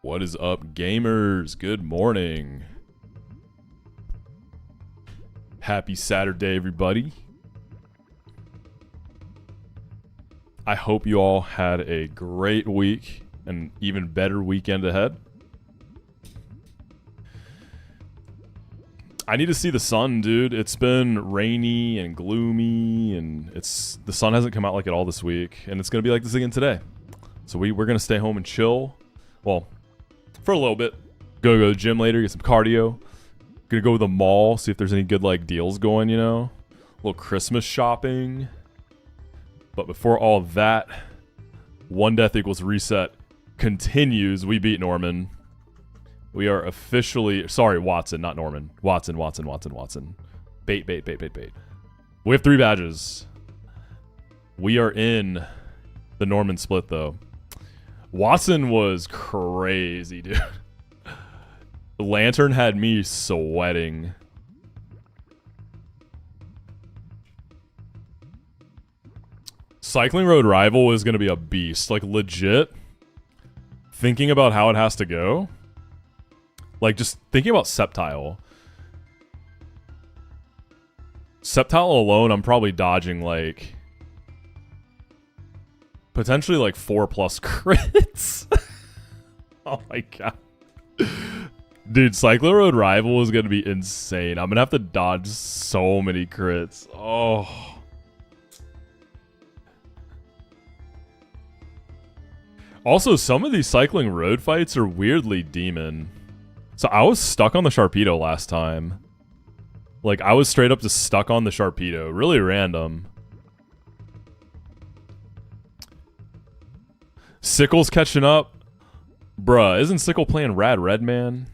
What is up, gamers? Good morning. Happy Saturday, everybody. I hope you all had a great week and even better weekend ahead. I need to see the sun, dude. It's been rainy and gloomy, and the sun hasn't come out like it all this week, and it's gonna be like this again today. So we're gonna stay home and chill. Well, for a little bit. Go to the gym later, get some cardio. Gonna go to the mall, see if there's any good like deals going, you know? A little Christmas shopping. But before all that, One Death Equals Reset continues. We beat Norman. We are officially... Sorry, Watson, not Norman. Watson. Bait. We have 3 badges. We are in the Norman split, though. Watson was crazy, dude. The Lantern had me sweating. Cycling Road Rival is going to be a beast. Like, legit. Thinking about how it has to go. Like, just thinking about Sceptile. Sceptile alone, I'm probably dodging, like... potentially, like, 4+ crits. Oh my god. Dude, Cycling Road Rival is going to be insane. I'm going to have to dodge so many crits. Oh. Also, some of these Cycling Road fights are weirdly demon. So I was stuck on the Sharpedo last time. Like, I was straight up just stuck on the Sharpedo. Really random. Sickle's catching up. Bruh, isn't Sickle playing Rad Red, man?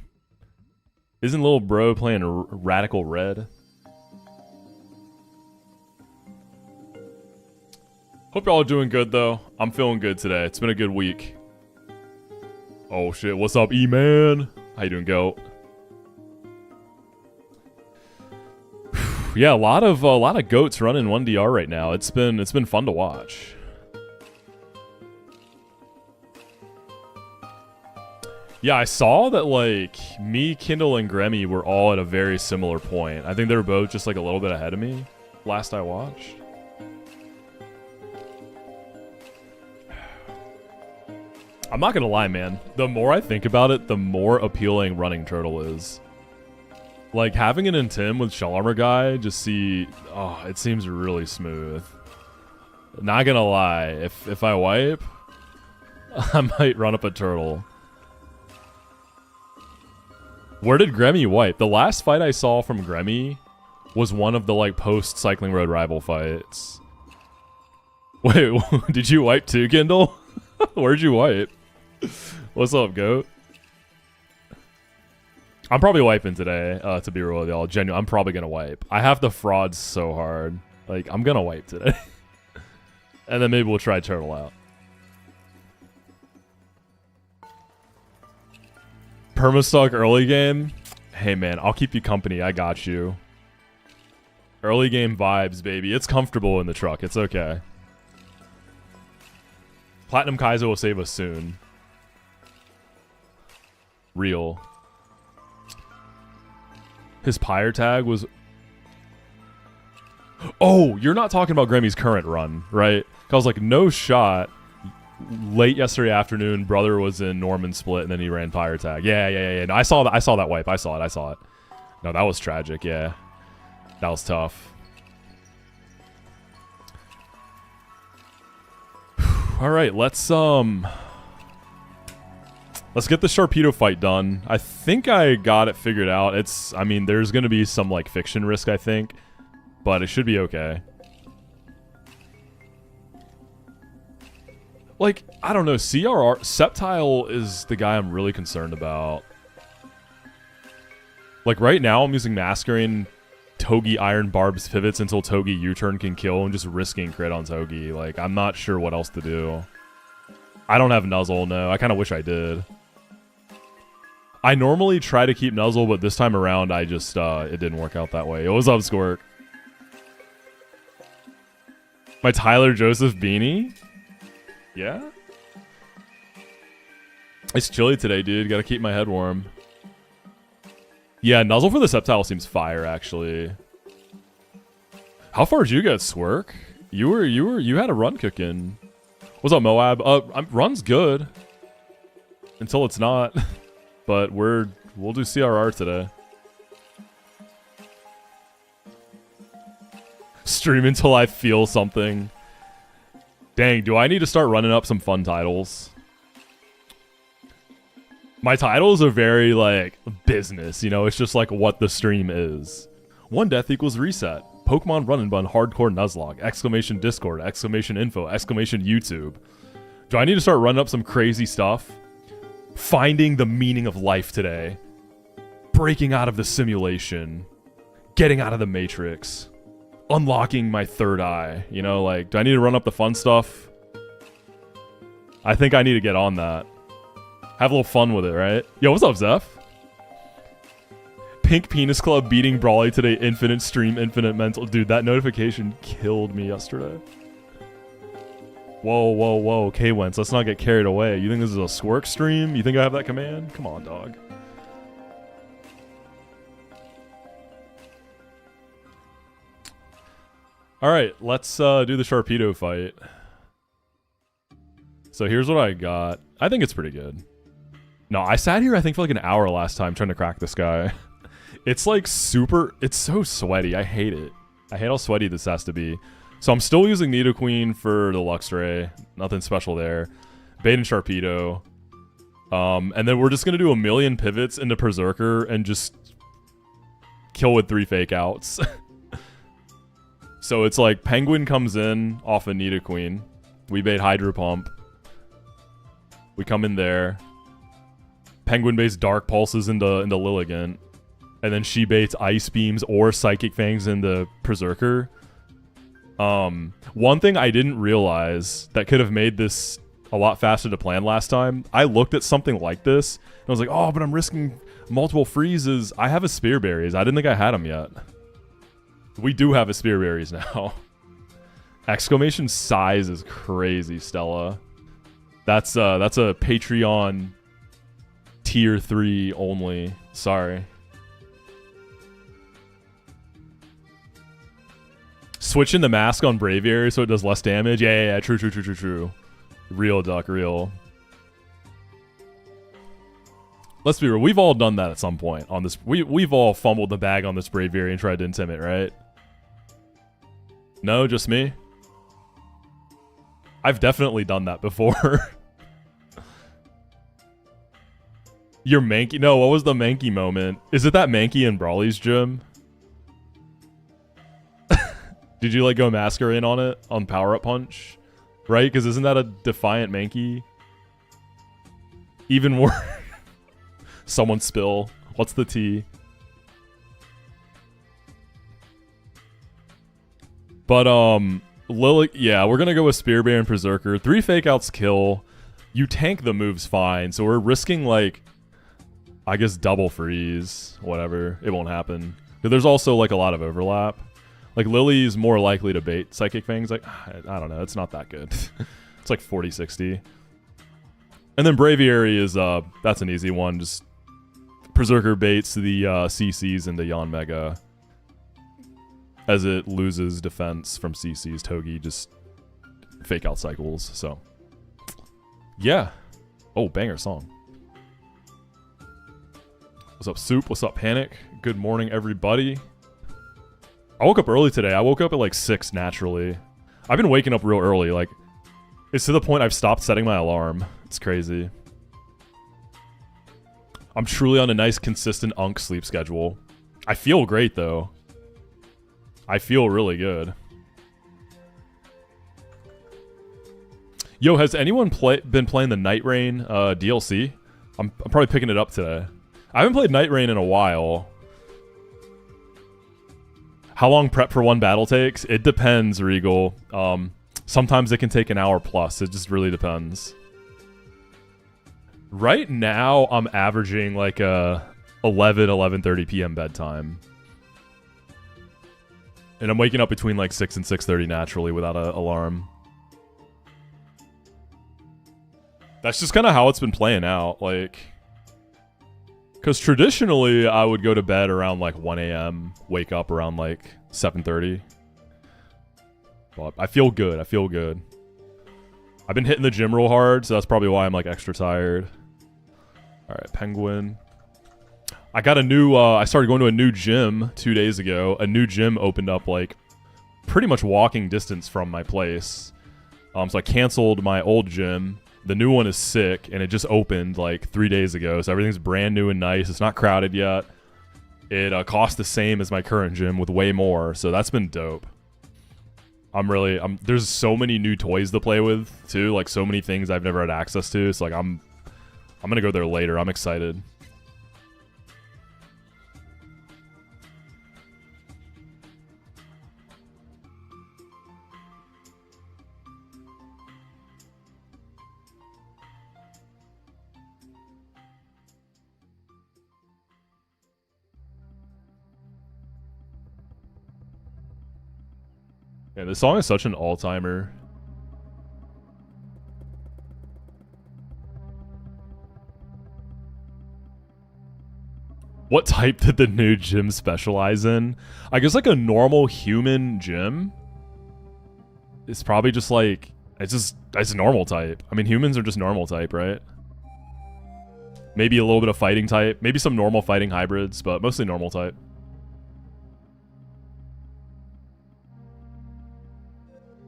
Isn't little bro playing Radical Red? Hope y'all are doing good, though. I'm feeling good today. It's been a good week. Oh, shit. What's up, E-Man? How you doing, Goat? Yeah, a lot of goats running 1DR right now. It's been fun to watch. Yeah, I saw that, like, me, Kindle, and Gremmy were all at a very similar point. I think they were both just, like, a little bit ahead of me last I watched. I'm not gonna lie, man. The more I think about it, the more appealing Running Turtle is. Like, having an Intim with Shell Armor Guy, it seems really smooth. Not gonna lie, if I wipe, I might run up a turtle. Where did Gremmy wipe? The last fight I saw from Gremmy was one of the, like, post-Cycling Road Rival fights. Wait, did you wipe too, Kindle? Where'd you wipe? What's up, Goat? I'm probably wiping today, to be real with y'all. Genuine, I'm probably gonna wipe. I have the frauds so hard. Like, I'm gonna wipe today. And then maybe we'll try Turtle out. Permastock early game? Hey man, I'll keep you company. I got you. Early game vibes, baby. It's comfortable in the truck. It's okay. Platinum Kaiser will save us soon. Real. His Pyre tag was... Oh, you're not talking about Gremmy's current run, right? I was like, no shot. Late yesterday afternoon, brother was in Norman split, and then he ran Pyre tag. Yeah. No, I saw that wipe. I saw it. No, that was tragic. Yeah, that was tough. All right, let's get the Sharpedo fight done. I think I got it figured out. I mean, there's gonna be some like fiction risk, I think, but it should be okay. Like, I don't know, Sceptile is the guy I'm really concerned about. Like, right now I'm using Masquerain, Togi Iron Barbs pivots until Togi U-turn can kill and just risking crit on Togi. Like, I'm not sure what else to do. I don't have Nuzzle, no. I kind of wish I did. I normally try to keep Nuzzle, but this time around I just, it didn't work out that way. It was up, Squirk. My Tyler Joseph beanie? Yeah? It's chilly today, dude. Gotta keep my head warm. Yeah, Nuzzle for the Sceptile seems fire, actually. How far did you get, Swerk? You had a run cooking. What's up, Moab? Run's good. Until it's not. But we'll do CRR today. Stream until I feel something. Dang, do I need to start running up some fun titles? My titles are very, like, business, you know? It's just like what the stream is. 1 death equals reset. Pokemon Run and Bun hardcore Nuzlocke. Exclamation Discord. Exclamation info. Exclamation YouTube. Do I need to start running up some crazy stuff? Finding the meaning of life today. Breaking out of the simulation. Getting out of the Matrix. Unlocking my third eye. You know, like, do I need to run up the fun stuff? I think I need to get on that. Have a little fun with it, right? Yo, what's up, Zeph? Pink Penis Club beating Brawly today. Infinite stream, infinite mental. Dude, that notification killed me yesterday. Whoa, whoa, whoa. K-Wentz, let's not get carried away. You think this is a Squirk stream? You think I have that command? Come on, dog. Alright, let's do the Sharpedo fight. So here's what I got. I think it's pretty good. No, I sat here I think for like an hour last time trying to crack this guy. It's like super, it's so sweaty. I hate it. I hate how sweaty this has to be. So I'm still using Nidoqueen for the Luxray. Nothing special there. Bait and Sharpedo. And then we're just going to do a million pivots into Berserker and just kill with 3 fake outs. So it's like Penguin comes in off of Nidoqueen. We bait Hydro Pump. We come in there. Penguin baits Dark Pulses into Lilligant. And then she baits Ice Beams or Psychic Fangs into Berserker. One thing I didn't realize that could have made this a lot faster to plan last time. I looked at something like this. And I was like, oh, but I'm risking multiple freezes. I have a Spear Berries. I didn't think I had them yet. We do have a Spear Berries now. Exclamation size is crazy, Stella. That's a Patreon tier 3 only. Sorry. Switching the mask on Braviary so it does less damage. Yeah. True. Real, Duck, real. Let's be real. We've all done that at some point on this. We've all fumbled the bag on this Braviary and tried to intimidate, right? No, just me? I've definitely done that before. Your Mankey? No, what was the Mankey moment? Is it that Mankey in Brawly's gym? Did you like go Masquerade on it? On Power Up Punch? Right? Because isn't that a Defiant Mankey? Even worse. Someone spill. What's the T? But, Lily, yeah, we're gonna go with Spear Bear and Berserker. 3 fake outs kill. You tank the moves fine, so we're risking, like, I guess double freeze. Whatever. It won't happen. But there's also, like, a lot of overlap. Like, Lily's more likely to bait Psychic Fangs. Like, I don't know. It's not that good. It's like 40-60. And then Braviary is, that's an easy one. Just Berserker baits the CCs into Yanmega. As it loses defense from CCs, Togi just fake out cycles. So, yeah. Oh, banger song. What's up, Soup? What's up, Panic? Good morning, everybody. I woke up early today. I woke up at like 6 naturally. I've been waking up real early. Like, it's to the point I've stopped setting my alarm. It's crazy. I'm truly on a nice, consistent Unk sleep schedule. I feel great, though. I feel really good. Yo, has anyone been playing the Night Rain DLC? I'm probably picking it up today. I haven't played Night Rain in a while. How long prep for one battle takes? It depends, Regal. Sometimes it can take an hour plus. It just really depends. Right now, I'm averaging like a 11:30 p.m. bedtime. And I'm waking up between like 6 and 6:30 naturally without an alarm. That's just kind of how it's been playing out, like, because traditionally I would go to bed around like 1 a.m., wake up around like 7:30. But I feel good. I feel good. I've been hitting the gym real hard, so that's probably why I'm like extra tired. All right, penguin. I got a new. I started going to a new gym 2 days ago. A new gym opened up like pretty much walking distance from my place. So I canceled my old gym. The new one is sick, and it just opened like 3 days ago, so everything's brand new and nice. It's not crowded yet. It costs the same as my current gym with way more, so that's been dope. There's so many new toys to play with too, like so many things I've never had access to. So like I'm gonna go there later. I'm excited. Yeah, this song is such an all-timer. What type did the new gym specialize in? I guess like a normal human gym. It's probably just like, it's normal type. I mean, humans are just normal type, right? Maybe a little bit of fighting type. Maybe some normal fighting hybrids, but mostly normal type.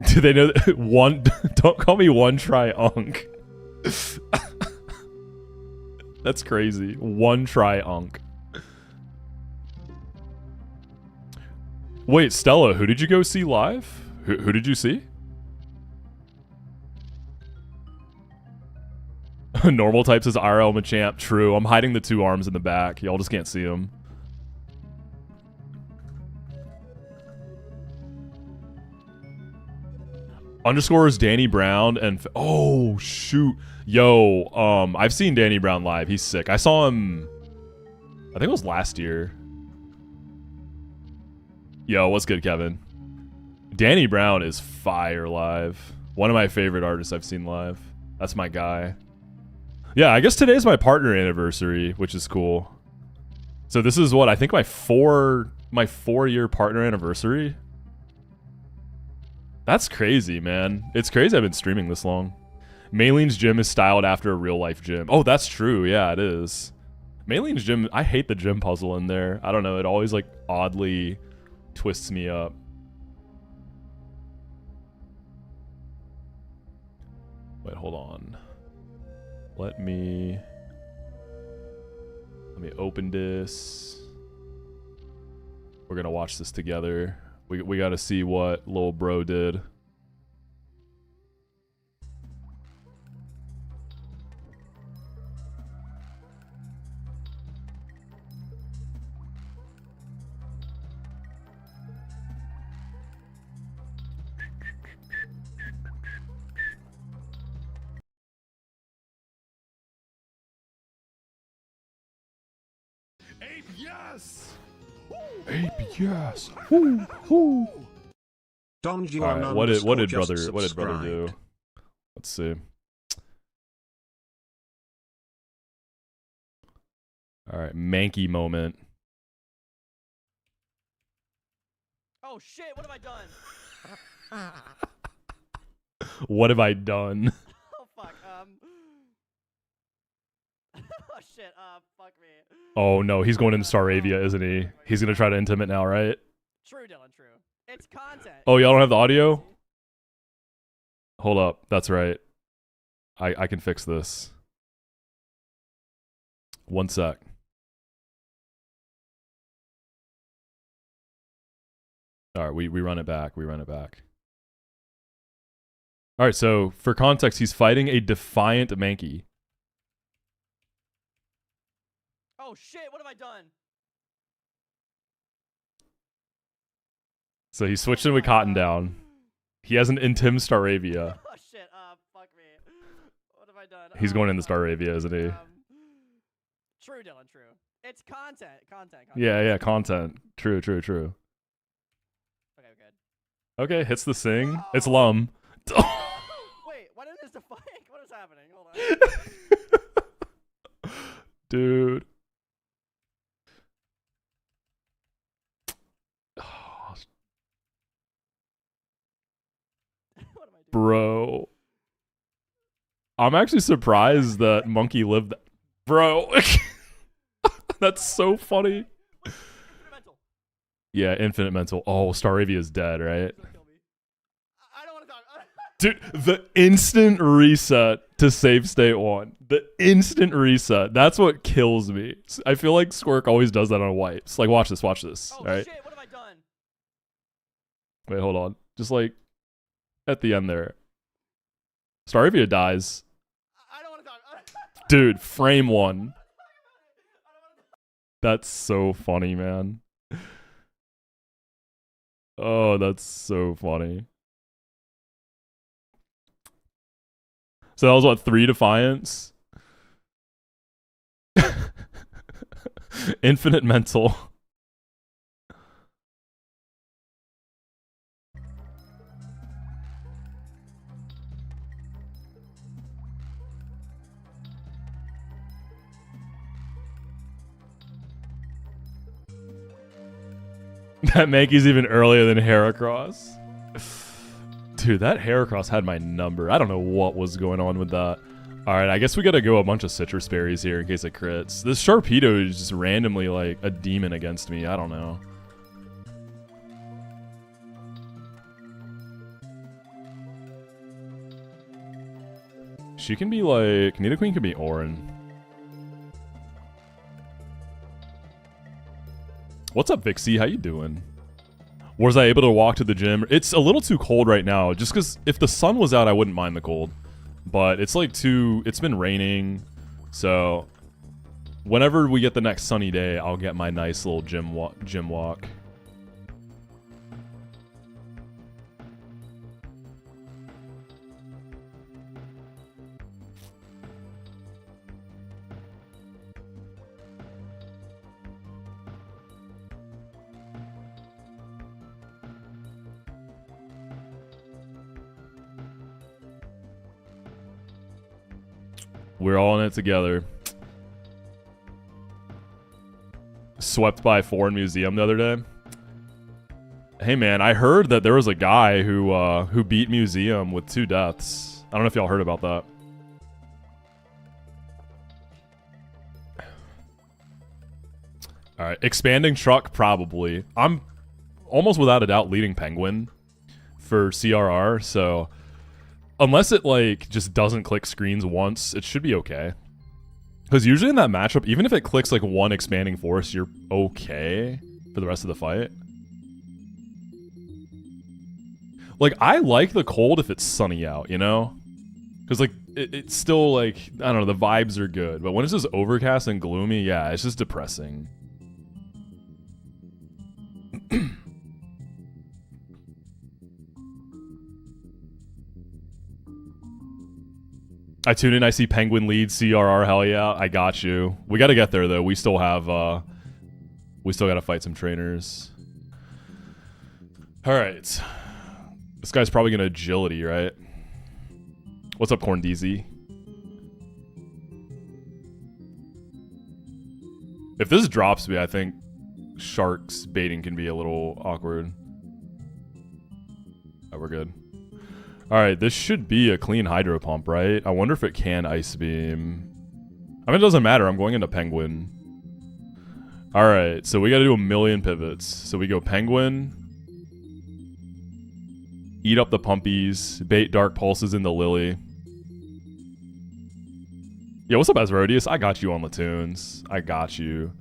Do they know that one? Don't call me one try unk. That's crazy. One try unk. Wait, Stella, who did you go see live? Who did you see? Normal types is RL Machamp. True. I'm hiding the two arms in the back. Y'all just can't see them. Underscore is Danny Brown and oh shoot, yo, I've seen Danny Brown live. He's sick. I saw him. I think it was last year. Yo, what's good, Kevin? Danny Brown is fire live. One of my favorite artists I've seen live. That's my guy. Yeah, I guess today's my partner anniversary, which is cool. So this is what I think my 4-year partner anniversary. That's crazy, man. It's crazy I've been streaming this long. Maylene's gym is styled after a real-life gym. Oh, that's true. Yeah, it is. Maylene's gym, I hate the gym puzzle in there. I don't know. It always, like, oddly twists me up. Wait, hold on. Let me open this. We're gonna watch this together. We gotta see what Lil Bro did. Ape, yes! Ape, yes. Woo, woo. Don All right, what did brother do? Let's see. All right, Mankey moment. Oh shit! What have I done? What have I done? Oh fuck. Oh shit. Fuck me. Oh no, he's going into Staravia, isn't he? He's gonna try to intimate now, right? True, Dylan. True. It's content. Oh, y'all don't have the audio? Hold up, that's right. I can fix this. One sec. All right, we run it back. We run it back. All right, so for context, he's fighting a defiant Mankey. Oh shit! What have I done? So he switched in with Cotton Down. He has an Intim Staravia. Oh shit! Fuck me. What have I done? He's going into Staravia, isn't he? True, Dylan. True. It's content. Content. Yeah, content. True. Okay, good. Okay, hits the sing. It's Lum. Wait, why didn't this define? What is happening? Hold on. Dude. What am I doing? Bro. I'm actually surprised that Monkey lived that. Bro. That's so funny. Infinite mental. Yeah, infinite mental. Oh, Staravia is dead, right? Don't kill me. I don't want to talk. Dude, the instant reset to save state 1. The instant reset. That's what kills me. I feel like Squirk always does that on wipes. Like, watch this, watch this. Oh All right? shit! What have I done? Wait, hold on. Just like at the end there. Staravia dies. I don't want to talk. Dude, frame 1. That's so funny, man. Oh, that's so funny. So that was what, 3 Defiance? Infinite mental. That Mankey's even earlier than Heracross. Dude, that Heracross had my number. I don't know what was going on with that. Alright, I guess we gotta go a bunch of citrus berries here in case it crits. This Sharpedo is just randomly like a demon against me. I don't know. She can be like... Nidoqueen can be Orin. What's up, Vixie? How you doing? Was I able to walk to the gym? It's a little too cold right now, just because if the sun was out, I wouldn't mind the cold. But it's like it's been raining, so whenever we get the next sunny day, I'll get my nice little gym walk. We're all in it together. Swept by a foreign museum the other day. Hey man, I heard that there was a guy who beat museum with 2 deaths. I don't know if y'all heard about that. Alright, expanding truck probably. I'm almost without a doubt leading Penguin for CRR, so unless it, like, just doesn't click screens once, it should be okay. Because usually in that matchup, even if it clicks, like, 1 expanding force, you're okay for the rest of the fight. Like, I like the cold if it's sunny out, you know? Because, like, it's still, like, I don't know, the vibes are good. But when it's just overcast and gloomy, yeah, it's just depressing. I tune in, I see Penguin lead, CRR, hell yeah, I got you. We gotta get there though, we still have, we still gotta fight some trainers. Alright. This guy's probably gonna agility, right? What's up, Corndeezy? If this drops me, I think Shark's baiting can be a little awkward. Oh, we're good. Alright, this should be a clean Hydro Pump, right? I wonder if it can Ice Beam. I mean, it doesn't matter. I'm going into Penguin. Alright, so we gotta do a million pivots. So we go Penguin. Eat up the Pumpies. Bait Dark Pulses into Lily. Yo, what's up, Asrodius? I got you on the tunes. I got you.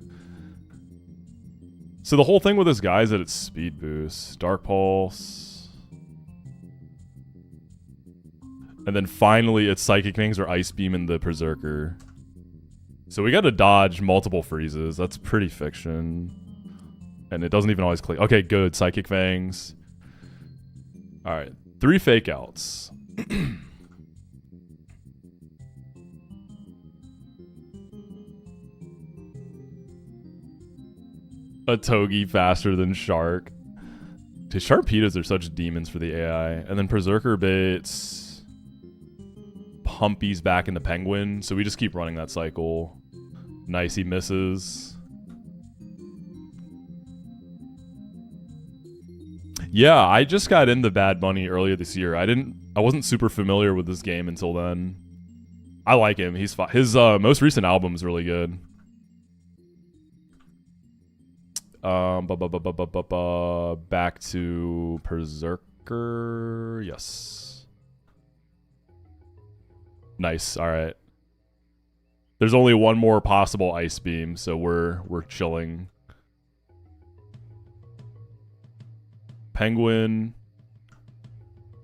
So the whole thing with this guy is that it's speed boost. Dark Pulse. And then finally, it's Psychic Wings or Ice Beam in the Berserker. So we gotta dodge multiple freezes. That's pretty fiction. And it doesn't even always click. Okay, good. Psychic Fangs. Alright. 3 fake outs. A Togi faster than Shark. Dude, Sharpedos are such demons for the AI. And then Berserker baits... Humpies back into Penguin, so we just keep running that cycle. Nice, he misses. Yeah, I just got into Bad Bunny earlier this year. I wasn't super familiar with this game until then. I like him. He's fine. His most recent album is really good. Back to Berserker. Yes. Nice. All right. There's only one more possible ice beam, so we're chilling. Penguin,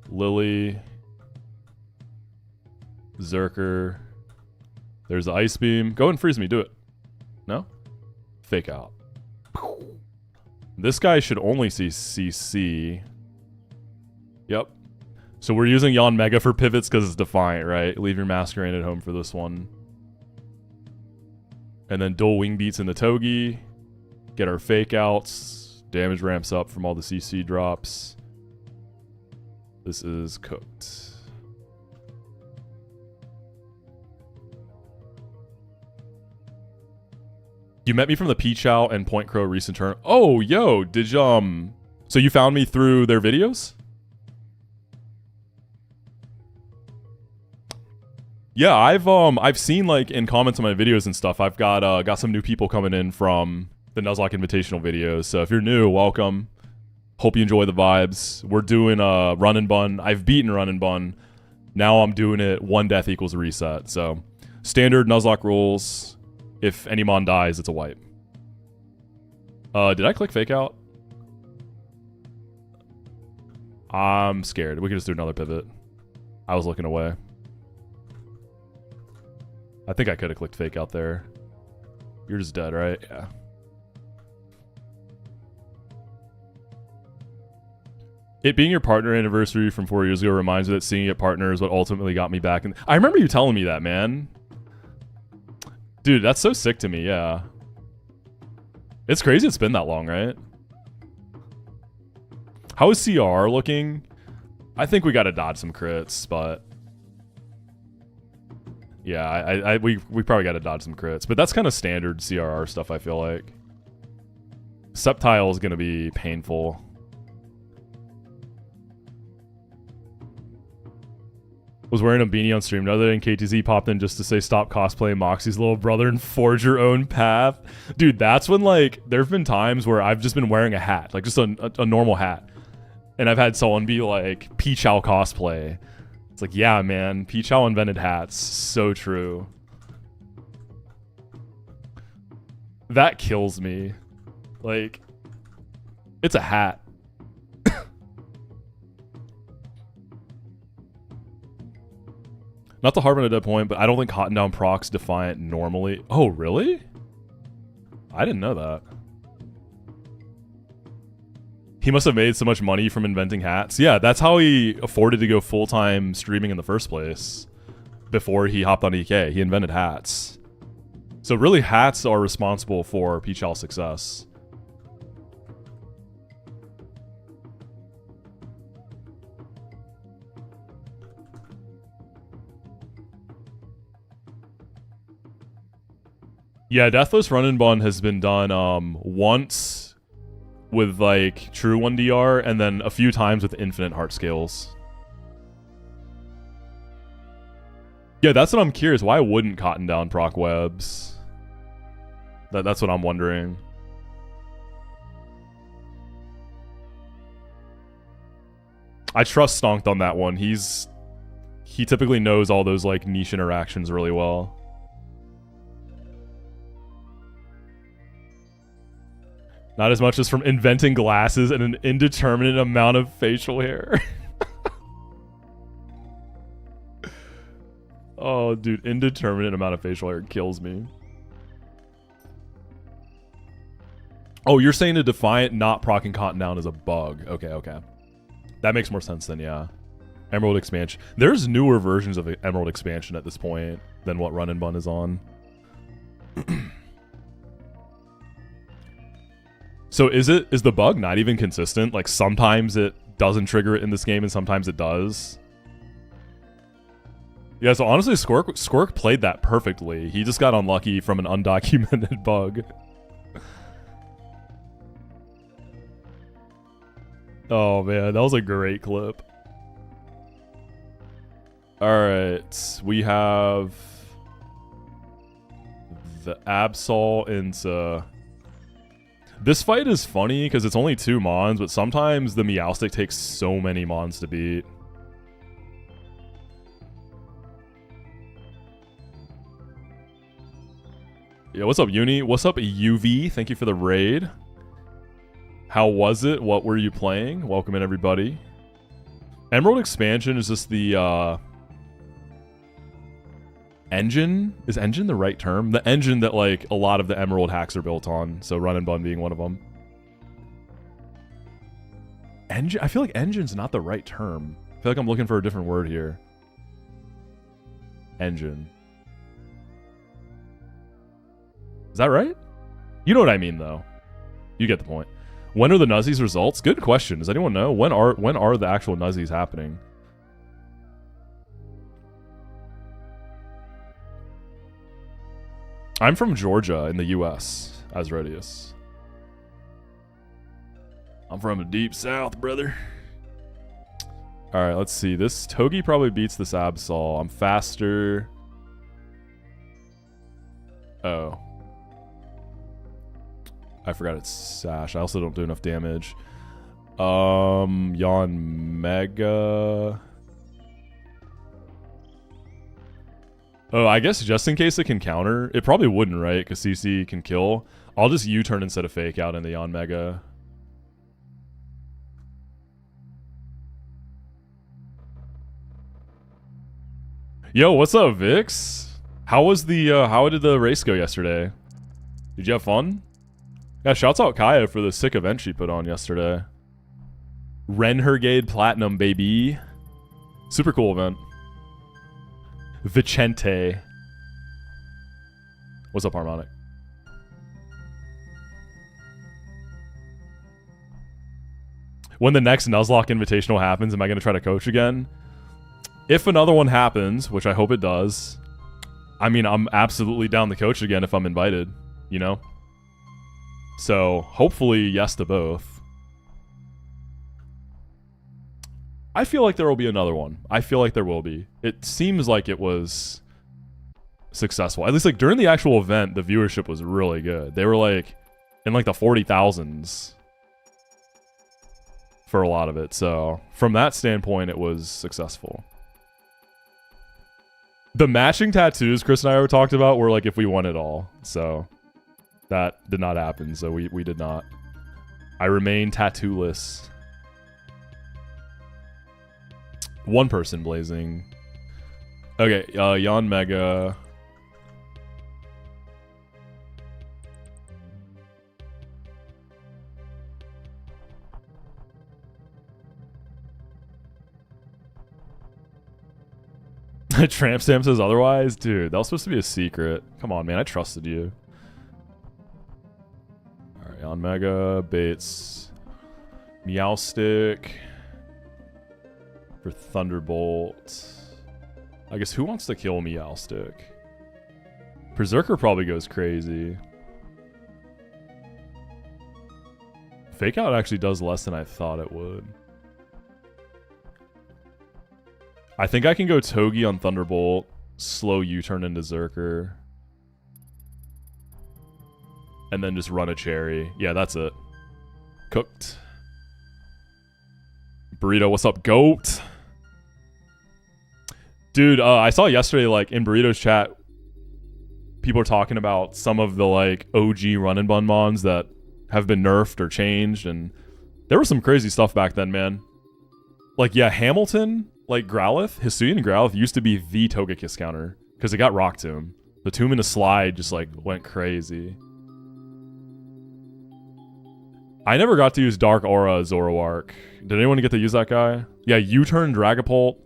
Lily, Zerker. There's the ice beam. Go and freeze me. Do it. No? Fake out. This guy should only see CC. Yep. So we're using Yon Mega for pivots because it's Defiant, right? Leave your Masquerade at home for this one. And then dual wing beats in the Togi. Get our fake outs. Damage ramps up from all the CC drops. This is cooked. You met me from the Peach Out and Point Crow recent turn. Oh, yo, did you, so you found me through their videos? Yeah, I've seen, like, in comments on my videos and stuff, I've got some new people coming in from the Nuzlocke Invitational videos. So if you're new, welcome. Hope you enjoy the vibes. We're doing Run and Bun. I've beaten Run and Bun. Now I'm doing it 1 death equals a reset. So standard Nuzlocke rules. If any mon dies, it's a wipe. Did I click fake out? I'm scared. We can just do another pivot. I was looking away. I think I could have clicked fake out there. You're just dead, right? Yeah. It being your partner anniversary from 4 years ago reminds me that seeing your partner is what ultimately got me back. And I remember you telling me that, man. Dude, that's so sick to me, yeah. It's crazy it's been that long, right? How is CR looking? I think we gotta dodge some crits, but... yeah, we probably gotta dodge some crits. But that's kind of standard CRR stuff, I feel like. Septile is gonna be painful. Was wearing a beanie on stream. Another than KTZ popped in just to say stop cosplaying Moxie's little brother and forge your own path. Dude, that's when, like, there have been times where I've just been wearing a hat, like just a normal hat. And I've had someone be like, Peach Owl cosplay. It's like, yeah, man, Peach Owl invented hats. So true. That kills me. Like, it's a hat. Not to harp on a dead point, but I don't think Cotton Down procs Defiant normally. Oh, really? I didn't know that. He must have made so much money from inventing hats. Yeah, that's how he afforded to go full-time streaming in the first place. Before he hopped on EK, he invented hats. So really, hats are responsible for Peach Owl's success. Yeah, Deathless Run and Bun has been done once with like true 1DR and then a few times with infinite heart scales. Yeah, that's what I'm curious. Why wouldn't Cotton Down proc webs? That's what I'm wondering. I trust Stonked on that one. He typically knows all those like niche interactions really well. Not as much as from inventing glasses and an indeterminate amount of facial hair. Oh, dude, indeterminate amount of facial hair kills me. Oh, you're saying the Defiant not proccing Cotton Down is a bug. Okay, okay. That makes more sense then, yeah. Emerald Expansion. There's newer versions of Emerald Expansion at this point than what Run and Bun is on. So is the bug not even consistent? Like sometimes it doesn't trigger it in this game and sometimes it does? Yeah, so honestly, Squirk played that perfectly. He just got unlucky from an undocumented bug. Oh man, that was a great clip. Alright, we have the Absol into... This fight is funny because it's only 2 mons, but sometimes the Meowstic takes so many mons to beat. Yeah, what's up, Uni? What's up, UV? Thank you for the raid. How was it? What were you playing? Welcome in, everybody. Emerald Expansion is just the, engine? Is engine the right term? The engine that, like, a lot of the Emerald hacks are built on. So Run and Bun being one of them. Engine? I feel like engine's not the right term. I feel like I'm looking for a different word here. Engine. Is that right? You know what I mean, though. You get the point. When are the Nuzzies results? Good question. Does anyone know? When are the actual Nuzzies happening? I'm from Georgia in the US, Asrodius. I'm from the deep south, brother. Alright, let's see. This Togi probably beats this Absol. I'm faster. Oh. I forgot it's Sash. I also don't do enough damage. Yawn Mega. Oh, I guess just in case it can counter. It probably wouldn't, right? Because CC can kill. I'll just U-turn instead of fake out in the Yawn Mega. Yo, what's up, Vix? How was the how did the race go yesterday? Did you have fun? Yeah, shouts out Kaya for the sick event she put on yesterday. Renhergade Platinum, baby. Super cool event. Vicente. What's up, Harmonic? When the next Nuzlocke Invitational happens, am I going to try to coach again? If another one happens, which I hope it does, I mean, I'm absolutely down to coach again if I'm invited, you know? So, hopefully, yes to both. I feel like there will be another one. I feel like there will be. It seems like it was successful. At least, like, during the actual event, the viewership was really good. They were, like, in, like, the 40,000s for a lot of it. So, from that standpoint, it was successful. The matching tattoos Chris and I talked about were, like, if we won it all. So... that did not happen, so we did not. I remain tattooless. One person blazing. Okay, Yawn Mega. Tramp Stamp says otherwise? Dude, that was supposed to be a secret. Come on, man, I trusted you. On Mega, Bates, Meowstic for Thunderbolt. I guess who wants to kill Meowstic? Berserker probably goes crazy. Fake Out actually does less than I thought it would. I think I can go Togi on Thunderbolt, slow U-turn into Zerker. And then just run a cherry. Yeah, that's it. Cooked. Burrito, what's up, goat? Dude, I saw yesterday, like, in Burrito's chat, people are talking about some of the, like, OG Run and Bun mons that have been nerfed or changed, and there was some crazy stuff back then, man. Like, yeah, Hamilton, like, Growlithe, Hisuian Growlithe used to be the Togekiss counter, because it got Rock Tomb. The Tomb in a Slide just, like, went crazy. I never got to use Dark Aura Zoroark. Did anyone get to use that guy? Yeah, U-turn Dragapult.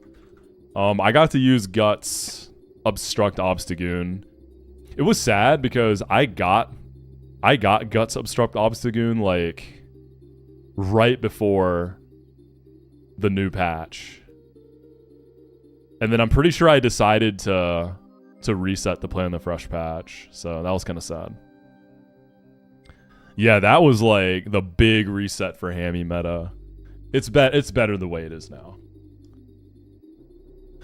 I got to use Guts Obstruct Obstagoon. It was sad because I got Guts Obstruct Obstagoon like right before the new patch. And then I'm pretty sure I decided to reset to play on the fresh patch. So that was kind of sad. Yeah, that was like the big reset for Hammy meta. It's better the way it is now.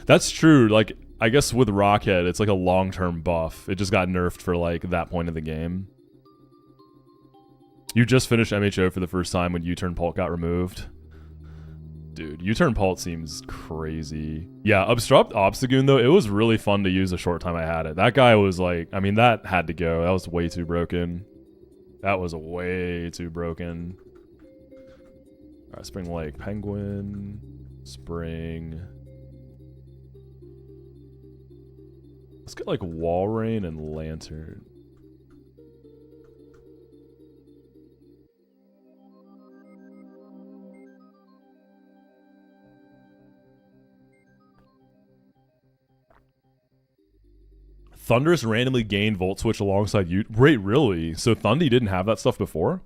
That's true. Like, I guess with Rockhead, it's like a long-term buff. It just got nerfed for like that point of the game. You just finished MHO for the first time when U-turn Pult got removed. Dude, U-turn Pult seems crazy. Yeah, Obstruct Obstagoon though, it was really fun to use the short time I had it. That guy was like, I mean, that had to go. That was way too broken. That was way too broken. Alright, Spring Lake, Penguin, Spring. Let's get like Walrein and Lantern. Thundurus randomly gained Volt Switch alongside you. Wait, really? So Thundy didn't have that stuff before?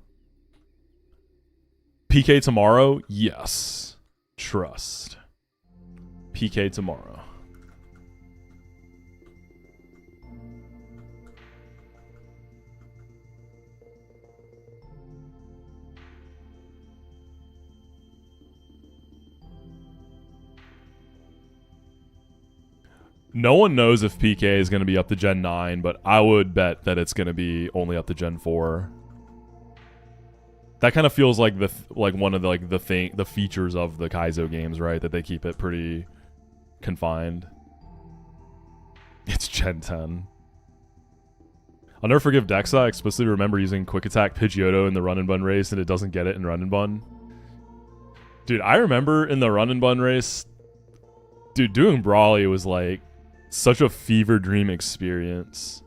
PK tomorrow? Yes. Trust. PK tomorrow. No one knows if PK is going to be up to Gen 9, but I would bet that it's going to be only up to Gen 4. That kind of feels like one of the features of the Kaizo games, right? That they keep it pretty confined. It's Gen 10. I'll never forgive Dexa. I explicitly remember using Quick Attack Pidgeotto in the Run and Bun race, and it doesn't get it in Run and Bun. Dude, I remember in the Run and Bun race, dude, doing Brawly was like such a fever dream experience.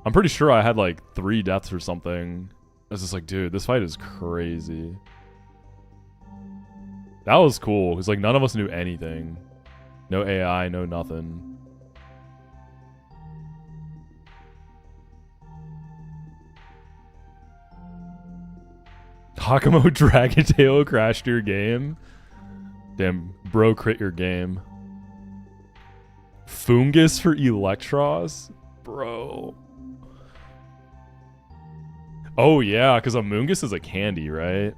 I'm pretty sure I had like 3 deaths or something. I was just like, dude, this fight is crazy. That was cool, because like none of us knew anything. No AI, no nothing. Hakamo Dragon Tail crashed your game. Damn, bro, crit your game. Fungus for Electros? Bro. Oh, yeah, because Amoongus is a candy, right?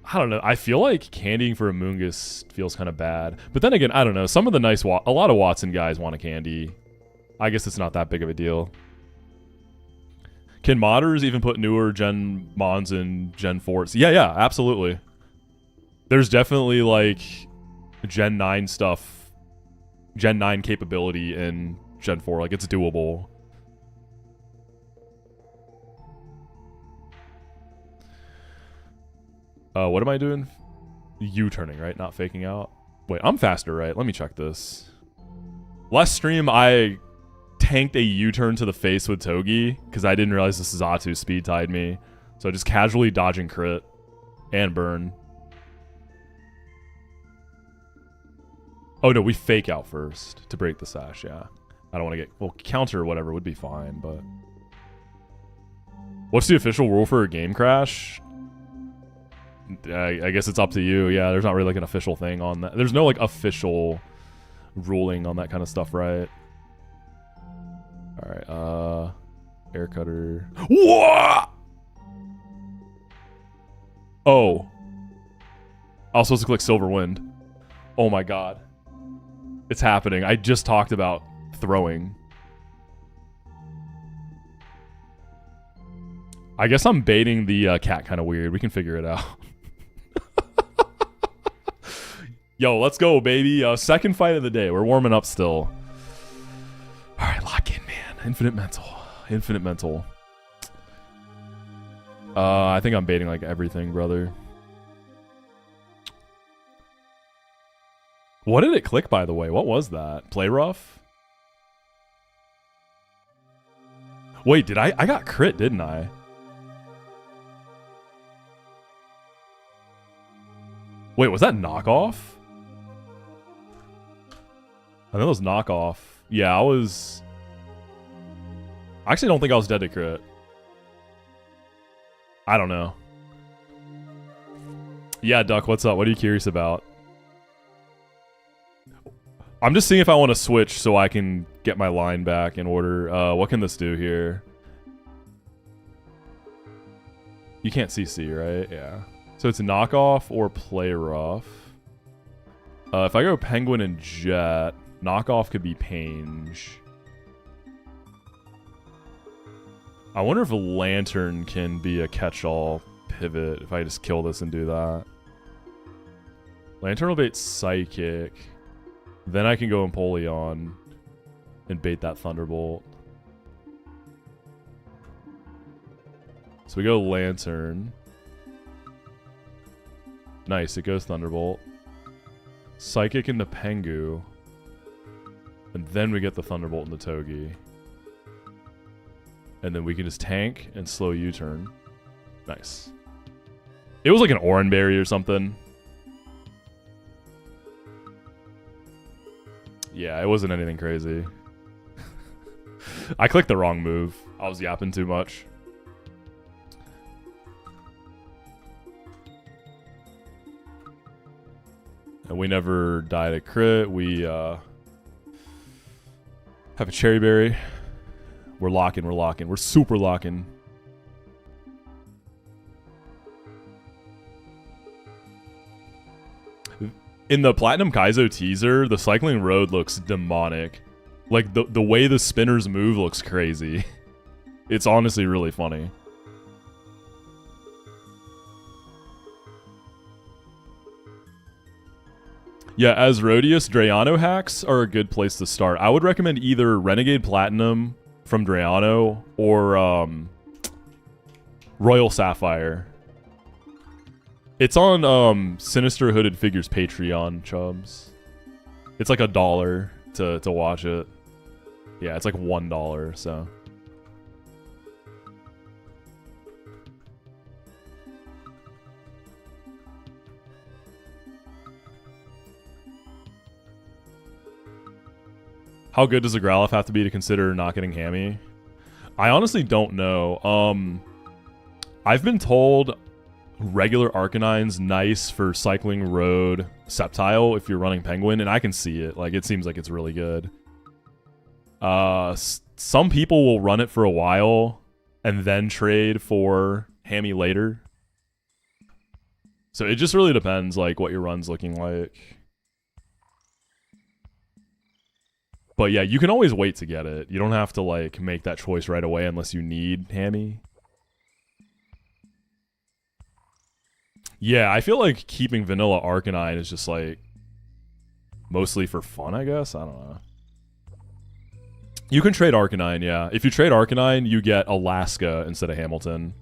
I don't know. I feel like candying for Amoongus feels kind of bad. But then again, I don't know. Some of the a lot of Watson guys want a candy. I guess it's not that big of a deal. Can modders even put newer Gen Mons in Gen 4s? Yeah, absolutely. There's definitely like Gen 9 stuff, Gen 9 capability in Gen 4. Like, it's doable. What am I doing? U-turning, right? Not faking out. Wait, I'm faster, right? Let me check this. Last stream, I tanked a U-turn to the face with Togi because I didn't realize the Zatu speed tied me. So just casually dodging crit and burn. Oh no, we fake out first to break the sash, yeah. I don't want to get... Well, counter or whatever would be fine, but... What's the official rule for a game crash? I guess it's up to you. Yeah, there's not really like an official thing on that. There's no like official ruling on that kind of stuff, right? Alright, air cutter. Whoa! Oh. I was supposed to click Silver Wind. Oh my god. It's happening. I just talked about throwing. I guess I'm baiting the cat kind of weird. We can figure it out. Yo, let's go, baby. Second fight of the day. We're warming up still. All right, lock in, man. Infinite mental. Infinite mental. I think I'm baiting like everything, brother. What did it click, by the way? What was that? Play rough? Wait, did I got crit, didn't I? Wait, was that knockoff? I know it was knockoff. Yeah, I was... I actually don't think I was dead to crit. I don't know. Yeah, Duck, what's up? What are you curious about? I'm just seeing if I want to switch so I can get my line back in order. What can this do here? You can't CC, right? Yeah. So it's knockoff or play rough. If I go penguin and jet, knockoff could be Pange. I wonder if a lantern can be a catch-all pivot if I just kill this and do that. Lantern will bait psychic. Then I can go Empoleon and bait that Thunderbolt. So we go Lantern. Nice, it goes Thunderbolt. Psychic into Pengu. And then we get the Thunderbolt into Togi. And then we can just tank and slow U-turn. Nice. It was like an Oranberry or something. Yeah, it wasn't anything crazy. I clicked the wrong move. I was yapping too much. And we never died at crit. We have a Cherry Berry. We're locking, we're locking. We're super locking. In the Platinum Kaizo teaser, the Cycling Road looks demonic. Like, the way the spinners move looks crazy. It's honestly really funny. Yeah, as Rhodius, Drayano hacks are a good place to start. I would recommend either Renegade Platinum from Drayano or Royal Sapphire. It's on Sinister Hooded Figures Patreon, chubs. It's like $1 to watch it. Yeah, it's like $1, so. How good does a Growlithe have to be to consider not getting Hammy? I honestly don't know. I've been told regular Arcanine's nice for Cycling Road Sceptile if you're running Penguin, and I can see it. Like, it seems like it's really good. Some people will run it for a while and then trade for Hammy later. So it just really depends, like, what your run's looking like. But yeah, you can always wait to get it. You don't have to, like, make that choice right away unless you need Hammy. Yeah, I feel like keeping vanilla Arcanine is just, like, mostly for fun, I guess? I don't know. You can trade Arcanine, yeah. If you trade Arcanine, you get Alaska instead of Hamilton.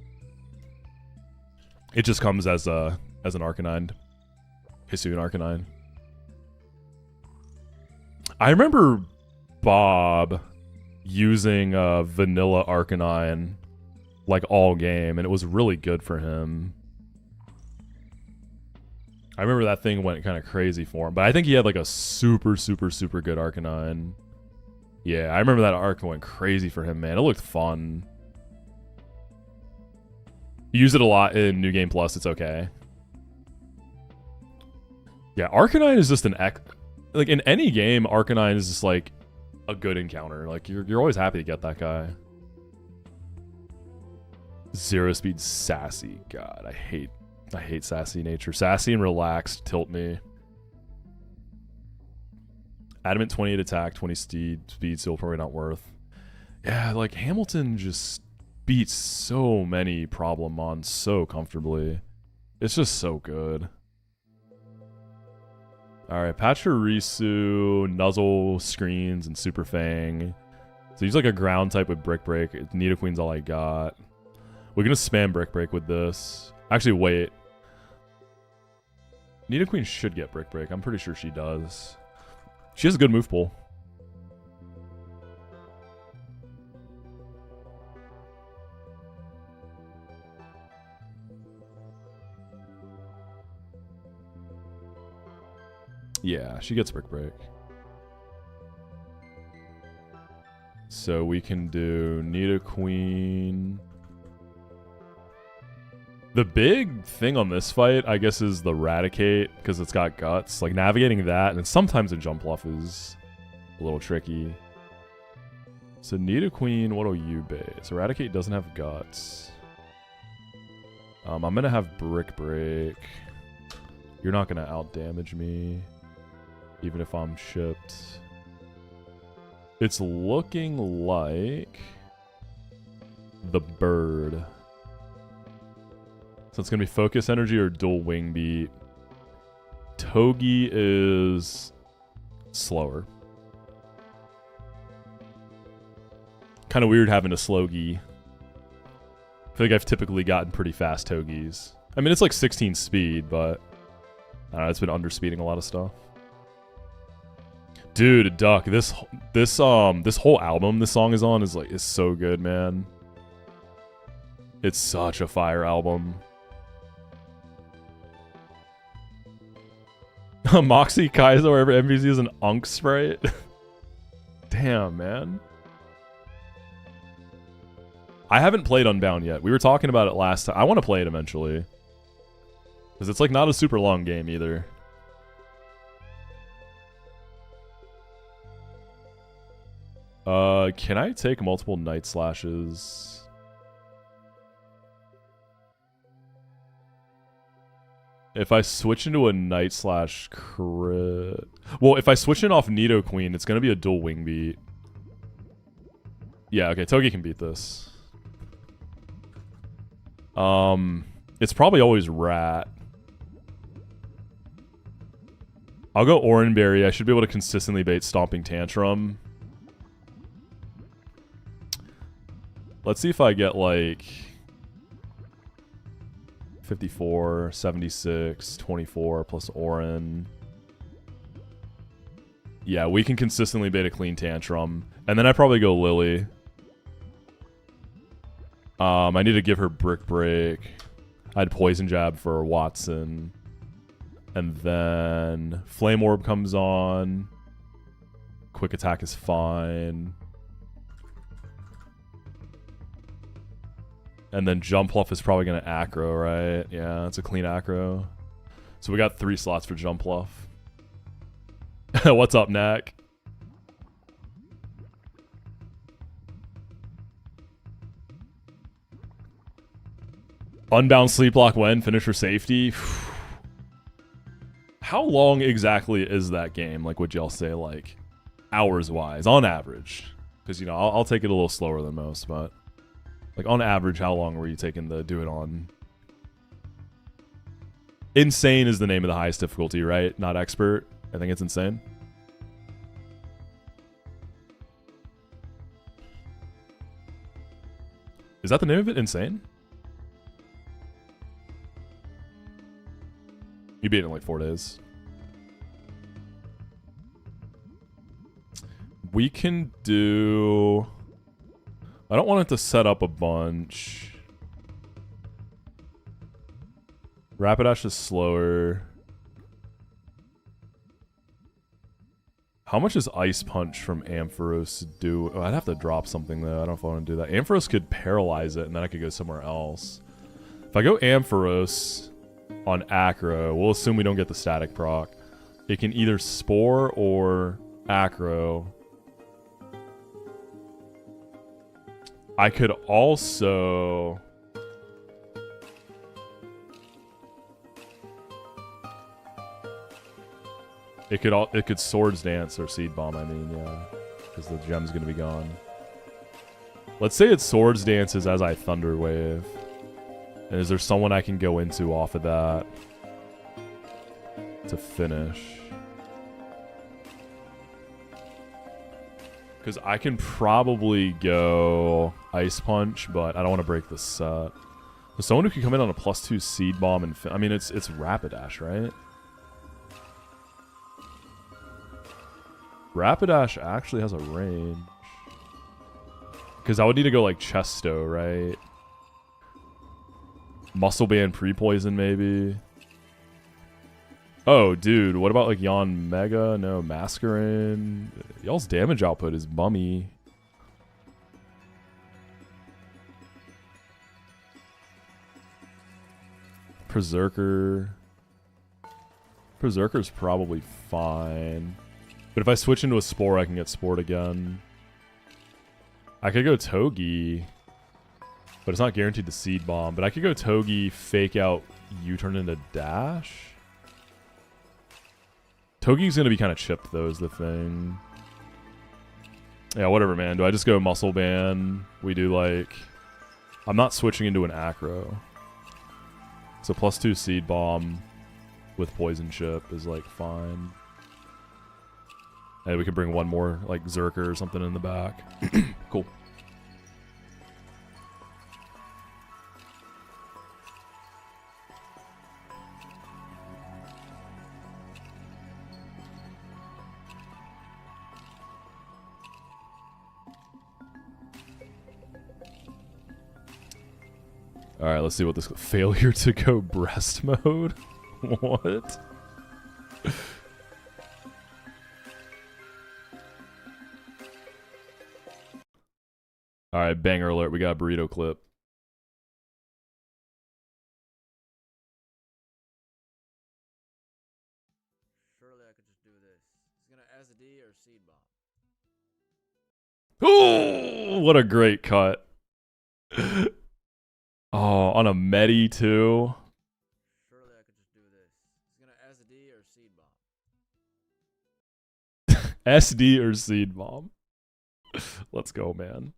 It just comes as an Arcanine. Hisuian Arcanine. I remember Bob using vanilla Arcanine like all game, and it was really good for him. I remember that thing went kind of crazy for him, but I think he had like a super, super, super good Arcanine. Yeah, I remember that arc went crazy for him, man. It looked fun. You use it a lot in New Game Plus, it's okay. Yeah, Arcanine is just like, in any game, Arcanine is just like a good encounter. Like, you're always happy to get that guy. Zero speed sassy. God, I hate sassy nature. Sassy and relaxed tilt me. Adamant 28 attack, 20 speed, still probably not worth. Yeah, like, Hamilton just beats so many problem mons so comfortably. It's just so good. Alright, Pachirisu, Nuzzle, Screens, and Super Fang. So he's like a ground type with Brick Break. Nidoqueen's all I got. We're gonna spam Brick Break with this. Actually, wait. Nidoqueen should get Brick Break. I'm pretty sure she does. She has a good move pool. Yeah, she gets Brick Break. So we can do Nidoqueen. The big thing on this fight, I guess, is the Eradicate, because it's got guts. Like, navigating that, and sometimes a jump bluff is a little tricky. So, Nidoqueen, what'll you bait? So, Eradicate doesn't have guts. I'm going to have Brick Break. You're not going to out-damage me, even if I'm shipped. It's looking like the bird. So it's going to be Focus Energy or Dual Wing Beat. Togi is slower. Kind of weird having a Slowgie. I feel like I've typically gotten pretty fast Togis. I mean, it's like 16 speed, but I don't know, it's been underspeeding a lot of stuff. Dude, Duck, this whole album this song is on is so good, man. It's such a fire album. Moxi Kaizo wherever MVZ is an Unk Sprite. Damn, man. I haven't played Unbound yet. We were talking about it last time. I want to play it eventually. Because it's like not a super long game either. Can I take multiple Night Slashes? If I switch into a Night Slash crit... Well, if I switch in off Nidoqueen, it's going to be a dual Wing Beat. Yeah, okay, Togi can beat this. It's probably always Rat. I'll go Oranberry. I should be able to consistently bait Stomping Tantrum. Let's see if I get like 54, 76, 24 plus Oran. Yeah, we can consistently bait a clean Tantrum. And then I probably go Lily. I need to give her Brick Break. I had Poison Jab for Watson. And then Flame Orb comes on. Quick Attack is fine. And then Jump Bluff is probably going to aggro, right? Yeah, it's a clean aggro. So we got 3 slots for Jump Bluff. What's up, Knack? Unbound Sleep Lock when? Finisher Safety? How long exactly is that game? Like, would y'all say, like, hours-wise, on average? Because, you know, I'll take it a little slower than most, but... Like, on average, how long were you taking to do it on? Insane is the name of the highest difficulty, right? Not expert. I think it's insane. Is that the name of it? Insane? You beat it in like 4 days. We can do... I don't want it to set up a bunch. Rapidash is slower. How much does Ice Punch from Ampharos do? Oh, I'd have to drop something though. I don't know if I want to do that. Ampharos could paralyze it and then I could go somewhere else. If I go Ampharos on Acro, we'll assume we don't get the static proc. It can either Spore or Acro. I could also... It could Swords Dance or Seed Bomb, I mean, yeah. Because the gem's gonna be gone. Let's say it Swords Dances as I Thunder Wave. And is there someone I can go into off of that to finish? Because I can probably go Ice Punch, but I don't want to break the set. So someone who can come in on a +2 Seed Bomb and... I mean, it's Rapidash, right? Rapidash actually has a range. Because I would need to go like Chesto, right? Muscle Band Pre-Poison, maybe. Oh, dude, what about like Yon Mega? No, Masquerain. Y'all's damage output is bummy. Berserker. Berserker's probably fine. But if I switch into a Spore, I can get Spored again. I could go Togi. But it's not guaranteed to Seed Bomb. But I could go Togi, fake out U-turn into Dash. Togi's going to be kind of chipped, though, is the thing. Yeah, whatever, man. Do I just go Muscle Band? We do, like... I'm not switching into an Acro. So +2 Seed Bomb with Poison Chip is, like, fine. And we could bring one more, like, Zerker or something in the back. Cool. Alright, let's see what this... Failure to go breast mode? What? Alright, banger alert. We got a burrito clip. Surely I could just do this. He's gonna SD or Seed Bomb. Ooh, what a great cut. Oh, on a Medi too. Surely I could just do this. He's gonna SD or Seed Bomb. SD or Seed Bomb. Let's go, man.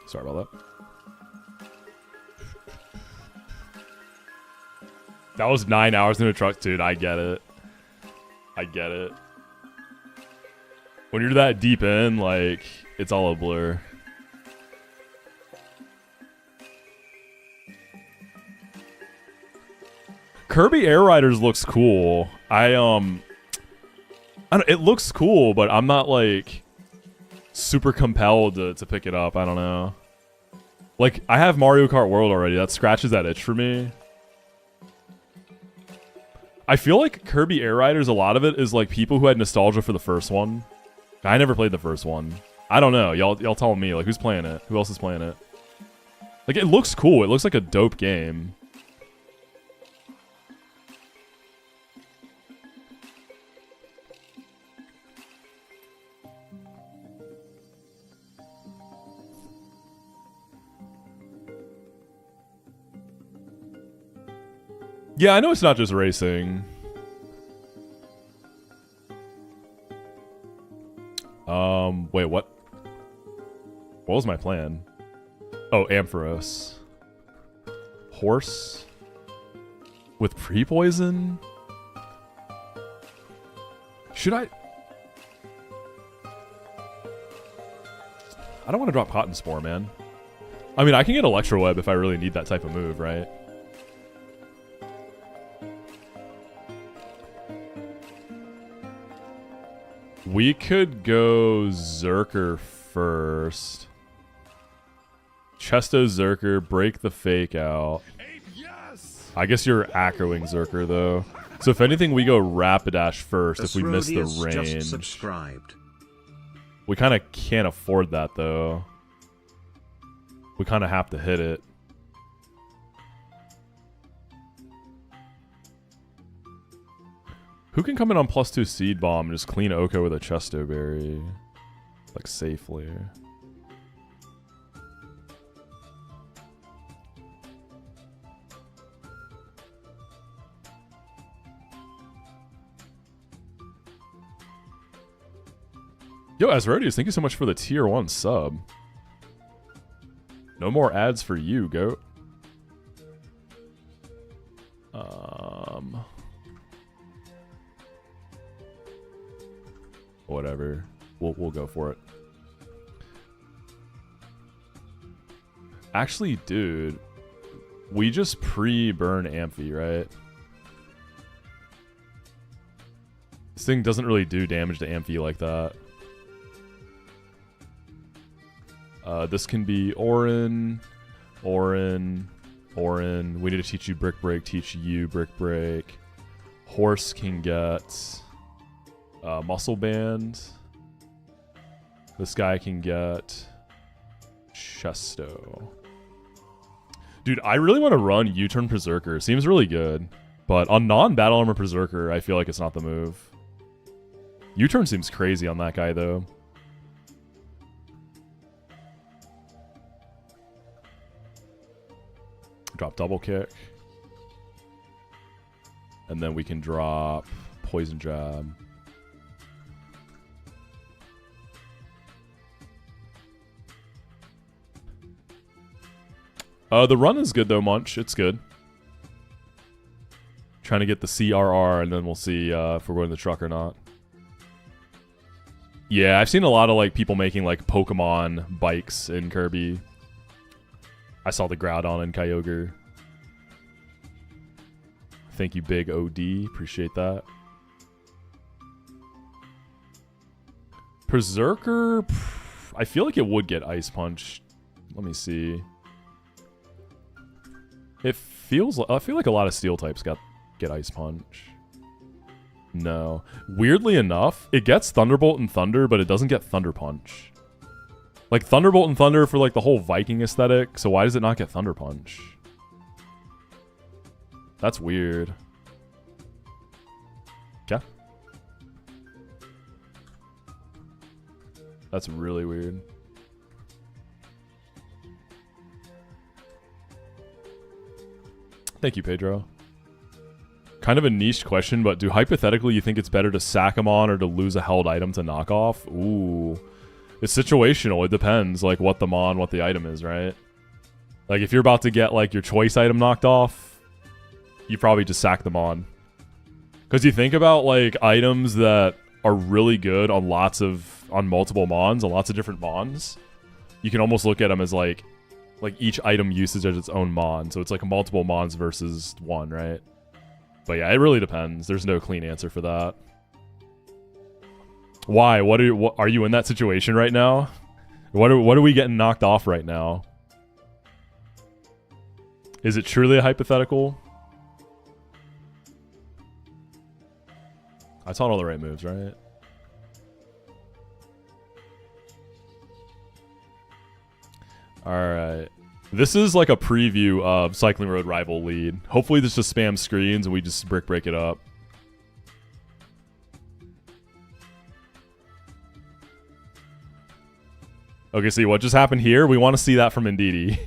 Sorry about that. That was 9 hours in a truck, dude. I get it. I get it. When you're that deep in, like, it's all a blur. Kirby Air Riders looks cool. I don't, it looks cool, but I'm not, like, super compelled to pick it up. I don't know. Like, I have Mario Kart World already. That scratches that itch for me. I feel like Kirby Air Riders, a lot of it is like people who had nostalgia for the first one. I never played the first one. I don't know. Y'all tell me. Like, who's playing it? Who else is playing it? Like, it looks cool. It looks like a dope game. Yeah, I know it's not just racing. Wait, what? What was my plan? Oh, Ampharos. Horse? With pre-poison? Should I don't want to drop Cotton Spore, man. I mean, I can get Electro Web if I really need that type of move, right? We could go Zerker first. Chesto Zerker, break the fake out. Yes! I guess you're acroing Zerker though. So if anything, we go Rapidash first if we miss the range. Just subscribed. We kind of can't afford that though. We kind of have to hit it. Who can come in on +2 Seed Bomb and just clean Oko with a Chesto Berry? Like, safely. Yo, Asrodius, thank you so much for the tier 1 sub. No more ads for you, goat. Whatever. We'll go for it. Actually, dude, we just pre-burn Amphi, right? This thing doesn't really do damage to Amphi like that. This can be Orin. We need to teach you Brick Break, teach you Brick Break. Horse can get Muscle Band. This guy can get Chesto. Dude, I really want to run U-turn Berserker. Seems really good. But on non-battle armor Berserker, I feel like it's not the move. U-turn seems crazy on that guy, though. Drop double kick. And then we can drop poison jab. The run is good though, Munch. It's good. Trying to get the CRR, and then we'll see if we're going to the truck or not. Yeah, I've seen a lot of like people making like Pokemon bikes in Kirby. I saw the Groudon and Kyogre. Thank you, Big OD. Appreciate that. Berserker, I feel like it would get Ice Punch. Let me see. It feels. I feel like a lot of Steel types get Ice Punch. No. Weirdly enough, it gets Thunderbolt and Thunder, but it doesn't get Thunder Punch. Like Thunderbolt and Thunder for like the whole Viking aesthetic. So why does it not get Thunder Punch? That's weird. Yeah. That's really weird. Thank you, Pedro. Kind of a niche question, but do hypothetically you think it's better to sack them on or to lose a held item to knock off? Ooh. It's situational. It depends, like, what the mon, what the item is, right? Like, if you're about to get, like, your choice item knocked off, you probably just sack them on. Because you think about, like, items that are really good on multiple mons, on lots of different mons, you can almost look at them as, like each item usage as its own mon. So it's like multiple mons versus one, right? But yeah, it really depends. There's no clean answer for that. Why? What are you in that situation right now? What are we getting knocked off right now? Is it truly a hypothetical? I taught all the right moves, right? Alright. This is like a preview of Cycling Road Rival Lead. Hopefully this just spams screens and we just break it up. Okay, see what just happened here? We want to see that from Ndidi.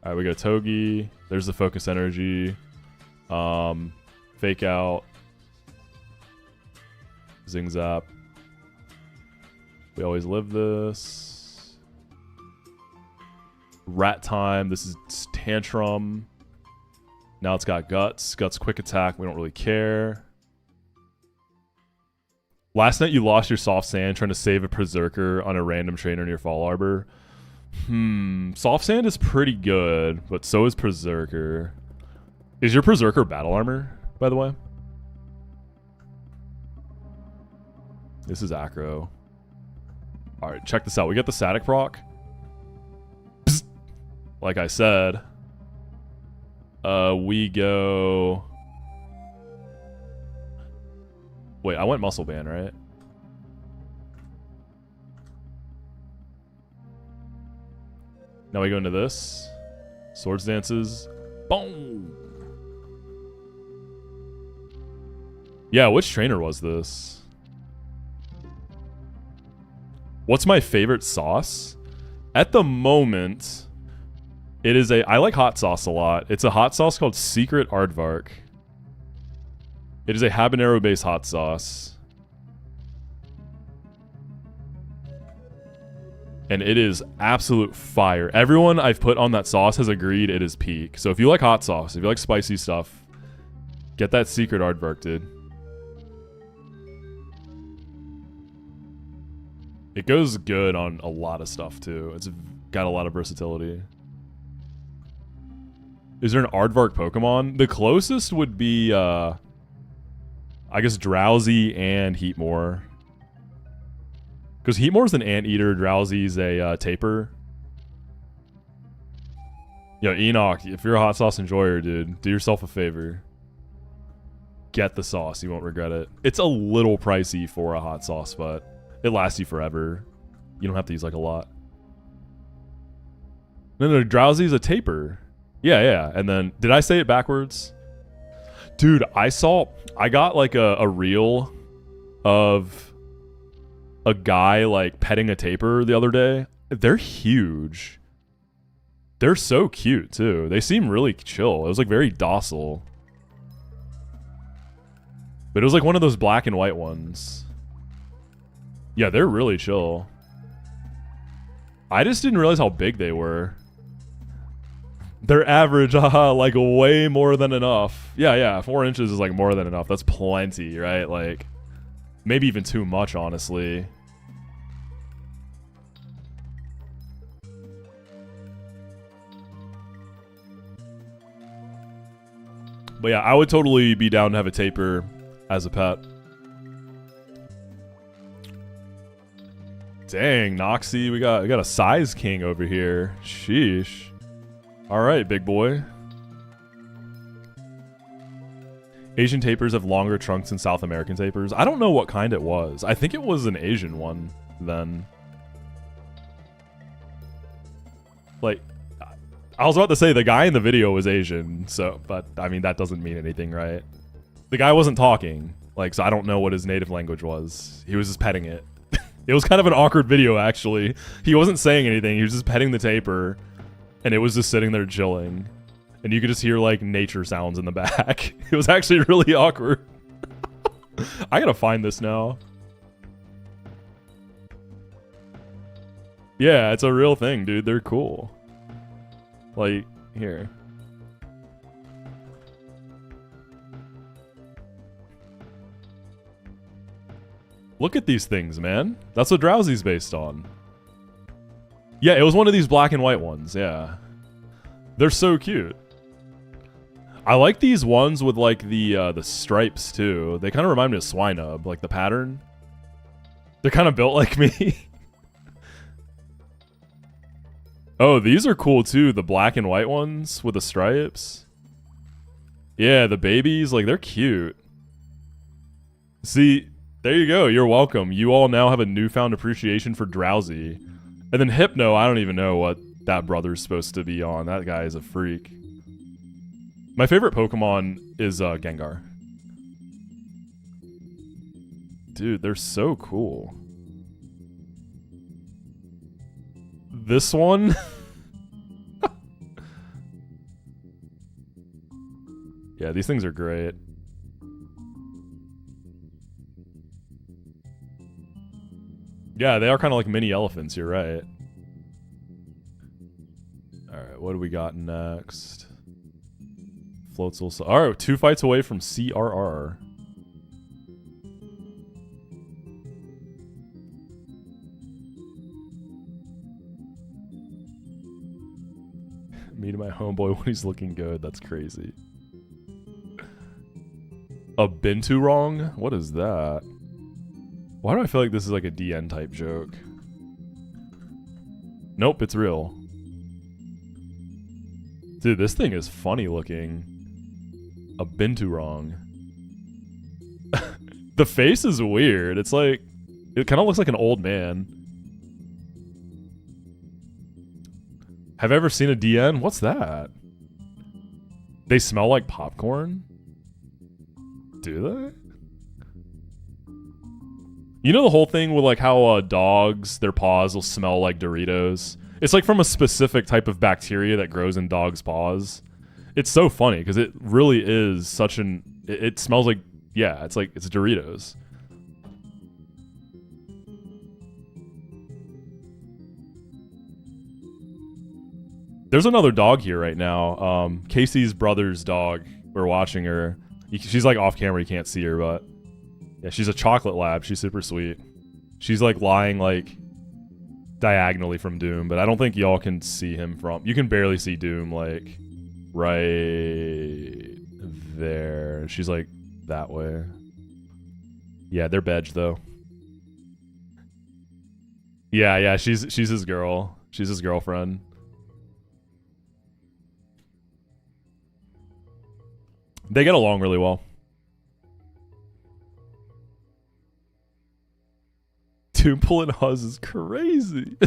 Alright, we go Togi. There's the focus energy. Fake out. Zing zap. We always live this. Rat time. This is Tantrum. Now it's got Guts. Guts quick attack. We don't really care. Last night you lost your soft sand trying to save a Berserker on a random trainer near Fall Arbor. Soft sand is pretty good, but so is Berserker. Is your Berserker battle armor, by the way? This is Acro. Alright, check this out. We got the static proc. Psst. Like I said. We go... Wait, I went Muscle Band, right? Now we go into this. Swords Dances. Boom! Yeah, which trainer was this? What's my favorite sauce? At the moment, it is I like hot sauce a lot. It's a hot sauce called Secret Aardvark. It is a habanero-based hot sauce. And it is absolute fire. Everyone I've put on that sauce has agreed it is peak. So if you like hot sauce, if you like spicy stuff, get that Secret Aardvark, dude. It goes good on a lot of stuff, too. It's got a lot of versatility. Is there an Aardvark Pokemon? The closest would be, I guess, Drowsy and Heatmore. Because Heatmore's an Anteater, Drowsy's a Taper. Yo, Enoch, if you're a hot sauce enjoyer, dude, do yourself a favor. get the sauce. You won't regret it. It's a little pricey for a hot sauce, but it lasts you forever. You don't have to use like a lot. No, Drowsy is a taper. Yeah. And then, did I say it backwards? Dude, I got like a reel of a guy like petting a taper the other day. They're huge. They're so cute too. They seem really chill. It was like very docile. But it was like one of those black and white ones. Yeah, they're really chill. I just didn't realize how big they were. They're average, like way more than enough. Yeah, 4 inches is like more than enough. That's plenty, right? Like, maybe even too much, honestly. But yeah, I would totally be down to have a taper as a pet. Dang, Moxi, we got a size king over here. Sheesh. All right, big boy. Asian tapers have longer trunks than South American tapers. I don't know what kind it was. I think it was an Asian one then. Like, I was about to say the guy in the video was Asian, so, but I mean, that doesn't mean anything, right? The guy wasn't talking, like, so I don't know what his native language was. He was just petting it. It was kind of an awkward video, actually. He wasn't saying anything. He was just petting the taper, and it was just sitting there chilling. And you could just hear, like, nature sounds in the back. It was actually really awkward. I gotta find this now. Yeah, it's a real thing, dude. They're cool. Like, here. Look at these things, man. That's what Drowsy's based on. Yeah, it was one of these black and white ones, yeah. They're so cute. I like these ones with like the stripes too. They kind of remind me of Swinub, like the pattern. They're kind of built like me. Oh, these are cool too. The black and white ones with the stripes. Yeah, the babies, like they're cute. See, there you go. You're welcome. You all now have a newfound appreciation for Drowsy. And then Hypno, I don't even know what that brother's supposed to be on. That guy is a freak. My favorite Pokemon is Gengar. Dude, they're so cool. This one? Yeah, these things are great. Yeah, they are kind of like mini elephants, you're right. Alright, what do we got next? Floatzel. Alright, 2 fights away from CRR. Me to my homeboy when he's looking good. That's crazy. A Bintu wrong? What is that? Why do I feel like this is like a DN type joke? Nope, it's real. Dude, this thing is funny looking. A Bintu wrong. The face is weird. It's like, it kind of looks like an old man. Have you ever seen a DN? What's that? They smell like popcorn? Do they? You know the whole thing with like how dogs, their paws will smell like Doritos? It's like from a specific type of bacteria that grows in dogs' paws. It's so funny because it really is such an... It smells like... Yeah, it's like... It's Doritos. There's another dog here right now. Casey's brother's dog. We're watching her. She's like off camera. You can't see her, but... Yeah, she's a chocolate lab. She's super sweet. She's like lying like diagonally from Doom, but I don't think y'all can see him from... You can barely see Doom like right there. She's like that way. Yeah, they're bedge though. Yeah, she's his girl. She's his girlfriend. They get along really well. Doom pulling Huzz is crazy.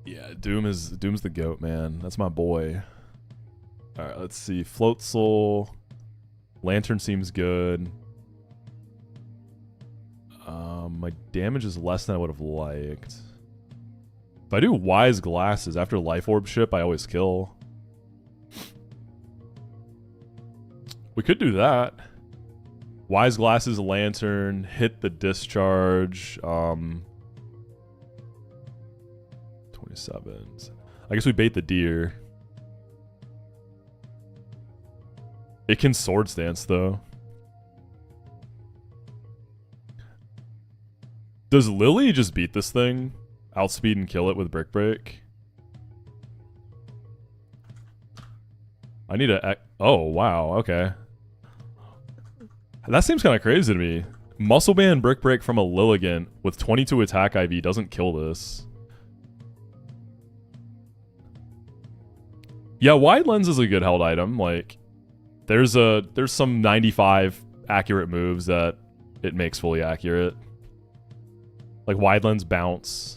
Yeah, Doom's the GOAT, man. That's my boy. Alright, let's see. Float Soul. Lantern seems good. My damage is less than I would have liked. If I do Wise Glasses after Life Orb ship, I always kill. We could do that. Wise Glasses, Lantern, hit the discharge. 27. I guess we bait the deer. It can Swords Dance though. Does Lily just beat this thing? Outspeed and kill it with Brick Break? I need a... Oh, wow. Okay. That seems kind of crazy to me. Muscle Band Brick Break from a Lilligant with 22 attack IV doesn't kill this. Yeah, Wide Lens is a good held item. Like, there's some 95 accurate moves that it makes fully accurate. Like Wide Lens Bounce.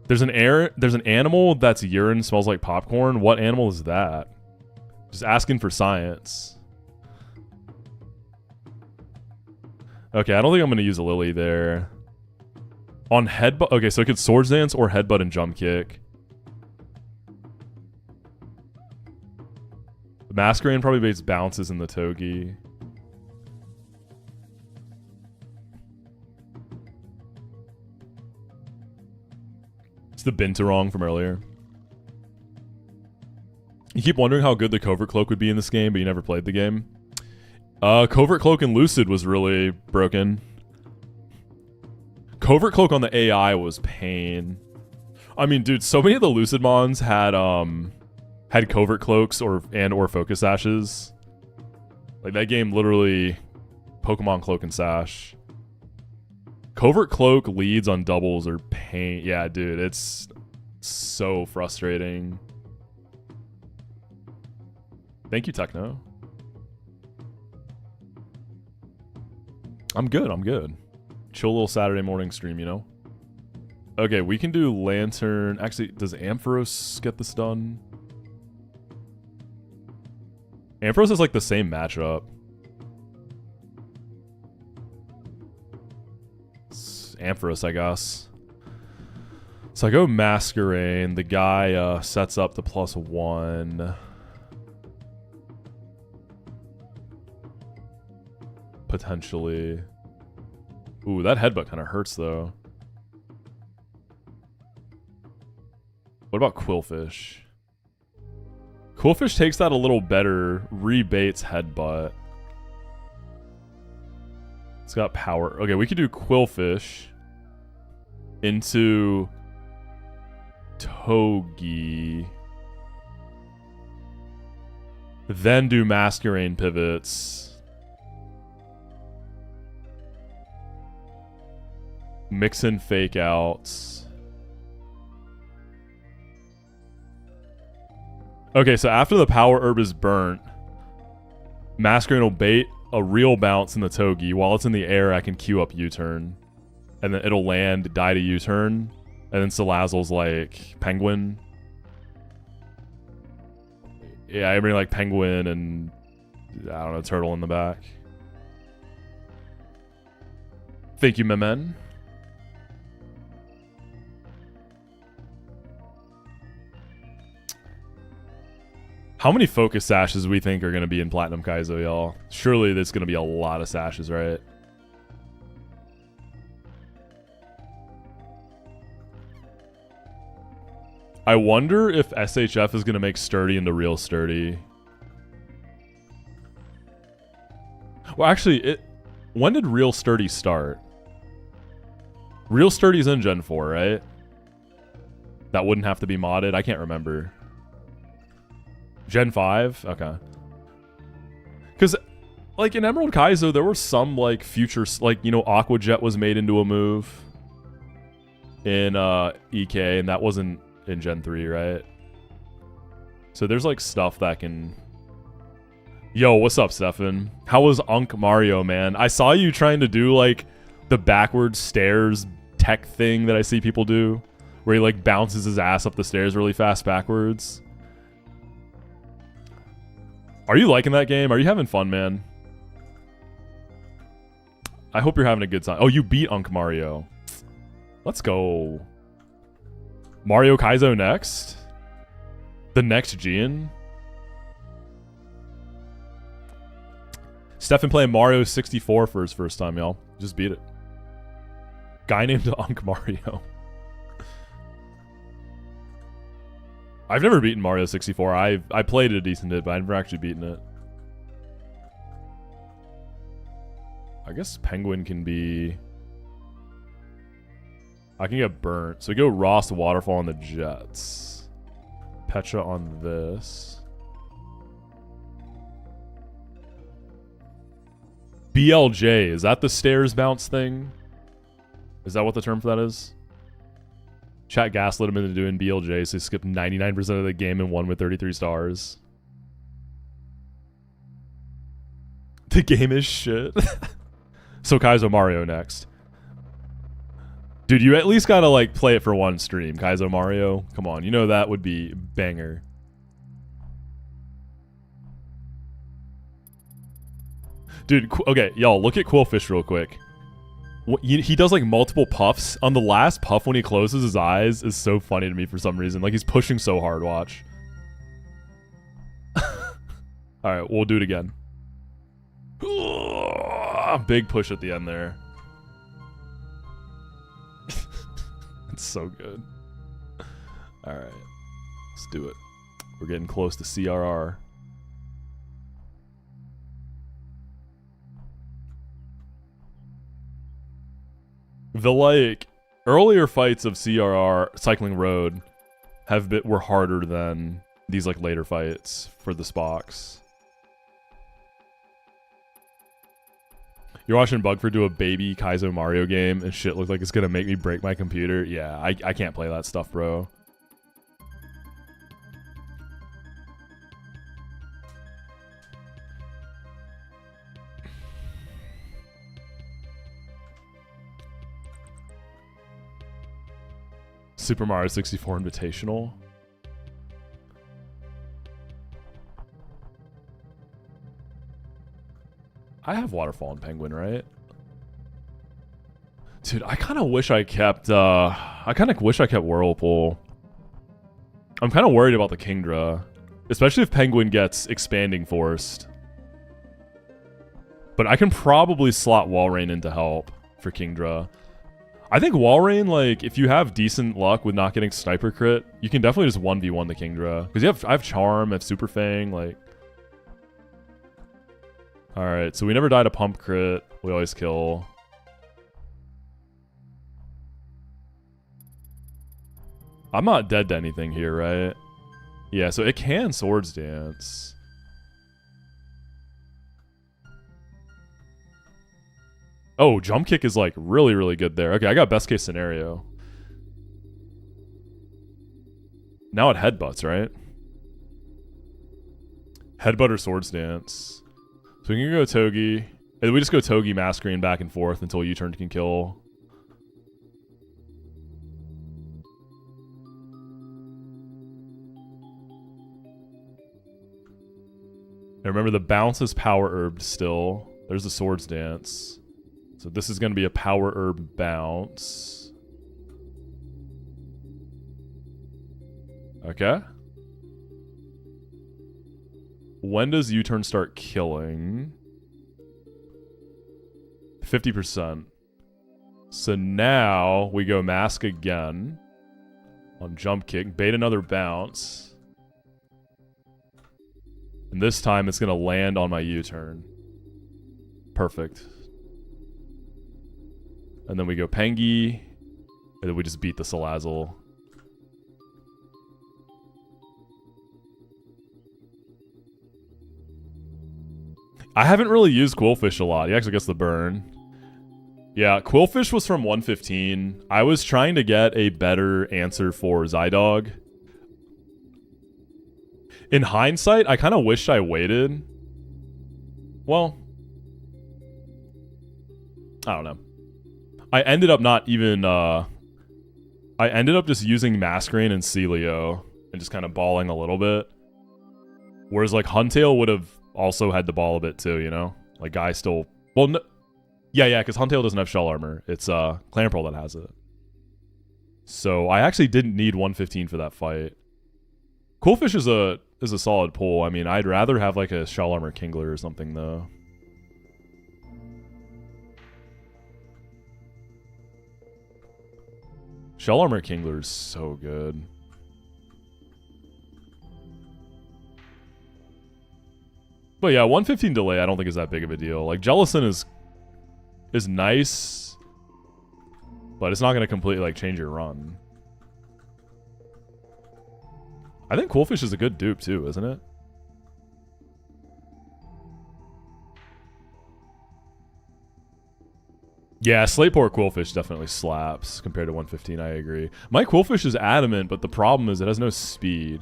There's an animal that's urine smells like popcorn. What animal is that? Just asking for science. Okay, I don't think I'm gonna use a Lily there. On Headbutt, okay, so it could Swords Dance or Headbutt and Jump Kick. The Masquerade probably baits bounces in the Togi. It's the Binturong from earlier. You keep wondering how good the Covert Cloak would be in this game, but you never played the game. Covert Cloak and Lucid was really broken. Covert Cloak on the AI was pain. I mean, dude, so many of the Lucid Mons had Covert Cloaks or Focus Sashes. Like, that game literally Pokemon Cloak and Sash. Covert Cloak leads on doubles are pain. Yeah, dude, it's so frustrating. Thank you, Techno. I'm good, I'm good. Chill little Saturday morning stream, you know? Okay, we can do Lantern. Actually, does Ampharos get this done? Ampharos is like the same matchup. It's Ampharos, I guess. So I go Masquerade. The guy sets up the +1. Potentially. Ooh, that headbutt kind of hurts, though. What about Quillfish? Quillfish takes that a little better. Rebates headbutt. It's got power. Okay, we could do Quillfish into Togi. Then do Masquerade pivots. Mix in fake outs. Okay, so after the power herb is burnt, Masquerade will bait a real bounce in the Togi. While it's in the air, I can queue up U-turn. And then it'll land, die to U-turn. And then Salazzle's like Penguin. Yeah, I bring like Penguin and I don't know, Turtle in the back. Thank you, my men. How many focus sashes we think are going to be in Platinum Kaizo, y'all? Surely there's going to be a lot of sashes, right? I wonder if SHF is going to make Sturdy into Real Sturdy. Well, actually, when did Real Sturdy start? Real Sturdy's in Gen 4, right? That wouldn't have to be modded. I can't remember. Gen 5? Okay. Because, like, in Emerald Kaizo, there were some, like, future... Like, you know, Aqua Jet was made into a move. in EK, and that wasn't in Gen 3, right? So there's like stuff that can... Yo, what's up, Stefan? How was Unk Mario, man? I saw you trying to do like the backwards stairs tech thing that I see people do, where he like bounces his ass up the stairs really fast backwards. Are you liking that game? Are you having fun, man? I hope you're having a good time. Oh, you beat Unk Mario. Let's go. Mario Kaizo next? The next Gian? Stefan playing Mario 64 for his first time, y'all. Just beat it. Guy named Unk Mario. I've never beaten Mario 64. I played it a decent bit, but I've never actually beaten it. I guess Penguin can be... I can get burnt. So we go Ross Waterfall on the Jets. Petra on this. BLJ, is that the stairs bounce thing? Is that what the term for that is? Chat gaslit him into doing BLJ, so he skipped 99% of the game and won with 33 stars. The game is shit. So Kaizo Mario next. Dude, you at least gotta like play it for one stream. Kaizo Mario, come on, you know that would be banger. Dude, okay, y'all, look at Quillfish real quick. He does like multiple puffs. On the last puff when he closes his eyes is so funny to me for some reason. Like he's pushing so hard, watch. Alright, we'll do it again. Big push at the end there. It's so good. Alright, let's do it. We're getting close to CRR. The like earlier fights of CRR Cycling Road were harder than these like later fights for the Spox. You're watching Bugford do a baby Kaizo Mario game and shit looks like it's gonna make me break my computer. Yeah, I can't play that stuff, bro. Super Mario 64 Invitational. I have Waterfall and Penguin, right? Dude, I kind of wish I kept Whirlpool. I'm kind of worried about the Kingdra, especially if Penguin gets expanding forced. But I can probably slot Walrein into help for Kingdra. I think Walrein, like, if you have decent luck with not getting Sniper Crit, you can definitely just 1v1 the Kingdra. Because I have Charm, I have Super Fang, like... Alright, so we never died a Pump Crit. We always kill. I'm not dead to anything here, right? Yeah, so it can Swords Dance. Oh, Jump Kick is like really, really good there. Okay, I got best case scenario. Now it headbutts, right? Headbutt or Swords Dance. So we can go Togi. And we just go Togi Mass Screen back and forth until U-turn can kill. And remember, the bounce is power herbed still. There's the Swords Dance. So this is going to be a power herb bounce. Okay. When does U-turn start killing? 50%. So now we go Mask again. On Jump Kick. Bait another bounce. And this time it's going to land on my U-turn. Perfect. And then we go Pengi. And then we just beat the Salazzle. I haven't really used Quillfish a lot. He actually gets the burn. Yeah, Quillfish was from 115. I was trying to get a better answer for Zydog. In hindsight, I kind of wished I waited. Well, I don't know. I ended up not even, I ended up just using Masquerain and Celio and just kind of balling a little bit. Whereas, like, Huntail would have also had to ball a bit too, you know? Like, Guy still... Well, no, yeah, because Huntail doesn't have Shell Armor. It's Clamperl that has it. So, I actually didn't need 115 for that fight. Quillfish is a solid pull. I mean, I'd rather have, like, a Shell Armor Kingler or something, though. Shell Armor Kingler is so good. But yeah, 115 delay I don't think is that big of a deal. Like, Jellison is nice, but it's not going to completely, like, change your run. I think Quillfish is a good dupe, too, isn't it? Yeah, Slateport Quillfish definitely slaps compared to 115, I agree. My Quillfish is adamant, but the problem is it has no speed.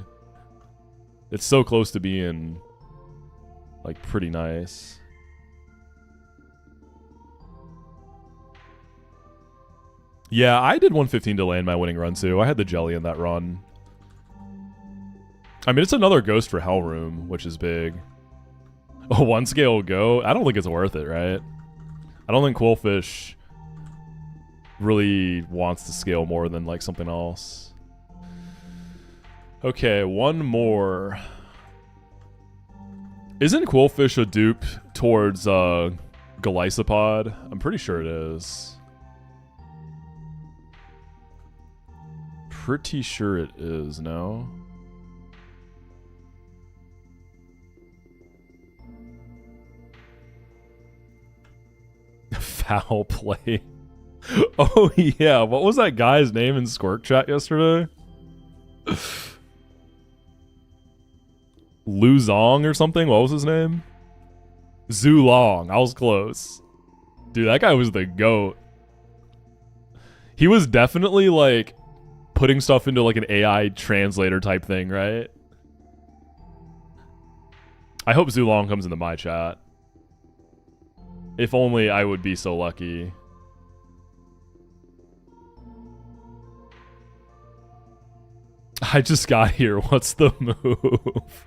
It's so close to being, like, pretty nice. Yeah, I did 115 delay in my winning run, too. I had the jelly in that run. I mean, it's another ghost for Hellroom, which is big. A 1 scale go? I don't think it's worth it, right? I don't think Quillfish really wants to scale more than, like, something else. Okay, one more. Isn't Quillfish a dupe towards Golisopod? I'm pretty sure it is. Pretty sure it is, no? Foul play. Oh, yeah. What was that guy's name in Squirk Chat yesterday? Lu Zong or something? What was his name? Zulong. I was close. Dude, that guy was the GOAT. He was definitely, like, putting stuff into, like, an AI translator type thing, right? I hope Zulong comes into my chat. If only I would be so lucky. I just got here. What's the move?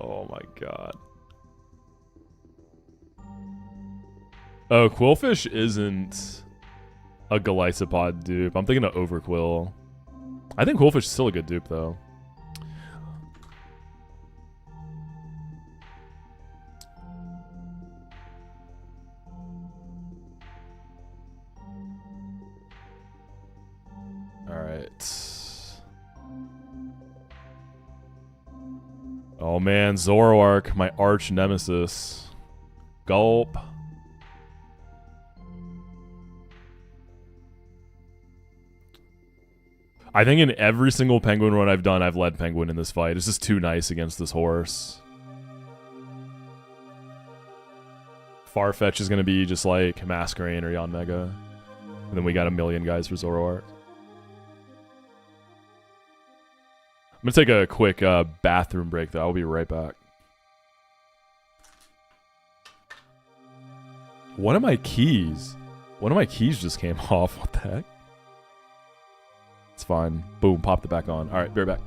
Oh my god. Oh, Quillfish isn't a Golisopod dupe. I'm thinking of Overquill. I think Quillfish is still a good dupe, though. Alright. Oh man, Zoroark, my arch nemesis. Gulp. I think in every single Penguin run I've done, I've led Penguin in this fight. It's just too nice against this horse. Farfetch is going to be just like Masquerain or Yanmega. And then we got a million guys for Zoroark. I'm going to take a quick bathroom break, though. I'll be right back. One of my keys just came off. What the heck? It's fine. Boom, popped it back on. All right, be right back.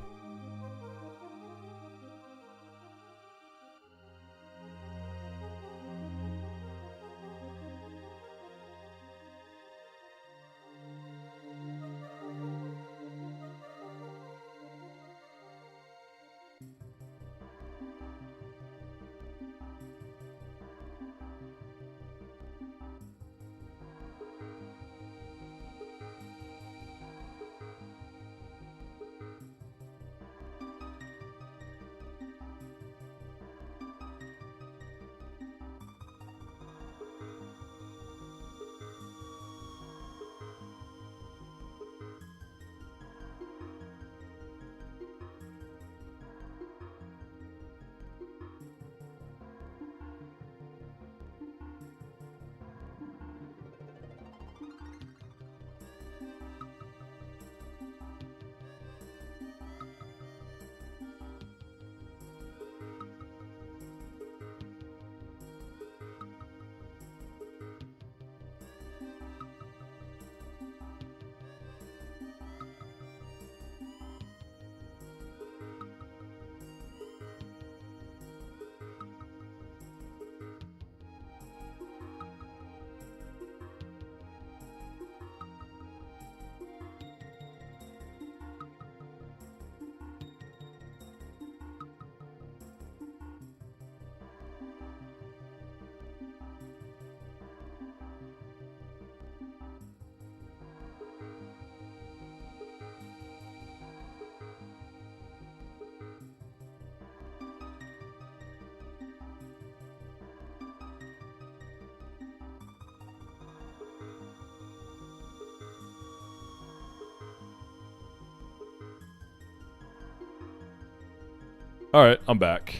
Alright, I'm back.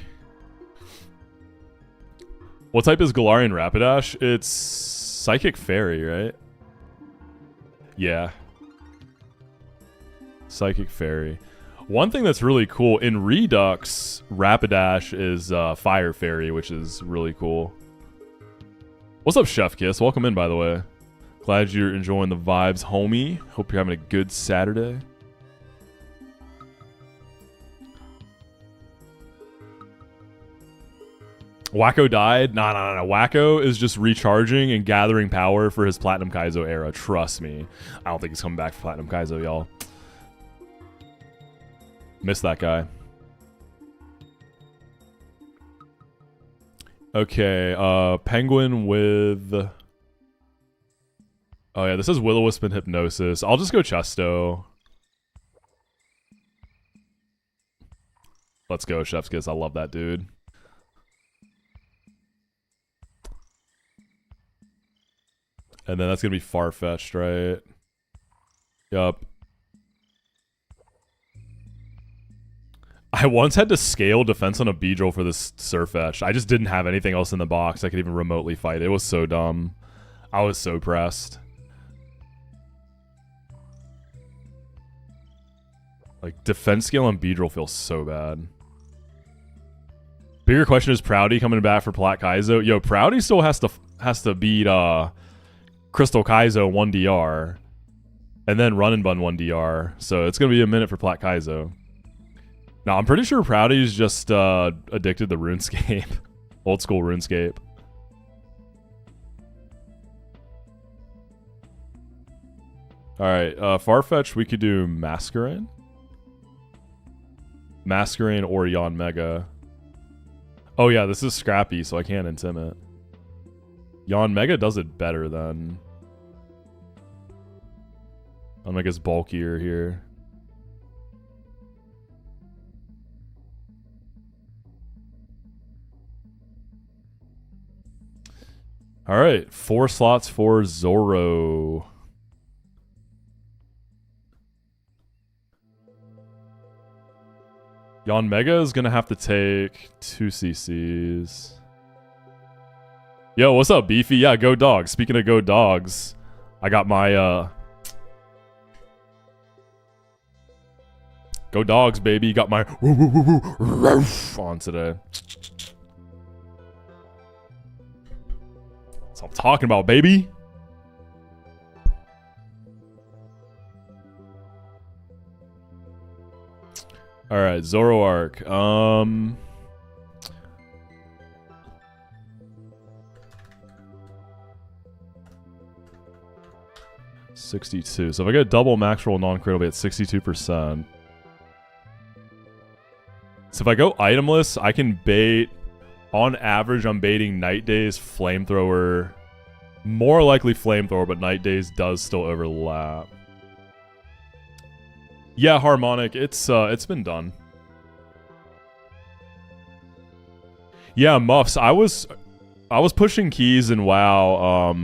What type is Galarian Rapidash? It's Psychic Fairy, right? Yeah. Psychic Fairy. One thing that's really cool, in Redux, Rapidash is Fire Fairy, which is really cool. What's up, Chef Kiss? Welcome in, by the way. Glad you're enjoying the vibes, homie. Hope you're having a good Saturday. Wacko died? Nah. Wacko is just recharging and gathering power for his Platinum Kaizo era. Trust me. I don't think he's coming back for Platinum Kaizo, y'all. Miss that guy. Okay, Penguin with... Oh yeah, this is Will-O-Wisp and Hypnosis. I'll just go Chesto. Let's go, Chef's Kiss. I love that dude. And then that's gonna be Farfetch'd, right? Yup. I once had to scale defense on a Beedrill for this Surfetch. I just didn't have anything else in the box I could even remotely fight. It was so dumb. I was so pressed. Like, defense scale on Beedrill feels so bad. Bigger question is Proudy coming back for Plat Kaizo? Yo, Proudy still has to beat Crystal Kaizo 1DR. And then Run and Bun 1DR. So it's gonna be a minute for Plat Kaizo. Now, I'm pretty sure Proudy's just addicted to RuneScape. Old school RuneScape. Alright, Farfetch, we could do Masquerain. Masquerain or Yanmega. Oh yeah, this is Scrappy, so I can't Intimate. Yanmega does it better than... Yanmega's bulkier here. Alright, 4 slots for Zoro. Yanmega is gonna have to take 2 CCs. Yo, what's up, Beefy? Yeah, go dogs. Speaking of go dogs, I got my go dogs, baby. Got my on today. That's what I'm talking about, baby. All right, Zoroark. 62. So if I get a double max roll non-crit, I'll be at 62%. So if I go itemless, I can bait... On average, I'm baiting Night Days, Flamethrower. More likely Flamethrower, but Night Days does still overlap. Yeah, Harmonic, it's been done. Yeah, Muffs, I was pushing keys in WoW.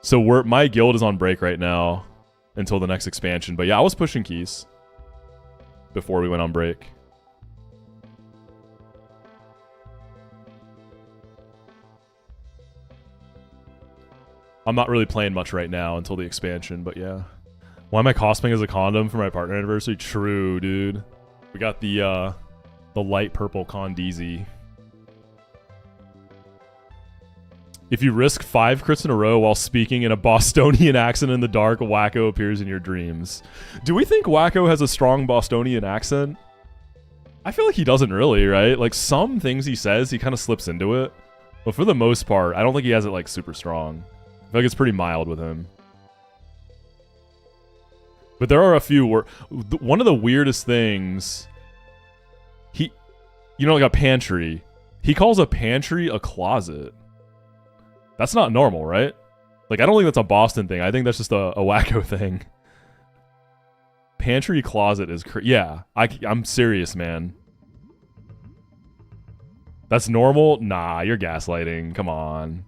So my guild is on break right now until the next expansion. But yeah, I was pushing keys before we went on break. I'm not really playing much right now until the expansion, but yeah. Why am I cosplaying as a condom for my partner anniversary? True, dude. We got the light purple Condeezy. If you risk 5 crits in a row while speaking in a Bostonian accent in the dark, Wacko appears in your dreams. Do we think Wacko has a strong Bostonian accent? I feel like he doesn't really, right? Like, some things he says, he kind of slips into it. But for the most part, I don't think he has it, like, super strong. I feel like it's pretty mild with him. But there are a few where... One of the weirdest things... You know, like a pantry. He calls a pantry a closet. That's not normal, right? Like, I don't think that's a Boston thing. I think that's just a Wacko thing. Pantry closet is... Yeah, I'm serious, man. That's normal? Nah, you're gaslighting. Come on.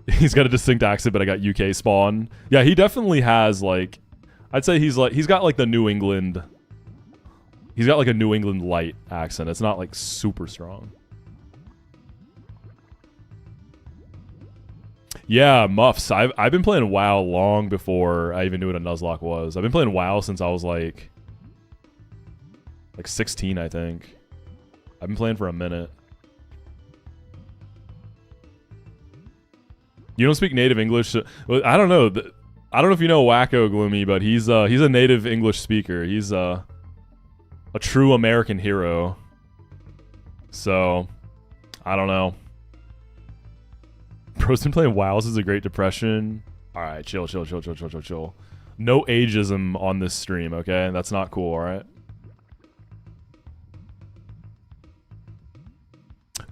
He's got a distinct accent, but I got UK spawn. Yeah, he definitely has, like... I'd say he's got like the New England. He's got like a New England light accent. It's not like super strong. Yeah, Muffs. I've been playing WoW long before I even knew what a Nuzlocke was. I've been playing WoW since I was like 16, I think. I've been playing for a minute. You don't speak native English? I don't know. I don't know if you know Wacko Gloomy, but he's a native English speaker. He's a true American hero. So, I don't know. Bro's been playing WoW since the Great Depression. Alright, chill. No ageism on this stream, okay? That's not cool, alright?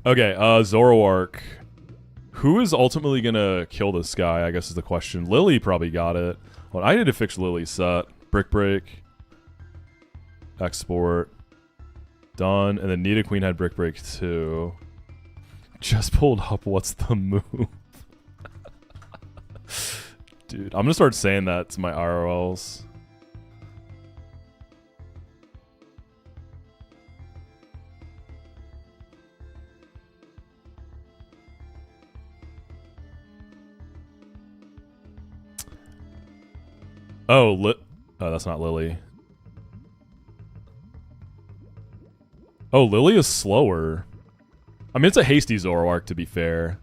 Okay, Zoroark. Who is ultimately gonna kill this guy, I guess is the question. Lily probably got it. Well, I need to fix Lily's set. Brick Break. Export. Done. And then Nita Queen had Brick Break too. Just pulled up, what's the move? Dude, I'm gonna start saying that to my ROLs. Oh, that's not Lily. Oh, Lily is slower. I mean, it's a hasty Zoroark, to be fair.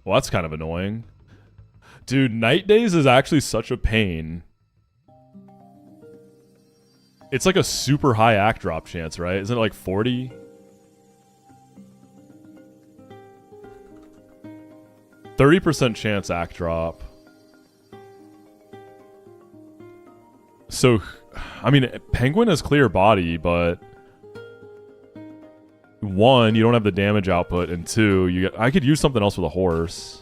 Well, that's kind of annoying. Dude, Night Days is actually such a pain. It's like a super high act drop chance, right? Isn't it like 40? %30 chance act drop. So, I mean, Penguin has clear body, but... 1, you don't have the damage output, and 2, I could use something else with a horse.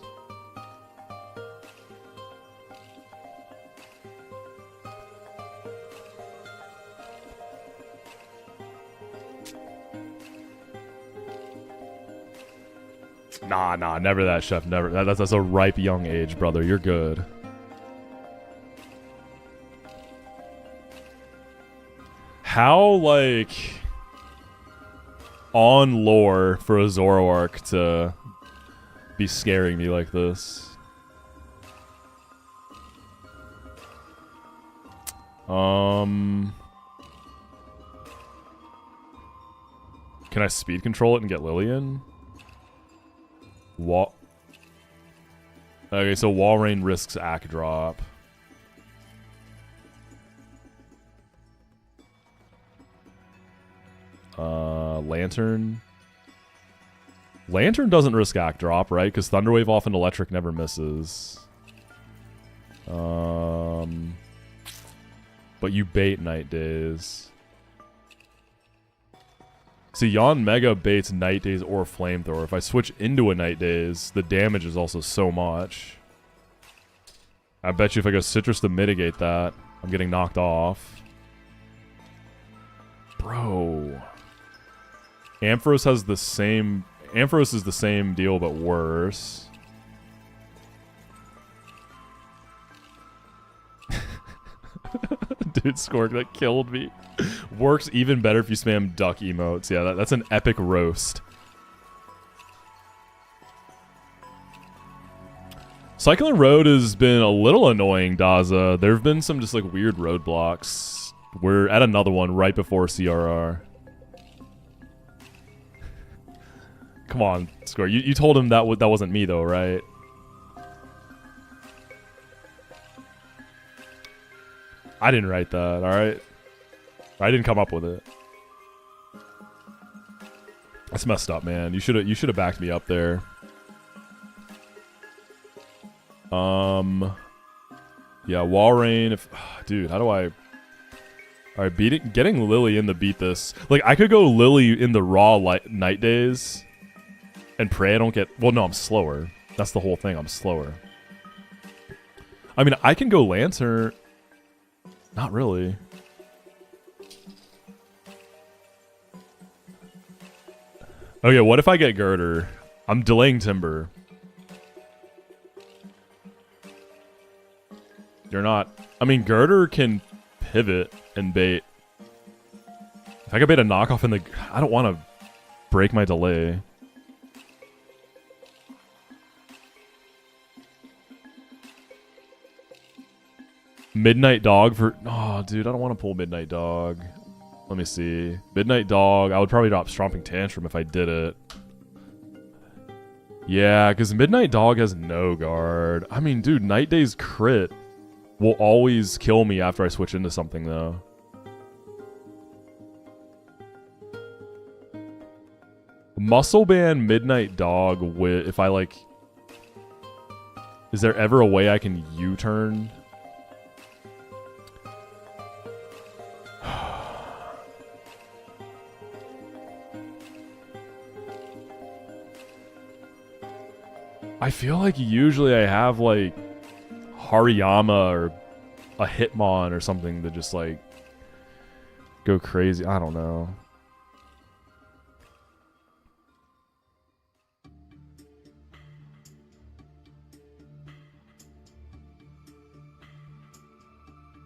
Nah, never that, Chef, never. That's a ripe young age, brother. You're good. How, like... on lore for a Zoroark to be scaring me like this. Can I speed control it and get Lillian? Okay, so Walrein risks act drop. Lantern. Lantern doesn't risk act drop, right? Because Thunderwave off and Electric never misses. But you bait Night Days. See, Yon Mega baits Night Days or Flamethrower. If I switch into a Night Days, the damage is also so much. I bet you if I go Citrus to mitigate that, I'm getting knocked off. Bro. Ampharos has the same... Ampharos is the same deal, but worse. Dude, Skork, that killed me. Works even better if you spam duck emotes. Yeah, that's an epic roast. Cycling Road has been a little annoying, Daza. There have been some just like weird roadblocks. We're at another one right before CRR. Come on, Skork. You told him that wasn't me though, right? I didn't write that, alright? I didn't come up with it. That's messed up, man. You should have backed me up there. Yeah, Walrein, if... Dude, how do I... Alright, getting Lily in to beat this. Like, I could go Lily in the raw Night Days and pray I don't get... Well, no, I'm slower. That's the whole thing. I'm slower. I mean, I can go Lantern... Not really. Okay, what if I get Girder? I'm delaying Timber. You're not... I mean, Girder can pivot and bait. If I could bait a knockoff in the... I don't want to break my delay. Midnight Dog for... Oh, dude, I don't want to pull Midnight Dog. Let me see. Midnight Dog. I would probably drop Stomping Tantrum if I did it. Yeah, because Midnight Dog has no guard. I mean, dude, Night Day's crit will always kill me after I switch into something, though. Muscle Band Midnight Dog with... If I, like... Is there ever a way I can U-turn? I feel like usually I have, like, Hariyama or a Hitmon or something to just, like, go crazy. I don't know.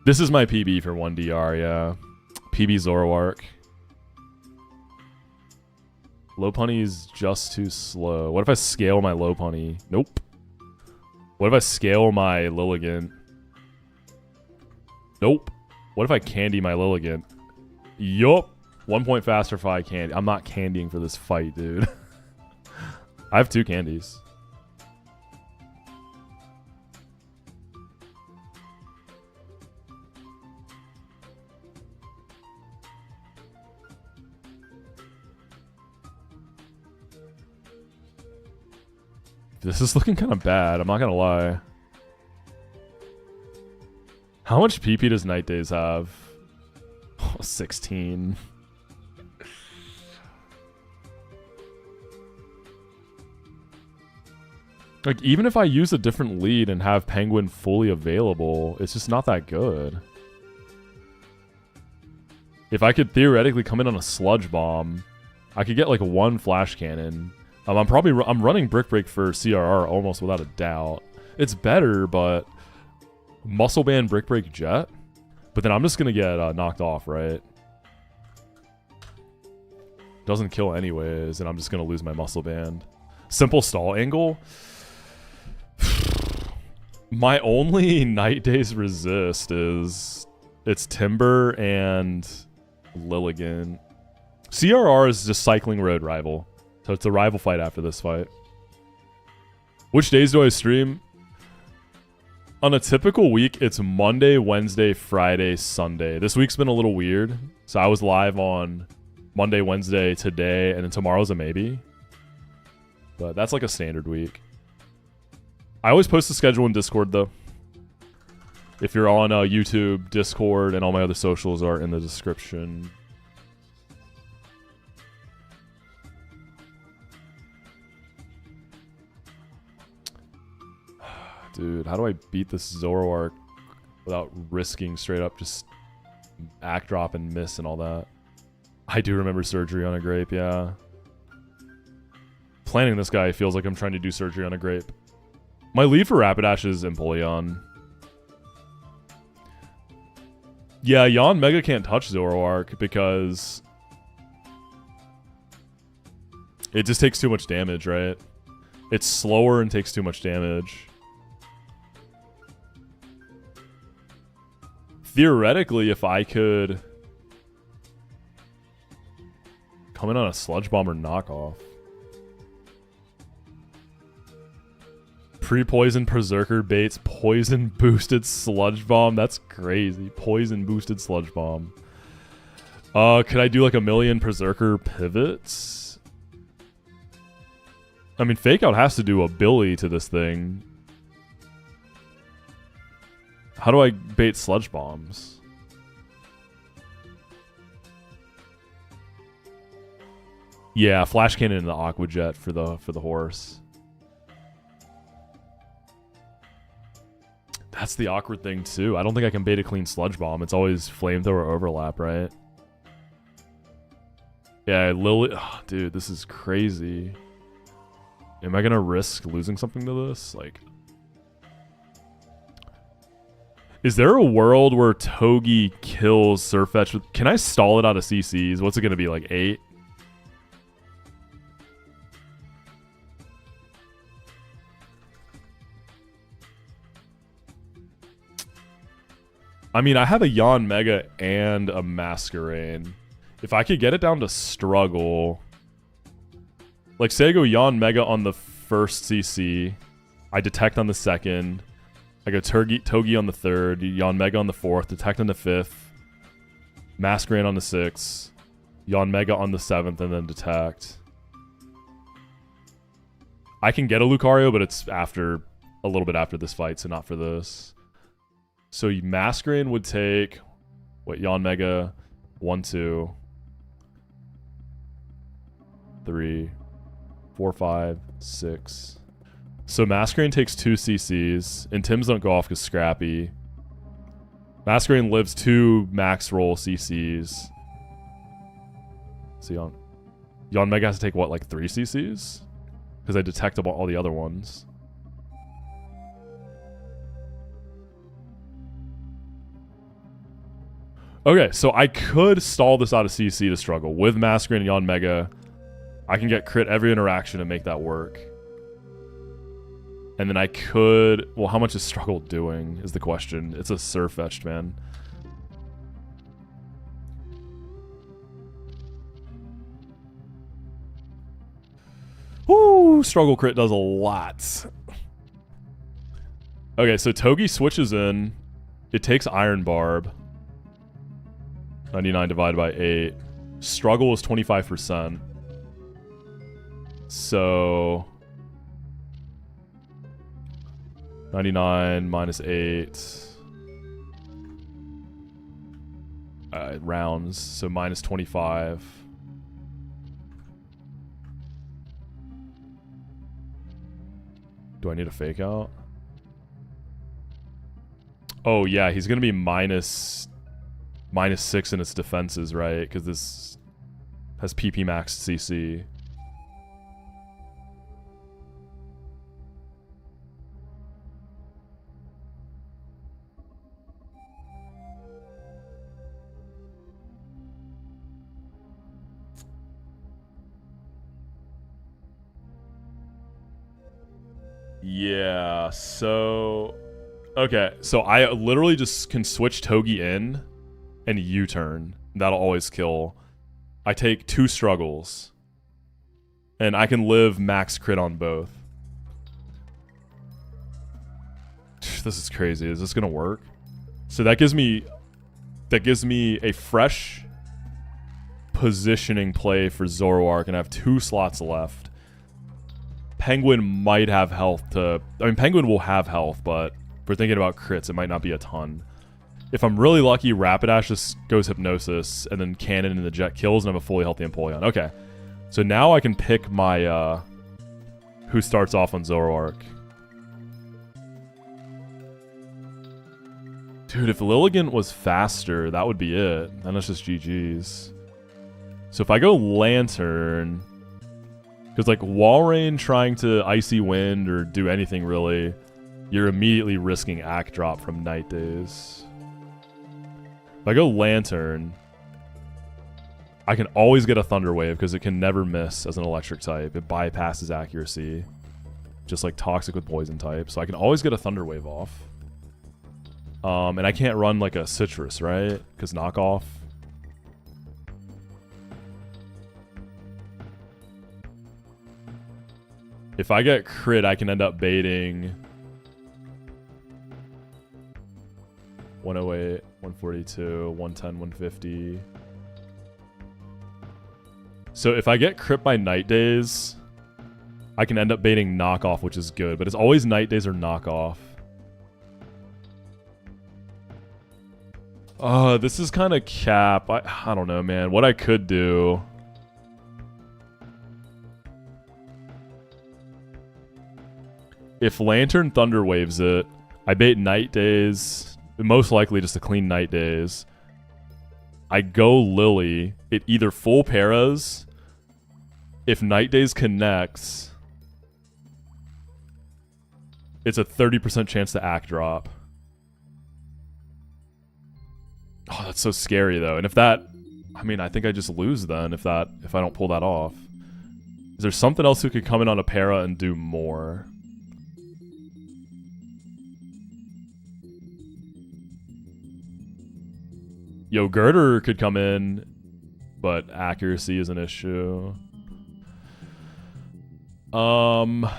This is my PB for 1DR, yeah. PB Zoroark. Lopunny is just too slow. What if I scale my Lopunny? Nope. What if I scale my Lilligant? Nope. What if I candy my Lilligant? Yup. 1 point faster if I candy. I'm not candying for this fight, dude. I have 2 candies. This is looking kind of bad, I'm not gonna lie. How much PP does Night Days have? Oh, 16. Like, even if I use a different lead and have Penguin fully available, it's just not that good. If I could theoretically come in on a Sludge Bomb, I could get like 1 Flash Cannon. I'm running Brick Break for CRR almost without a doubt. It's better, but Muscle Band Brick Break Jet. But then I'm just gonna get knocked off, right? Doesn't kill anyways, and I'm just gonna lose my Muscle Band. Simple Stall Angle. My only Night Days resist is it's Timber and Lilligant. CRR is just Cycling Road Rival. So it's a rival fight after this fight. Which days do I stream? On a typical week, it's Monday, Wednesday, Friday, Sunday. This week's been a little weird. So I was live on Monday, Wednesday, today, and then tomorrow's a maybe. But that's like a standard week. I always post the schedule in Discord, though. If you're on YouTube, Discord, and all my other socials are in the description. Dude, how do I beat this Zoroark without risking straight up just act drop and miss and all that? I do remember surgery on a grape, yeah. Planning this guy feels like I'm trying to do surgery on a grape. My lead for Rapidash is Empoleon. Yeah, Yon Mega can't touch Zoroark because it just takes too much damage, right? It's slower and takes too much damage. Theoretically, if I could come in on a Sludge Bomb or knockoff. Pre-poison Berserker baits, poison boosted Sludge Bomb. That's crazy. Poison boosted Sludge Bomb. Could I do like a million Berserker pivots? I mean, Fake Out has to do a Billy to this thing. How do I bait Sludge Bombs? Yeah, Flash Cannon and the Aqua Jet for the horse. That's the awkward thing too. I don't think I can bait a clean Sludge Bomb. It's always Flamethrower overlap, right? Yeah, Lily. Oh, dude, this is crazy. Am I gonna risk losing something to this? Like, Is there a world where Togi kills Surfetch with... Can I stall it out of CCs? What's it going to be, like 8? I mean, I have a Yon Mega and a Masquerain. If I could get it down to struggle... Like, say I go Yon Mega on the first CC. I detect on the second. I go Togi on the third. Yon Mega on the fourth. Detect on the fifth. Masquerain on the sixth. Yon Mega on the seventh, and then detect. I can get a Lucario, but it's after... a little bit after this fight, so not for this. So Masquerain would take... What, Yon Mega... 1, 2... 3... 4, 5, 6. So Masquerain takes 2 CCs, and Tim's don't go off because Scrappy. Masquerain lives 2 max roll CCs. So Yon Mega has to take what, like 3 CCs? Because I detect all the other ones. Okay, so I could stall this out of CC to struggle. With Masquerain and Yon Mega, I can get crit every interaction and make that work. And then I could... Well, how much is struggle doing is the question. It's a Surfetched, man. Woo! Struggle crit does a lot. Okay, so Togi switches in. It takes Iron Barb. 99 divided by 8. Struggle is 25%. So 99 minus 8 rounds, so minus 25. Do I need a fake out? Oh yeah, he's gonna be minus 6 in its defenses, right? Because this has PP max CC. Yeah, so... Okay, so I literally just can switch Togi in and U-turn. That'll always kill. I take 2 struggles. And I can live max crit on both. This is crazy. Is this gonna work? So that gives me a fresh positioning play for Zoroark, and I have 2 slots left. Penguin might have health to... I mean, Penguin will have health, but if we're thinking about crits, it might not be a ton. If I'm really lucky, Rapidash just goes Hypnosis, and then Cannon and the Jet kills, and I have a fully healthy Empoleon. Okay. So now I can pick my... who starts off on Zoroark. Dude, if Lilligant was faster, that would be it. Then it's just GG's. So if I go Lantern... Because, like, Walrein trying to Icy Wind or do anything, really, you're immediately risking Act Drop from Night Days. If I go Lantern, I can always get a Thunder Wave because it can never miss as an Electric type. It bypasses accuracy. Just like Toxic with Poison type. So I can always get a Thunder Wave off. And I can't run, like, a Citrus, right? Because knockoff. If I get crit, I can end up baiting 108, 142, 110, 150. So if I get crit by Night Days, I can end up baiting knockoff, which is good. But it's always Night Days or knockoff. This is kind of cap. I don't know, man. What I could do... If Lantern Thunder Waves it, I bait Night Days, most likely just a clean Night Days. I go Lily, it either full paras, if Night Days connects, it's a 30% chance to Act Drop. Oh, that's so scary though. And if that, I mean, I think I just lose then if I don't pull that off. Is there something else who could come in on a para and do more? Yo, Girder could come in, but accuracy is an issue. Ampharos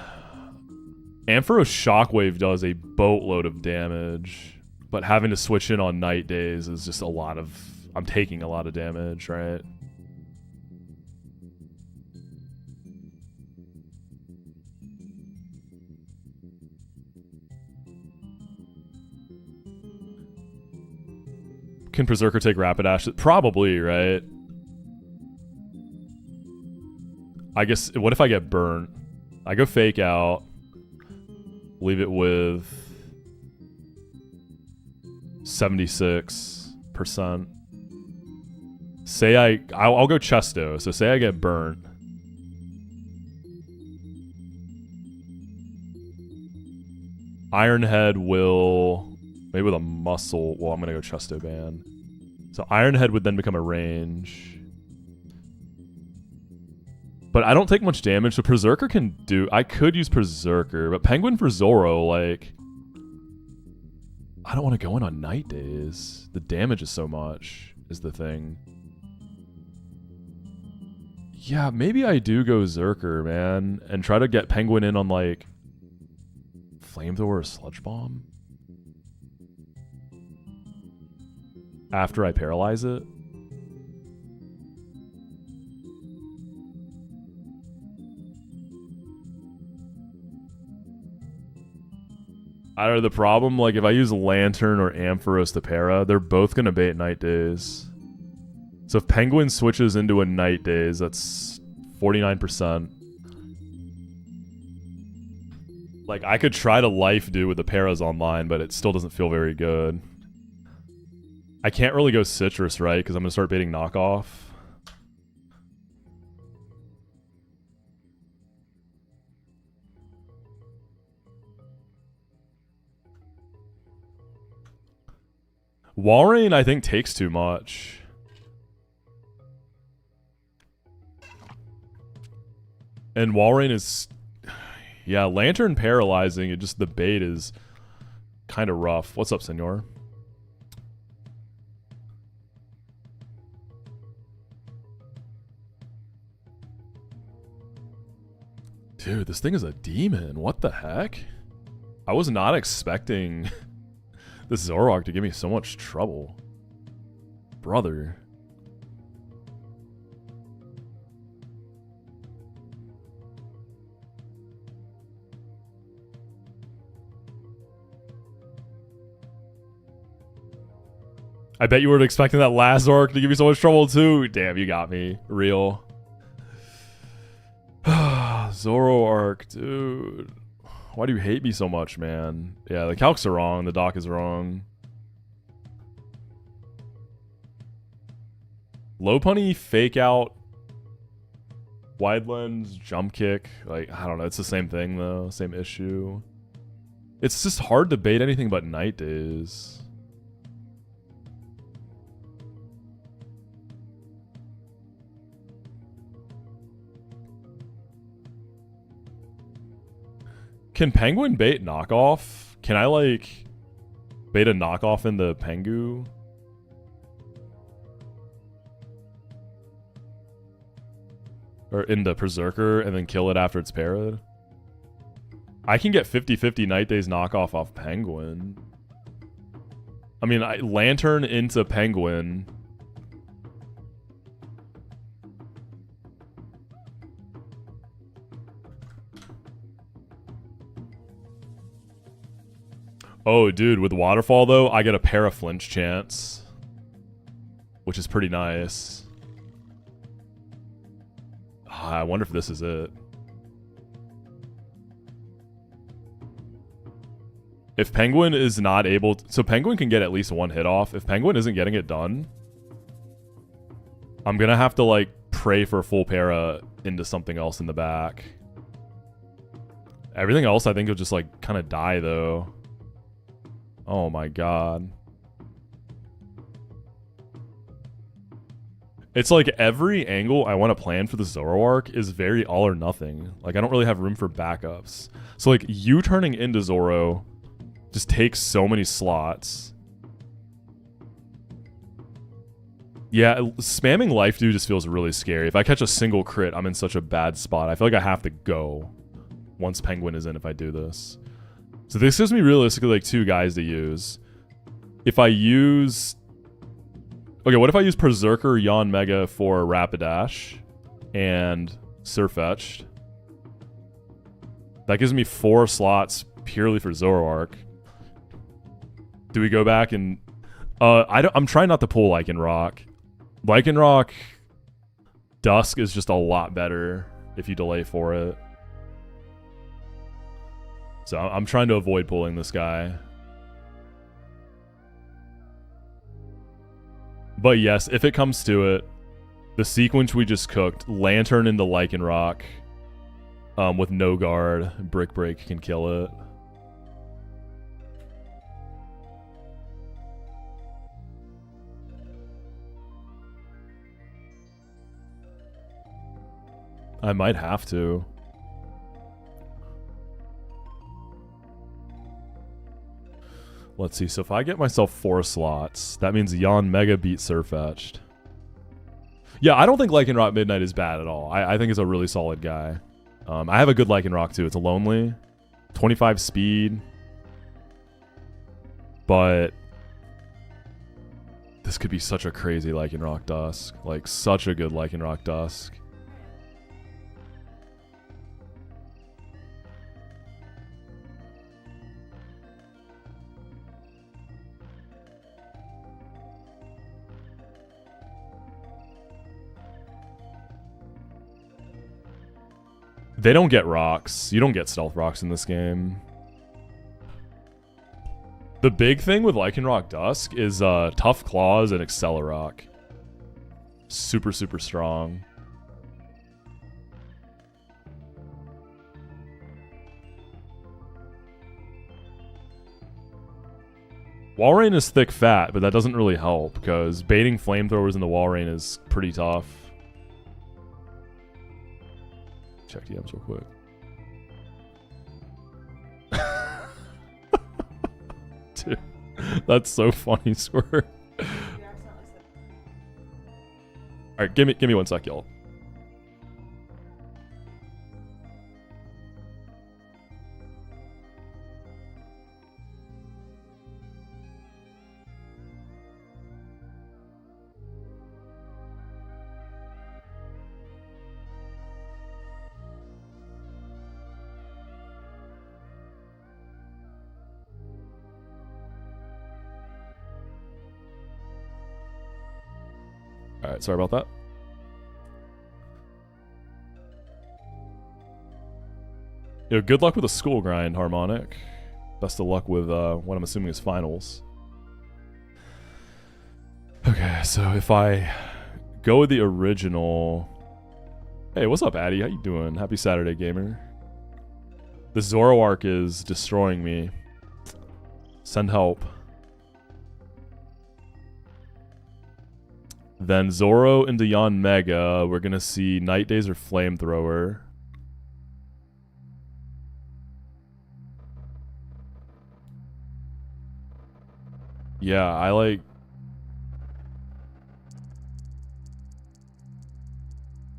Shockwave does a boatload of damage, but having to switch in on night days is just a lot of... I'm taking a lot of damage, right? Can Berserker take Rapidash? Probably, right? I guess, what if I get burnt? I go Fake Out. Leave it with 76%. Say I'll go Chesto. So say I get burnt. Ironhead will... Maybe with a muscle. Well, I'm going to go Chesto Ban. So Ironhead would then become a range. But I don't take much damage, so Berserker can do... I could use Berserker, but Penguin for Zoro, like... I don't want to go in on night days. The damage is so much, is the thing. Yeah, maybe I do go Zerker, man. And try to get Penguin in on, like... Flamethrower or Sludge Bomb? After I paralyze it? I don't know, the problem, like, if I use Lantern or Ampharos to para, they're both gonna bait night days. So if Penguin switches into a night days, that's 49%. Like, I could try to life do with the paras online, but it still doesn't feel very good. I can't really go Citrus, right? Because I'm gonna start baiting knockoff. Walrein, I think, takes too much. And Walrein is... Yeah, Lantern paralyzing, it just, the bait is kind of rough. What's up, senor? Dude, this thing is a demon. What the heck? I was not expecting this Zoroark to give me so much trouble. Brother. I bet you weren't expecting that last Zoroark to give you so much trouble too. Damn, you got me. Real. Zoroark, dude. Why do you hate me so much, man? Yeah, the calcs are wrong. The doc is wrong. Low punny, fake out, wide lens, jump kick. Like, I don't know. It's the same thing, though. Same issue. It's just hard to bait anything but night days. Can Penguin bait knockoff? Can I, like, bait a knockoff in the Pengu? Or in the Berserker and then kill it after it's parried? I can get 50-50 Night Days knockoff off Penguin. I mean, Lantern into Penguin. Oh, dude, with Waterfall, though, I get a para-flinch chance. Which is pretty nice. I wonder if this is it. If Penguin is not able to... So Penguin can get at least one hit off. If Penguin isn't getting it done, I'm gonna have to, like, pray for full para into something else in the back. Everything else, I think, will just, like, kind of die, though. Oh my god. It's like every angle I want to plan for the Zoroark is very all or nothing. Like, I don't really have room for backups. So, like, you turning into Zoro just takes so many slots. Yeah, spamming Life Dew just feels really scary. If I catch a single crit, I'm in such a bad spot. I feel like I have to go once Penguin is in if I do this. So this gives me realistically like 2 guys to use. If I use... Okay, what if I use Berserker, Yawn Mega for Rapidash and Surfetched? That gives me 4 slots purely for Zoroark. Do we go back and... I'm trying not to pull Lycanroc. Lycanroc Dusk is just a lot better if you delay for it. So I'm trying to avoid pulling this guy. But yes, if it comes to it, the sequence we just cooked, Lantern into Lycanroc with no guard, Brick Break can kill it. I might have to. Let's see. So if I get myself 4 slots, that means Yawn Mega beat Surfetched. Yeah, I don't think Lycanroc Midnight is bad at all. I think it's a really solid guy. I have a good Lycanroc too. It's a lonely. 25 speed. But this could be such a crazy Lycanroc Dusk. Like, such a good Lycanroc Dusk. They don't get rocks. You don't get stealth rocks in this game. The big thing with Lycanroc Dusk is Tough Claws and Accelerock. Super, super strong. Walrein is thick fat, but that doesn't really help because baiting flamethrowers in the Walrein is pretty tough. Check DMs real quick. Dude, that's so funny, Squirt. Alright, give me 1 sec, y'all. Alright, sorry about that. Yo, good luck with the school grind, Harmonic. Best of luck with what I'm assuming is finals. Okay, so if I go with the original... Hey, what's up, Addy? How you doing? Happy Saturday, gamer. The Zoroark is destroying me. Send help. Then Zoro into Yawn Mega. We're gonna see Night Days or Flamethrower. Yeah, I like...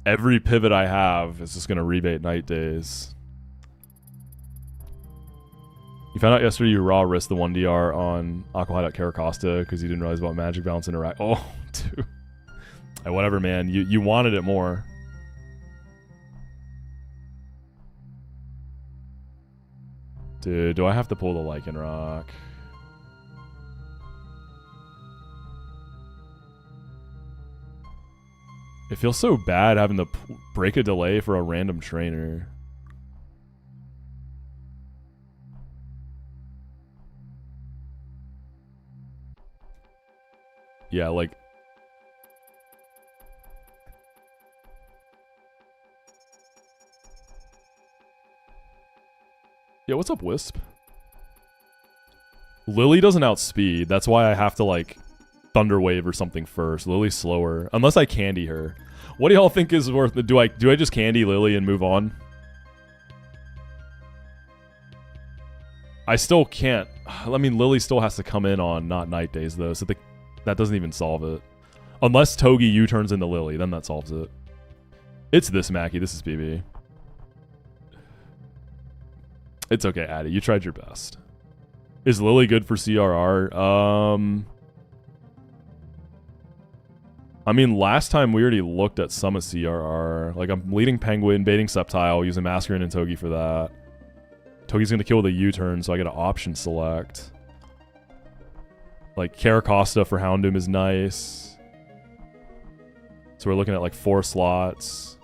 Every pivot I have is just gonna rebait Night Days. You found out yesterday you raw risked the 1DR on Aqua Caracosta because you didn't realize about Magic Bounce interact. Oh, dude. Hey, whatever, man. You wanted it more. Dude, do I have to pull the Lycanroc? It feels so bad having to break a delay for a random trainer. Yeah, like... Yeah, what's up, Wisp? Lily doesn't outspeed. That's why I have to, like, Thunder Wave or something first. Lily's slower. Unless I candy her. What do y'all think is worth it? Do I just candy Lily and move on? I still can't. I mean, Lily still has to come in on not Night Days, though, so that doesn't even solve it. Unless Togi U-turns into Lily, then that solves it. It's this, Mackie. This is BB. It's okay, Addy. You tried your best. Is Lily good for CRR? I mean, last time we already looked at some of CRR. Like, I'm leading Penguin, baiting Sceptile, using Masquerain and Togi for that. Togi's gonna kill with a U-turn, so I get an option select. Like, Caracosta for Houndoom is nice. So we're looking at like 4 slots.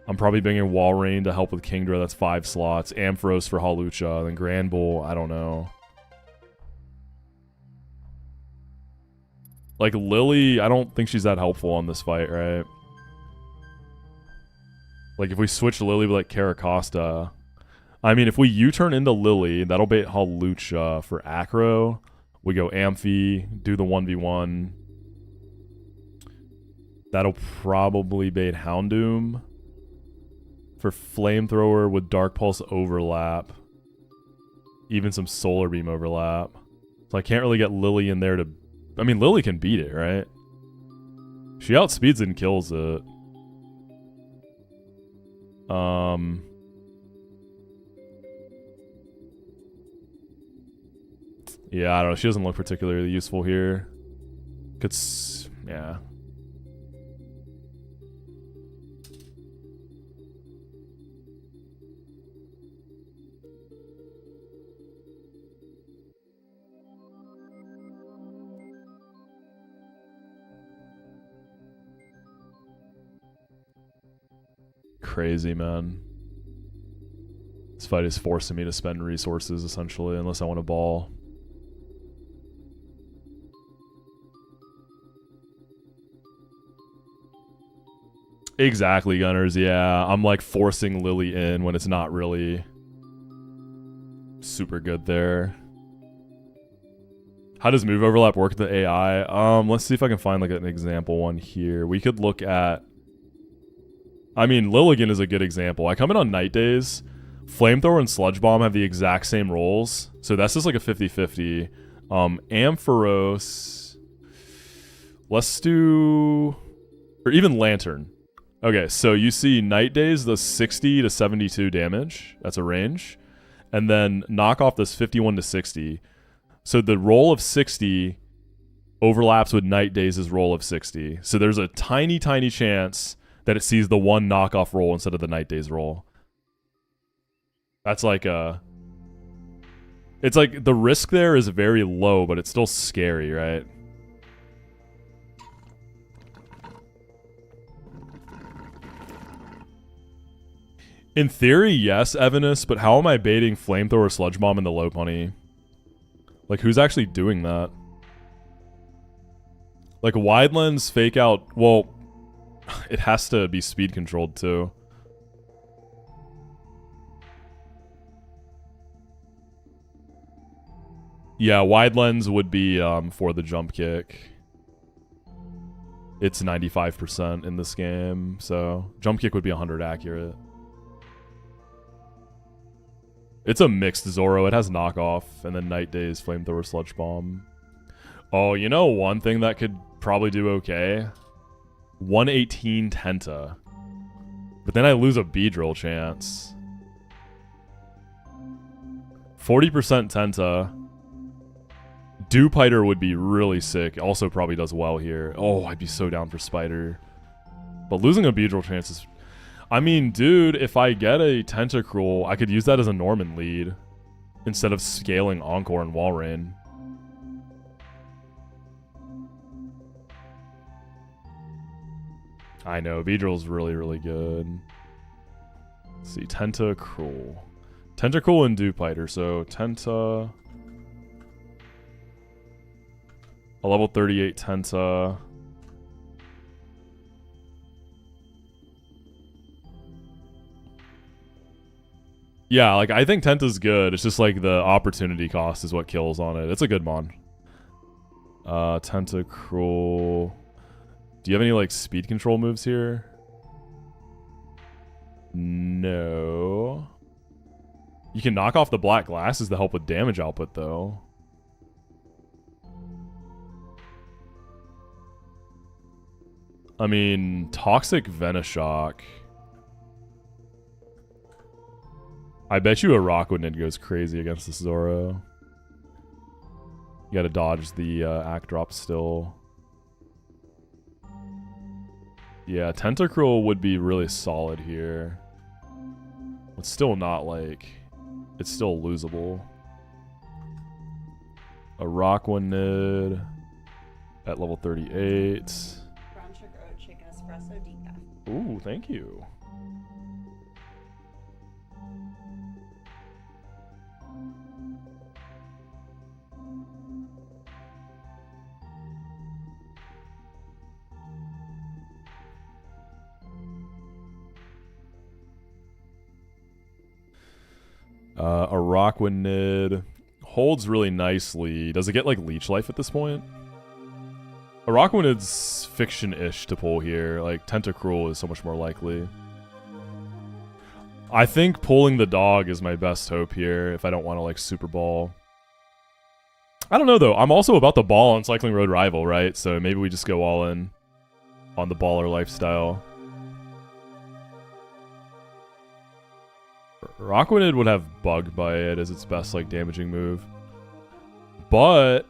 I'm probably bringing Walrein to help with Kingdra, that's 5 slots. Ampharos for Hawlucha, then Granbull, I don't know. Like, Lily, I don't think she's that helpful on this fight, right? Like, if we switch Lily with, like, Caracosta... I mean, if we U-turn into Lily, that'll bait Hawlucha for Acro. We go Amphi, do the 1v1. That'll probably bait Houndoom for Flamethrower with Dark Pulse overlap. Even some Solar Beam overlap. So I can't really get Lily in there to... I mean, Lily can beat it, right? She outspeeds and kills it. Yeah, I don't know. She doesn't look particularly useful here. Yeah. Crazy, man. This fight is forcing me to spend resources, essentially, unless I want to ball. Exactly, Gunners, yeah. I'm like forcing Lily in when it's not really super good there. How does move overlap work with the AI? Let's see if I can find like an example one here. We could look at... I mean, Lilligant is a good example. I come in on Night Days. Flamethrower and Sludge Bomb have the exact same roles. So that's just like a 50-50. Ampharos. Let's do... Or even Lantern. Okay, so you see Night Days does 60 to 72 damage. That's a range. And then Knockoff does 51 to 60. So the roll of 60 overlaps with Night Days' roll of 60. So there's a tiny, tiny chance that it sees the one knockoff roll instead of the Night Days roll. That's like a... It's like the risk there is very low, but it's still scary, right? In theory, yes, Evanus, but how am I baiting Flamethrower, Sludge Bomb in the Lopunny? Like, who's actually doing that? Like, Wide Lens, Fake Out... Well, it has to be speed controlled, too. Yeah, Wide Lens would be for the jump kick. It's 95% in this game, so jump kick would be 100 accurate. It's a mixed Zoro. It has knockoff, and then Night Days, Flamethrower, Sludge Bomb. Oh, you know one thing that could probably do okay? 118 Tenta. But then I lose a Beedrill chance. 40% Tenta. Dewpider would be really sick. Also probably does well here. Oh, I'd be so down for Spider. But losing a Beedrill chance is... I mean, dude, if I get a Tentacruel, I could use that as a Norman lead instead of scaling Encore and Walrein. I know, Beedrill's really, really good. Let's see, Tentacruel. Tentacruel and Dewpider, so Tenta... A level 38 Tenta... Yeah, like, I think Tenta's good. It's just, like, the opportunity cost is what kills on it. It's a good mon. Tentacruel. Do you have any like speed control moves here? No. You can knock off the black glasses to help with damage output though. I mean, Toxic Venoshock. I bet you a Rockwood goes crazy against this Zoro. You gotta dodge the act drop still. Yeah, Tentacruel would be really solid here. It's still not like... It's still losable. A Rockwood at level 38. Brown sugar oat chicken espresso decaf. Ooh, thank you. A Rockwood holds really nicely. Does it get like leech life at this point? A Rockwood's fiction-ish to pull here. Like Tentacruel is so much more likely. I think pulling the dog is my best hope here if I don't want to like super ball. I don't know though. I'm also about the ball on Cycling Road Rival, right? So maybe we just go all in on the baller lifestyle. Rockwood would have Bug Bite as its best like damaging move. But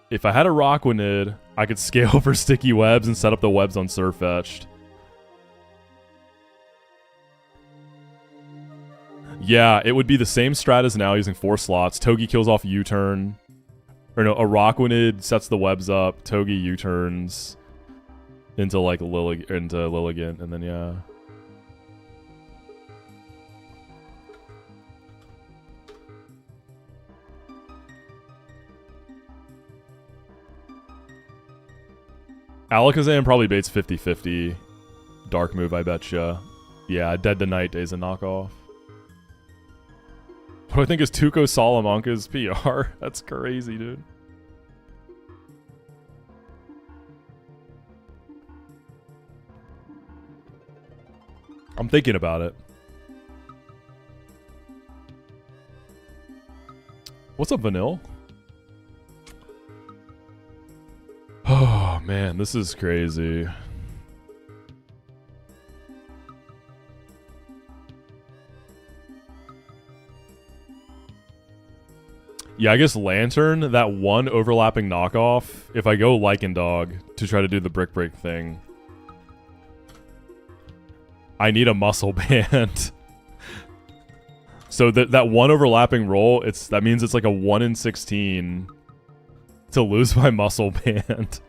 if I had a Rockwood, I could scale for sticky webs and set up the webs on Surfetched. Yeah, it would be the same strat as now using 4 slots. Togi kills off U-turn. Or no, a Rockwood sets the webs up. Togi U-turns into like Lilligant, and then yeah. Alakazam probably baits 50-50. Dark move, I betcha. Yeah, Dead to Night Day's a knockoff. What do I think is Tuco Salamanca's PR? That's crazy, dude. I'm thinking about it. What's up, Vanille? Oh, man, this is crazy. Yeah, I guess Lantern, that one overlapping knockoff, if I go Lycan Dog to try to do the Brick Break thing, I need a Muscle Band. So that one overlapping roll, that means it's like a 1 in 16 to lose my Muscle Band.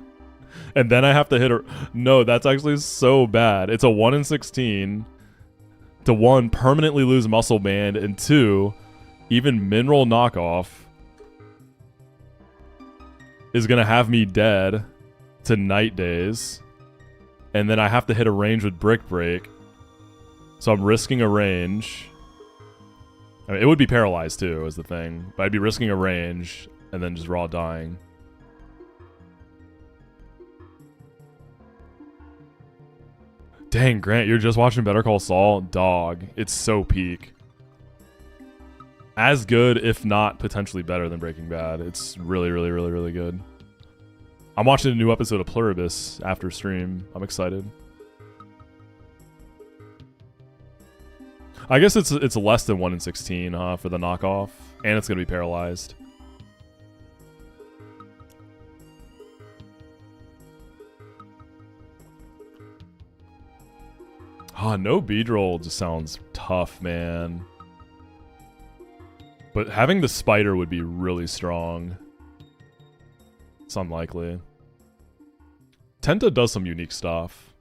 And then I have to hit her. No, that's actually so bad. It's a 1 in 16 to 1, permanently lose Muscle Band, and 2, even Mineral Knockoff is going to have me dead to Night Days. And then I have to hit a range with Brick Break. So I'm risking a range. I mean, it would be paralyzed too, is the thing. But I'd be risking a range and then just raw dying. Dang, Grant, you're just watching Better Call Saul? Dog, it's so peak. As good, if not potentially better than Breaking Bad. It's really, really, really, really good. I'm watching a new episode of Pluribus after stream. I'm excited. I guess it's less than 1 in 16, huh, for the knockoff. And it's going to be paralyzed. Ah, no Beedrill just sounds tough, man. But having the spider would be really strong. It's unlikely. Tenta does some unique stuff.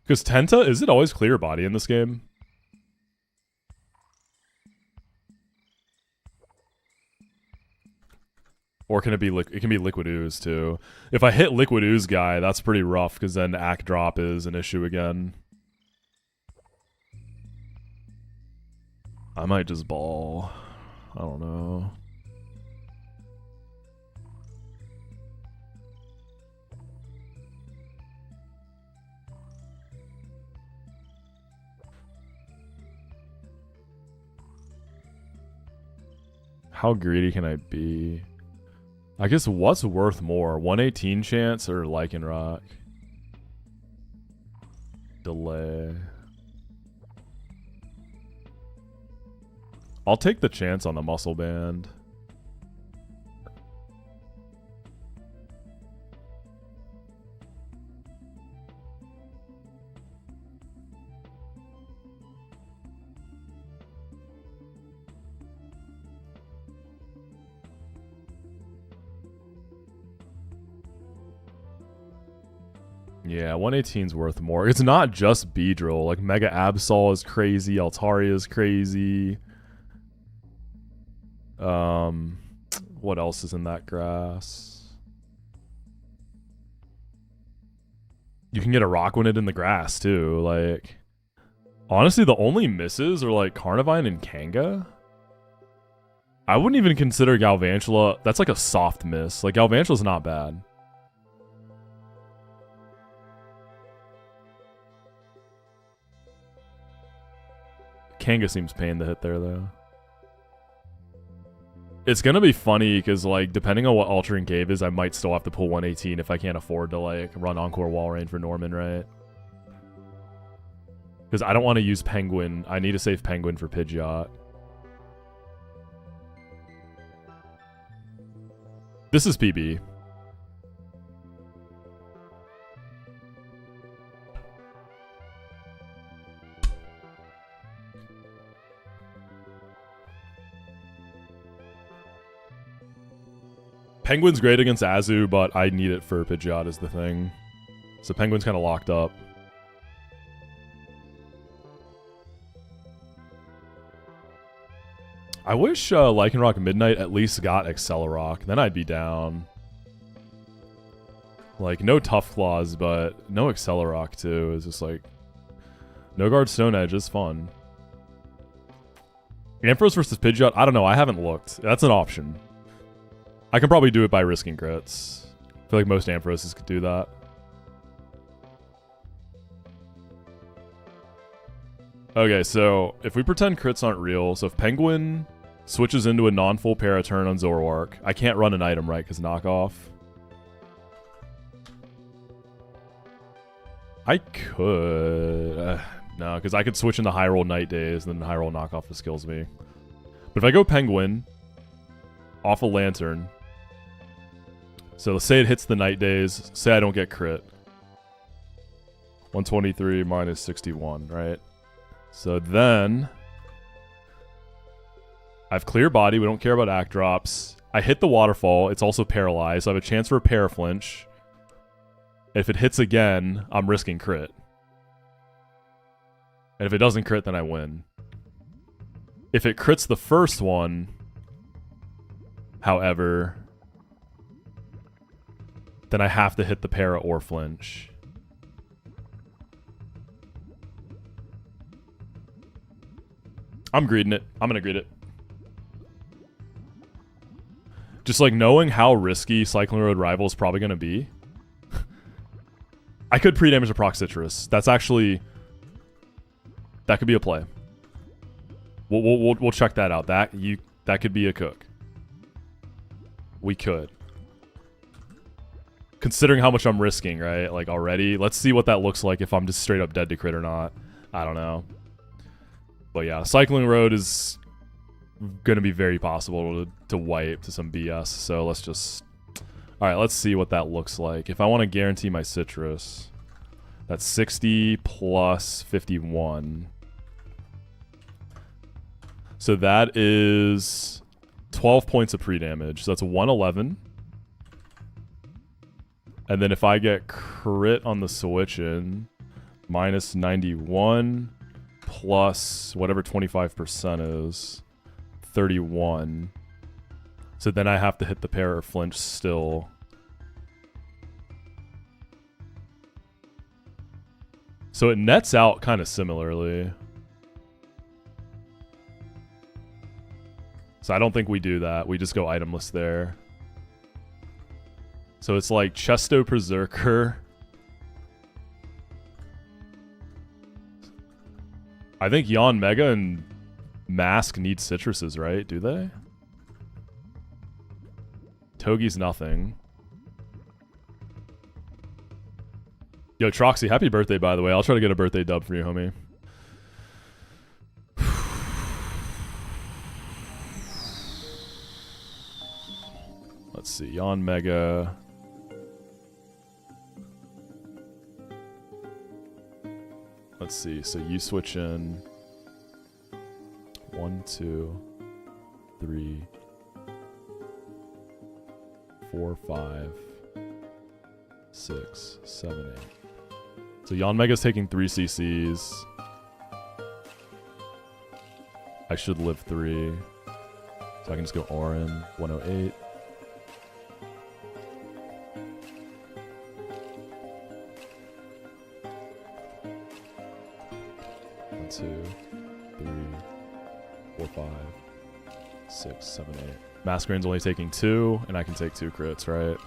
Because Tenta, is it always clear body in this game? Or can it be it can be Liquid Ooze too. If I hit Liquid Ooze guy, that's pretty rough because then Act Drop is an issue again. I might just ball. I don't know. How greedy can I be? I guess what's worth more? 118 chance or Lichen Rock? Delay. I'll take the chance on the muscle band. Yeah, 118's worth more. It's not just Beedrill. Like, Mega Absol is crazy. Altaria is crazy. What else is in that grass? You can get a Rockwinnit in the grass, too. Like, honestly, the only misses are, like, Carnivine and Kanga. I wouldn't even consider Galvantula. That's like a soft miss. Like, Galvantula's not bad. Kanga seems pain to hit there, though. It's gonna be funny, because, like, depending on what Altering Cave is, I might still have to pull 118 if I can't afford to, like, run Encore Wall Rain for Norman, right? Because I don't want to use Penguin. I need to save Penguin for Pidgeot. This is PB. Penguin's great against Azu, but I need it for Pidgeot is the thing. So Penguin's kind of locked up. I wish Lycanroc Midnight at least got Accelerock. Then I'd be down. Like, no Tough Claws, but no Accelerock, too. It's just like... No Guard Stone Edge is fun. Ampharos versus Pidgeot? I don't know. I haven't looked. That's an option. I can probably do it by risking crits. I feel like most Amphiroses could do that. Okay, so if we pretend crits aren't real, so if Penguin switches into a non-full Paraturn on Zoroark, I can't run an item, right, because knockoff. I could... no, because I could switch into High Roll Night Days, and then High Roll knockoff just kills me. But if I go Penguin, off a Lantern... So let's say it hits the Night Days. Say I don't get crit. 123 minus 61, right? So then... I have Clear Body. We don't care about Act Drops. I hit the Waterfall. It's also paralyzed. So I have a chance for a Paraflinch. If it hits again, I'm risking crit. And if it doesn't crit, then I win. If it crits the first one, however... then I have to hit the para or flinch. I'm greeding it. I'm gonna greed it. Just like knowing how risky Cycling Road Rival is probably gonna be. I could pre-damage a Proc Citrus. That's actually... that could be a play. We'll check that out. That could be a cook. We could. Considering how much I'm risking, right? Like, already. Let's see what that looks like if I'm just straight up dead to crit or not. I don't know. But yeah, Cycling Road is going to be very possible to wipe to some BS. So let's just... Alright, let's see what that looks like. If I want to guarantee my Citrus, that's 60 plus 51. So that is 12 points of pre-damage. So that's 111. And then if I get crit on the switch in, minus 91 plus whatever 25% is, 31. So then I have to hit the pair or flinch still. So it nets out kind of similarly. So I don't think we do that. We just go itemless there. So it's like Chesto Berserker. I think Yon Mega and Mask need citruses, right? Do they? Togi's nothing. Yo, Troxy, happy birthday, by the way. I'll try to get a birthday dub for you, homie. Let's see. Yon Mega. Let's see. So you switch in 1, 2, 3, 4, 5, 6, 7, 8. So Yon Mega's taking 3 CCs. I should live 3. So I can just go Orin, 108. One, 2, 3, 4, 5, 6, 7, 8. Masquerade's only taking 2, and I can take 2 crits, right?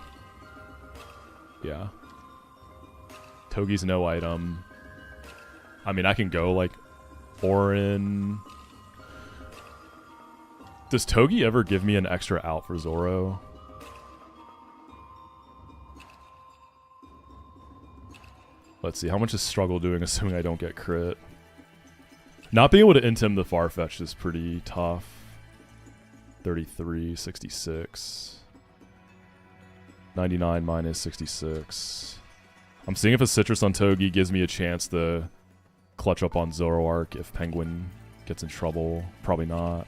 Yeah. Togi's no item. I mean, I can go, like, Orin. Does Togi ever give me an extra out for Zoro? Let's see. How much is Struggle doing, assuming I don't get crit? Not being able to int him the Farfetch is pretty tough. 33, 66. 99 minus 66. I'm seeing if a Citrus on Togi gives me a chance to clutch up on Zoroark if Penguin gets in trouble. Probably not.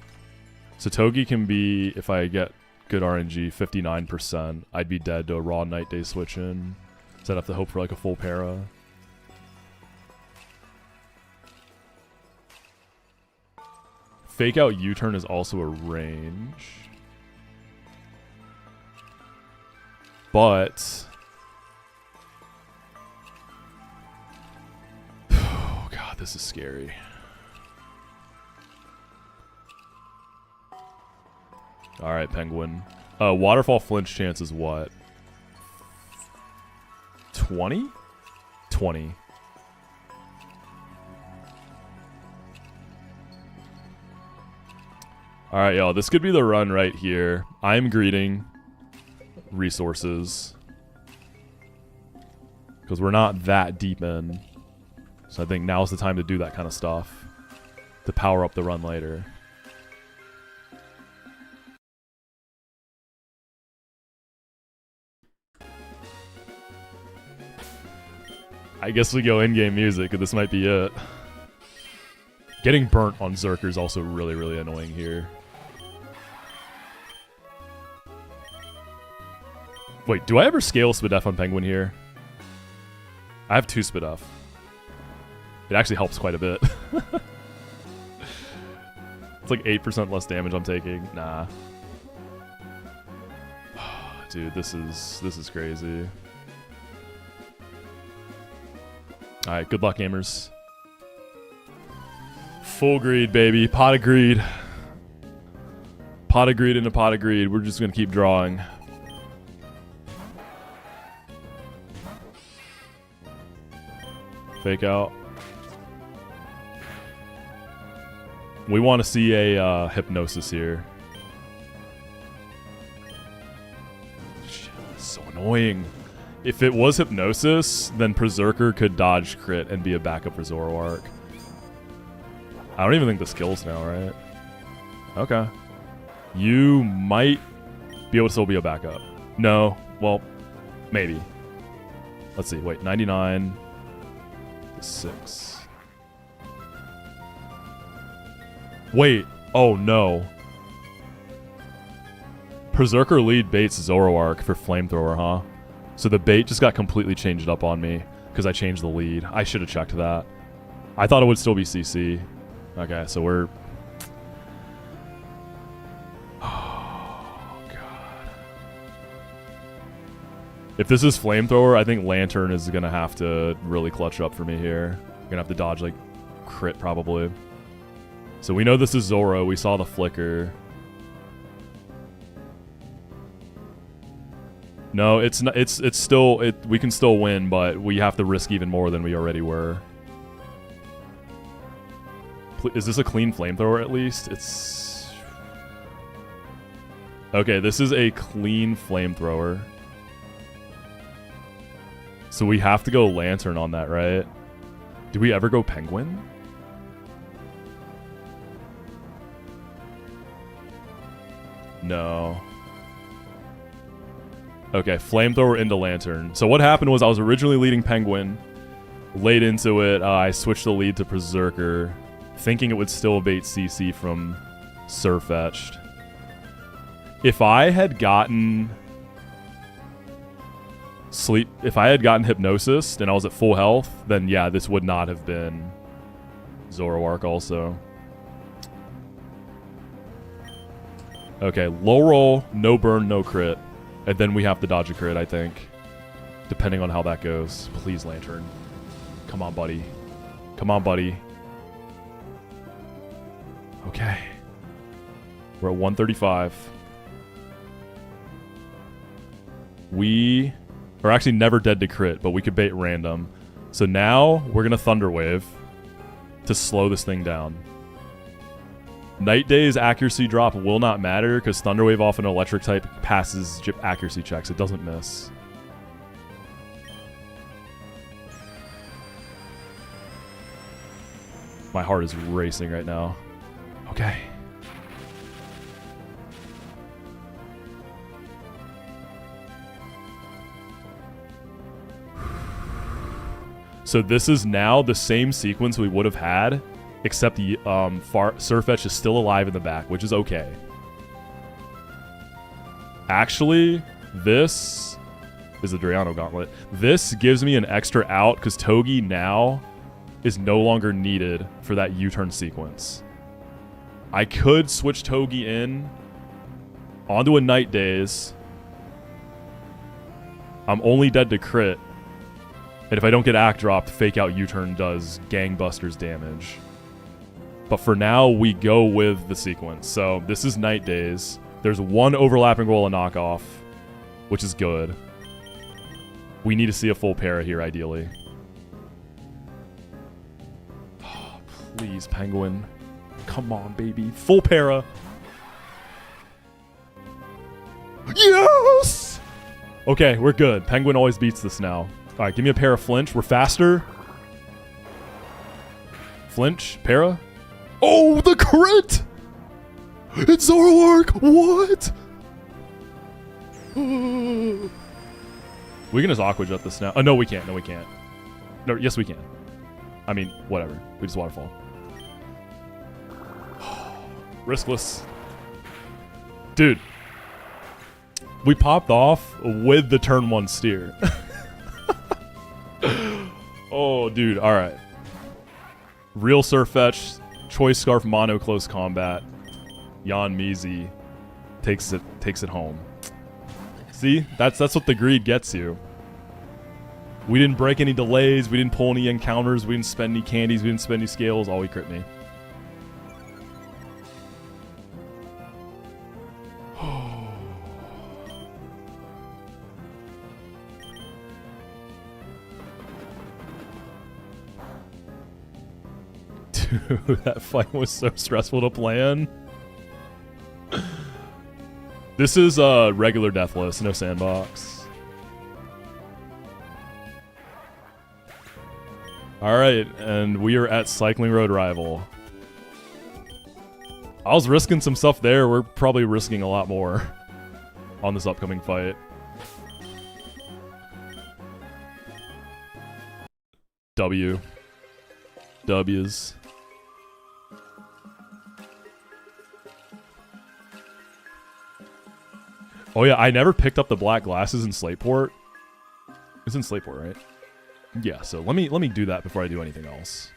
So Togi can be, if I get good RNG, 59%. I'd be dead to a Raw Night Day switch in. So I'd have to hope for like a full para. Fake out U-turn is also a range. But... oh god, this is scary. Alright, Penguin. Waterfall flinch chance is what? 20? 20. Alright, y'all. This could be the run right here. I'm greeting resources. Because we're not that deep in. So I think now's the time to do that kind of stuff. To power up the run later. I guess we go in-game music, and this might be it. Getting burnt on Zerker is also really, really annoying here. Wait, do I ever scale Spadef on Penguin here? I have 2 Spadef. It actually helps quite a bit. It's like 8% less damage I'm taking. Nah. Dude, this is crazy. Alright, good luck, gamers. Full greed, baby. Pot of greed. Pot of greed into pot of greed. We're just gonna keep drawing. Fake out. We want to see a hypnosis here. Shit, that's so annoying. If it was hypnosis, then Berserker could dodge crit and be a backup for Zoroark. I don't even think the skills now, right? Okay. You might be able to still be a backup. No. Well, maybe. Let's see. Wait, 99 to 6. Wait. Oh, no. Berserker lead baits Zoroark for Flamethrower, huh? So the bait just got completely changed up on me because I changed the lead. I should have checked that. I thought it would still be CC. Okay, so we're... oh, God. If this is Flamethrower, I think Lantern is going to have to really clutch up for me here. I'm going to have to dodge, like, crit, probably. So we know this is Zoro. We saw the flicker. No, it's not. It's still. We can still win, but we have to risk even more than we already were. Is this a clean flamethrower at least? It's... Okay, this is a clean flamethrower. So we have to go lantern on that, right? Do we ever go penguin? No. Okay, flamethrower into lantern. So what happened was I was originally leading penguin. Late into it, I switched the lead to berserker, thinking it would still bait CC from Surfetched. If I had gotten if I had gotten hypnosis and I was at full health, then yeah, this would not have been Zoroark also. Okay, low roll, no burn, no crit. And then we have to dodge a crit, I think. Depending on how that goes. Please, Lantern. Come on, buddy. Come on, buddy. Okay. We're at 135. We are actually never dead to crit, but we could bait random. So now we're going to Thunder Wave to slow this thing down. Night Day's accuracy drop will not matter because Thunder Wave off an electric type passes accuracy checks. It doesn't miss. My heart is racing right now. Okay. So this is now the same sequence we would have had, except the Surfetch is still alive in the back, which is okay. Actually, this is the Drayano Gauntlet. This gives me an extra out because Togi now is no longer needed for that U-turn sequence. I could switch Togi in onto a Night Days. I'm only dead to crit. And if I don't get act dropped, Fake Out U-turn does gangbusters damage. But for now, we go with the sequence. So this is Night Days. There's one overlapping roll of knockoff, which is good. We need to see a full para here, ideally. Oh, please, Penguin. Come on, baby. Full para. Yes! Okay, we're good. Penguin always beats this now. All right, give me a para flinch. We're faster. Flinch, para. Oh, the crit! It's Zoroark! What? We can just Aqua Jet this now. Oh, no, we can't. No, we can't. No, yes, we can. I mean, whatever. We just Waterfall. Riskless. Dude. We popped off with the turn 1 steer. Oh, dude. All right. Real Surfetch. Choice Scarf Mono Close Combat. Yan Mizi takes it home. See? That's what the greed gets you. We didn't break any delays. We didn't pull any encounters. We didn't spend any candies. We didn't spend any scales. All he crit me. Dude, that fight was so stressful to plan. This is regular Deathless, no sandbox. Alright, and we are at Cycling Road Rival. I was risking some stuff there. We're probably risking a lot more on this upcoming fight. W's. Oh yeah, I never picked up the black glasses in Slateport. It's in Slateport, right? Yeah, so let me do that before I do anything else.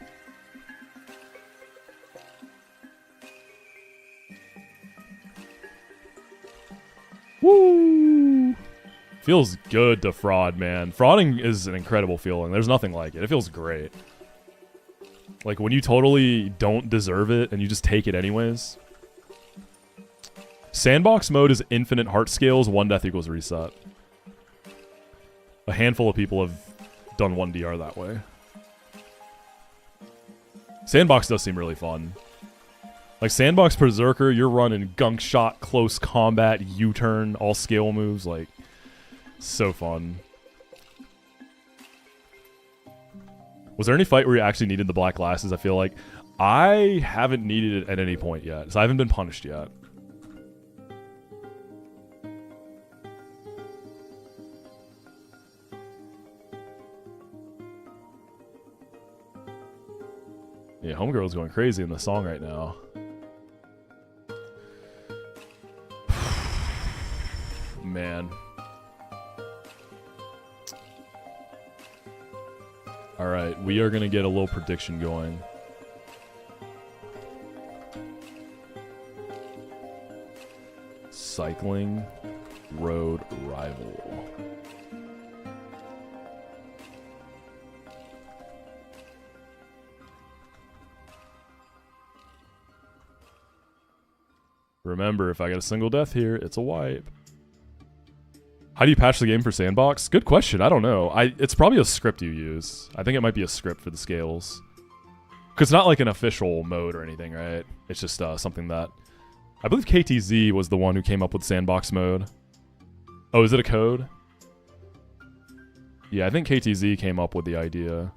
Woo! Feels good to fraud, man. Frauding is an incredible feeling. There's nothing like it. It feels great. Like when you totally don't deserve it and you just take it anyways. Sandbox mode is infinite heart scales, 1 death equals reset. A handful of people have done 1DR that way. Sandbox does seem really fun. Like Sandbox Berserker, you're running gunk shot, close combat, U-turn, all scale moves, like so fun. Was there any fight where you actually needed the black glasses? I feel like I haven't needed it at any point yet, so I haven't been punished yet. Yeah, Homegirl's going crazy in the song right now. Man. Alright, we are going to get a little prediction going. Cycling Road Rival. Remember, if I get a single death here, it's a wipe. How do you patch the game for Sandbox? Good question. I don't know. It's probably a script you use. I think it might be a script for the scales. Because it's not like an official mode or anything, right? It's just something that... I believe KTZ was the one who came up with Sandbox mode. Oh, is it a code? Yeah, I think KTZ came up with the idea.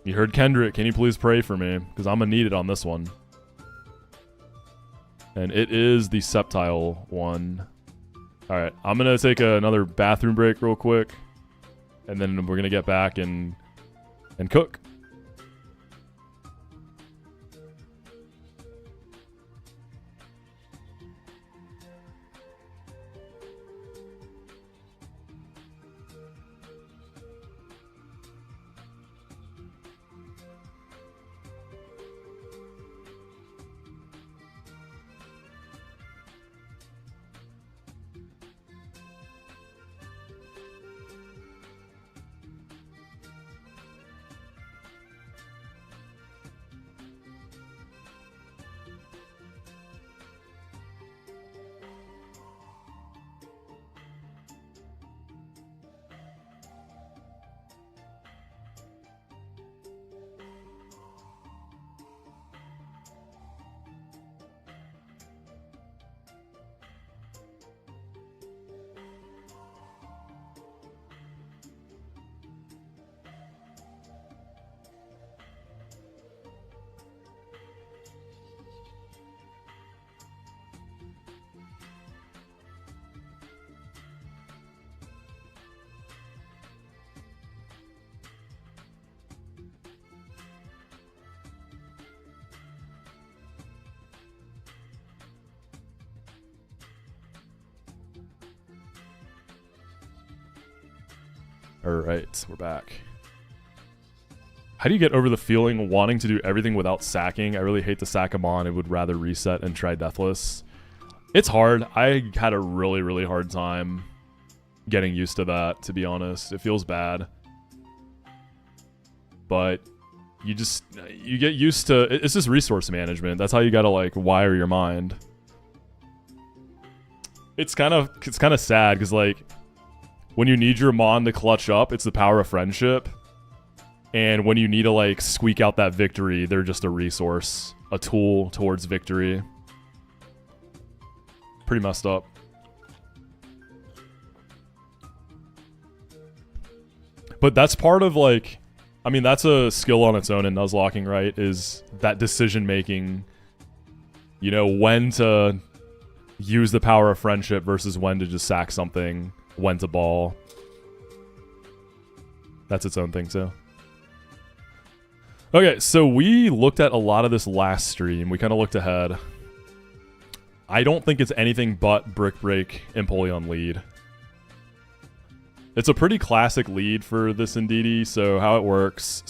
You heard Kendrick. Can you please pray for me? Because I'm going to need it on this one. And it is the Septile one. Alright, I'm going to take another bathroom break real quick. And then we're going to get back and cook. Alright, we're back. How do you get over the feeling wanting to do everything without sacking? I really hate to sack him on. I would rather reset and try Deathless. It's hard. I had a really, really hard time getting used to that, to be honest. It feels bad. But you get used to... It's just resource management. That's how you gotta, like, wire your mind. It's kind of sad, because, like... When you need your Mon to clutch up, it's the power of friendship. And when you need to, like, squeak out that victory, they're just a resource. A tool towards victory. Pretty messed up. But that's part of, like... I mean, that's a skill on its own in Nuzlocking, right? Is that decision-making. You know, when to use the power of friendship versus when to just sack something. When to ball. That's its own thing too. Okay, so we looked at a lot of this last stream. We kind of looked ahead. I don't think it's anything but Brick Break Empoleon lead. It's a pretty classic lead for this Indeedee. So how it works,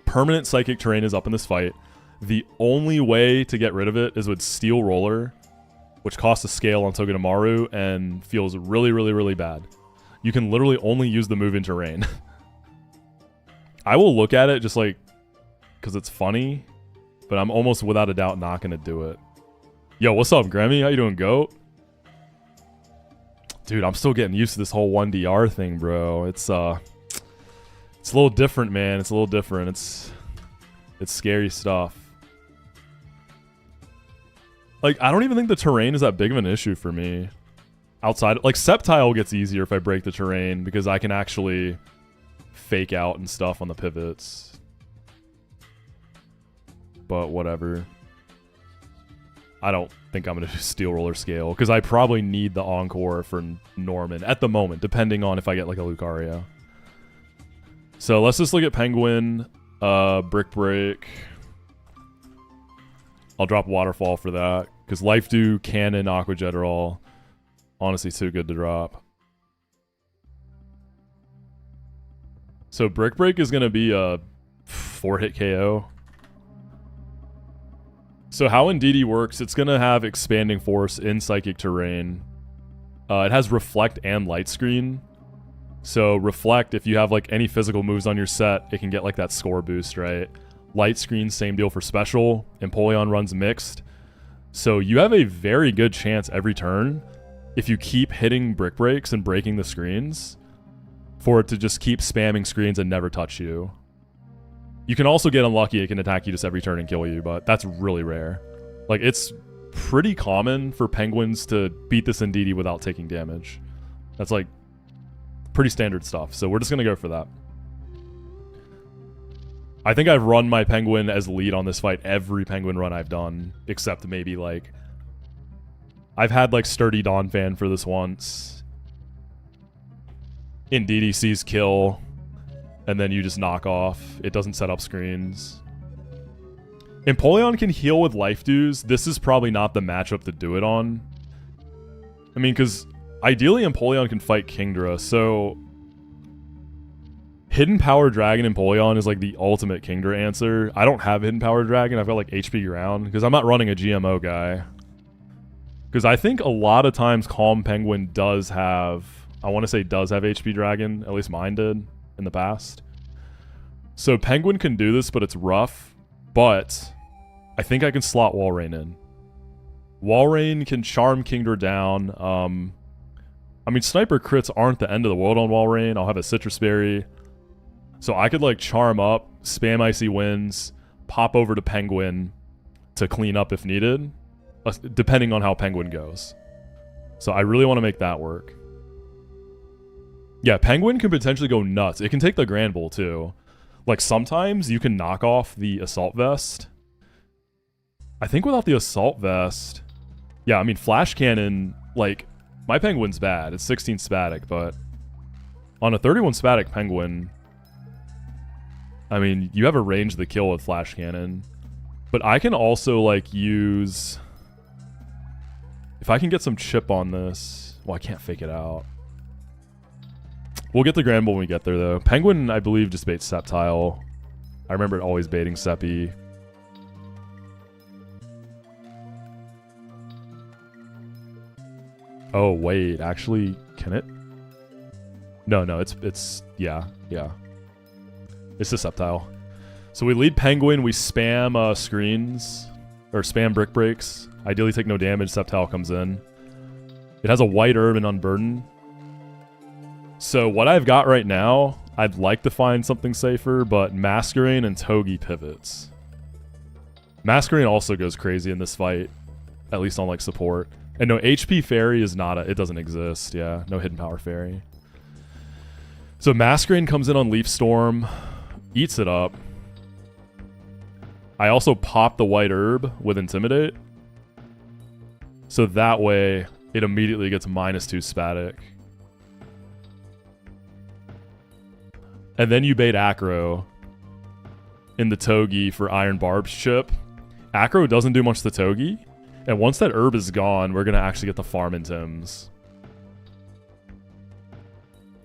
permanent psychic terrain is up in this fight. The only way to get rid of it is with Steel Roller, which costs a scale on Togedemaru and feels really, really, really bad. You can literally only use the move in terrain. I will look at it just like, because it's funny, but I'm almost without a doubt not going to do it. Yo, what's up, Grammy? How you doing, GOAT? Dude, I'm still getting used to this whole 1DR thing, bro. It's a little different, man. It's a little different. It's scary stuff. Like, I don't even think the terrain is that big of an issue for me. Outside, like, Sceptile gets easier if I break the terrain because I can actually fake out and stuff on the pivots. But whatever. I don't think I'm going to do Steel Roller Scale because I probably need the Encore for Norman at the moment, depending on if I get like a Lucario. So let's just look at Penguin, Brick Break. I'll drop Waterfall for that because Life Dew, Cannon, Aqua Jet are all honestly too good to drop. So Brick Break is going to be a 4-hit KO. So how Indeedee works, it's going to have Expanding Force in Psychic Terrain. It has Reflect and Light Screen. So Reflect, if you have like any physical moves on your set, it can get like that score boost, right? Light Screen, same deal for special. Empoleon runs mixed. So you have a very good chance every turn, if you keep hitting Brick Breaks and breaking the screens, for it to just keep spamming screens and never touch you. You can also get unlucky, it can attack you just every turn and kill you, but that's really rare. Like, it's pretty common for Penguins to beat this Indeedee without taking damage. That's like pretty standard stuff, so we're just gonna go for that. I think I've run my Penguin as lead on this fight every Penguin run I've done, except maybe like... I've had like Sturdy Donphan for this once. Indeedee sees kill, and then you just knock off. It doesn't set up screens. Empoleon can heal with Life Dews. This is probably not the matchup to do it on. I mean, because ideally Empoleon can fight Kingdra, so... Hidden Power Dragon Empoleon is like the ultimate Kingdra answer. I don't have Hidden Power Dragon. I've got like HP Ground, because I'm not running a GMO guy. Because I think a lot of times Calm Penguin does have... I want to say does have HP Dragon. At least mine did in the past. So Penguin can do this, but it's rough. But I think I can slot Walrein in. Walrein can charm Kingdra down. I mean, Sniper crits aren't the end of the world on Walrein. I'll have a Citrus Berry. So I could like charm up, spam Icy Winds, pop over to Penguin to clean up if needed, depending on how Penguin goes. So I really want to make that work. Yeah, Penguin can potentially go nuts. It can take the Granbull too. Like sometimes you can knock off the Assault Vest. I think without the Assault Vest... Yeah, I mean Flash Cannon, like, my Penguin's bad. It's 16 Spatic, but on a 31 Spatic Penguin, I mean, you have a range to kill with Flash Cannon. But I can also like use... If I can get some chip on this... Well, I can't fake it out. We'll get the Granbull when we get there, though. Penguin, I believe, just baits Sceptile. I remember it always baiting Seppi. Oh, wait. Actually, can it? No, it's... Yeah. It's the Sceptile. So we lead Penguin. We spam screens. Or spam Brick Breaks. Ideally take no damage. Sceptile comes in. It has a White Herb and Unburden. So what I've got right now, I'd like to find something safer, but Masquerain and Togi pivots. Masquerain also goes crazy in this fight, at least on like support. And no, HP Fairy is not it doesn't exist, yeah. No Hidden Power Fairy. So Masquerain comes in on Leaf Storm, eats it up. I also pop the White Herb with Intimidate. So that way, it immediately gets -2 Spatic. And then you bait Acro in the Togi for Iron Barb's chip. Acro doesn't do much to Togi. And once that herb is gone, we're going to actually get the farm in Tims.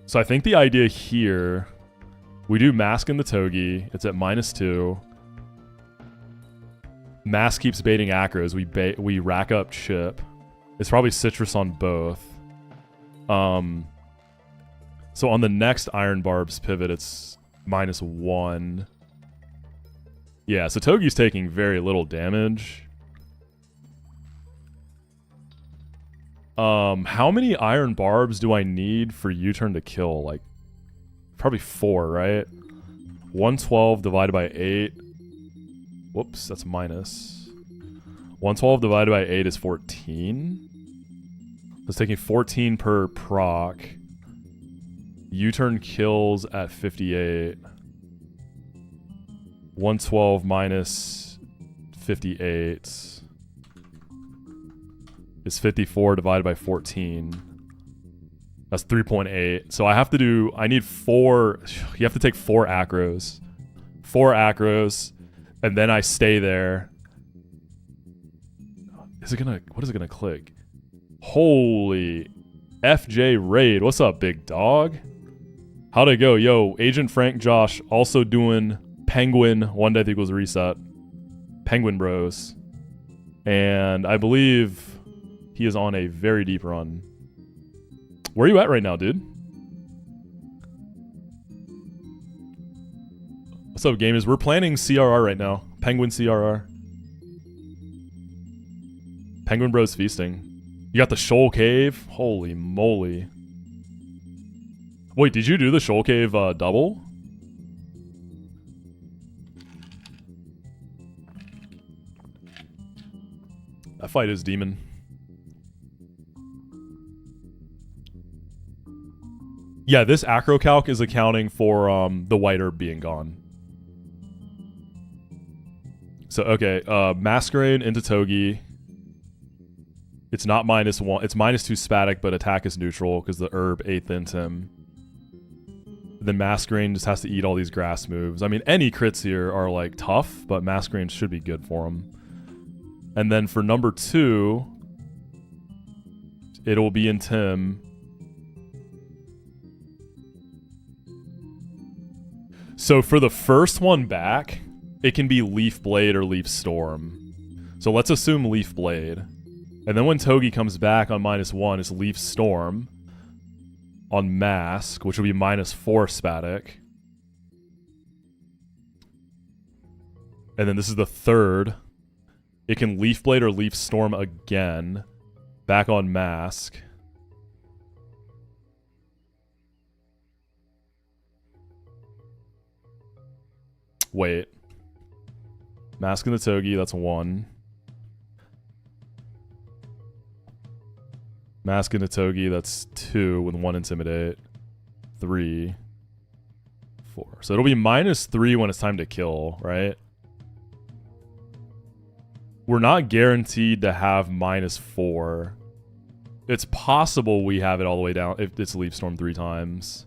So I think the idea here, we do Mask in the Togi. It's at -2. Mask keeps baiting Acros. We rack up chip. It's probably Citrus on both. So on the next Iron Barb's pivot, it's -1. Yeah, so Togi's taking very little damage. How many iron barbs do I need for U-turn to kill? Like, probably 4, right? 112 divided by 8. Whoops, that's minus. 112 divided by 8 is 14. It's taking 14 per proc. U-turn kills at 58. 112 minus 58 is 54 divided by 14. That's 3.8. So I need 4. You have to take 4 acros. 4 acros. And then I stay there. What is it gonna click? Holy FJ Raid. What's up, big dog? How'd it go? Yo, Agent Frank Josh also doing Penguin 1 death equals reset. Penguin Bros. And I believe he is on a very deep run. Where are you at right now, dude? What's up, gamers? We're planning CRR right now. Penguin CRR. Penguin Bros feasting. You got the Shoal Cave? Holy moly. Wait, did you do the Shoal Cave double? That fight is demon. Yeah, this acro calc is accounting for the white herb being gone. So, okay, Masquerade into Togi. It's not -1. It's -2 static, but attack is neutral because the herb 8th into him. Then Masquerade just has to eat all these grass moves. I mean, any crits here are, like, tough, but Masquerade should be good for him. And then for number 2, it'll be in Tim. So for the first one back, it can be Leaf Blade or Leaf Storm. So let's assume Leaf Blade. And then when Togi comes back on -1, it's Leaf Storm on Mask, which will be -4 static. And then this is the third. It can Leaf Blade or Leaf Storm again. Back on Mask. Wait. Mask and the Togi, that's 1. Mask and the Togi, that's 2 with 1 Intimidate. 3. 4. So it'll be -3 when it's time to kill, right? We're not guaranteed to have -4. It's possible we have it all the way down if it's Leaf Storm 3 times.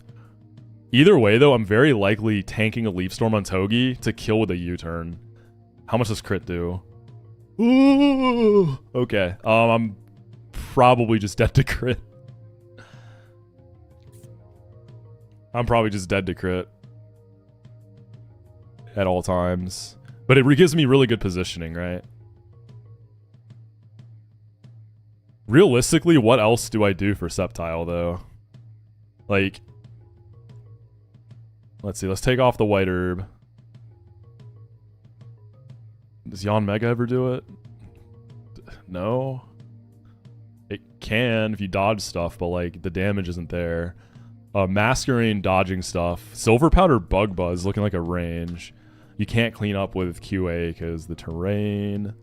Either way, though, I'm very likely tanking a Leaf Storm on Togi to kill with a U-turn. How much does crit do? Ooh! Okay. I'm probably just dead to crit. I'm probably just dead to crit. At all times. But it gives me really good positioning, right? Realistically, what else do I do for Sceptile, though? Like... Let's see, let's take off the white herb. Does Yon Mega ever do it? No? It can if you dodge stuff, but like the damage isn't there. Masquerade dodging stuff. Silver Powder Bug Buzz looking like a range. You can't clean up with QA because the terrain.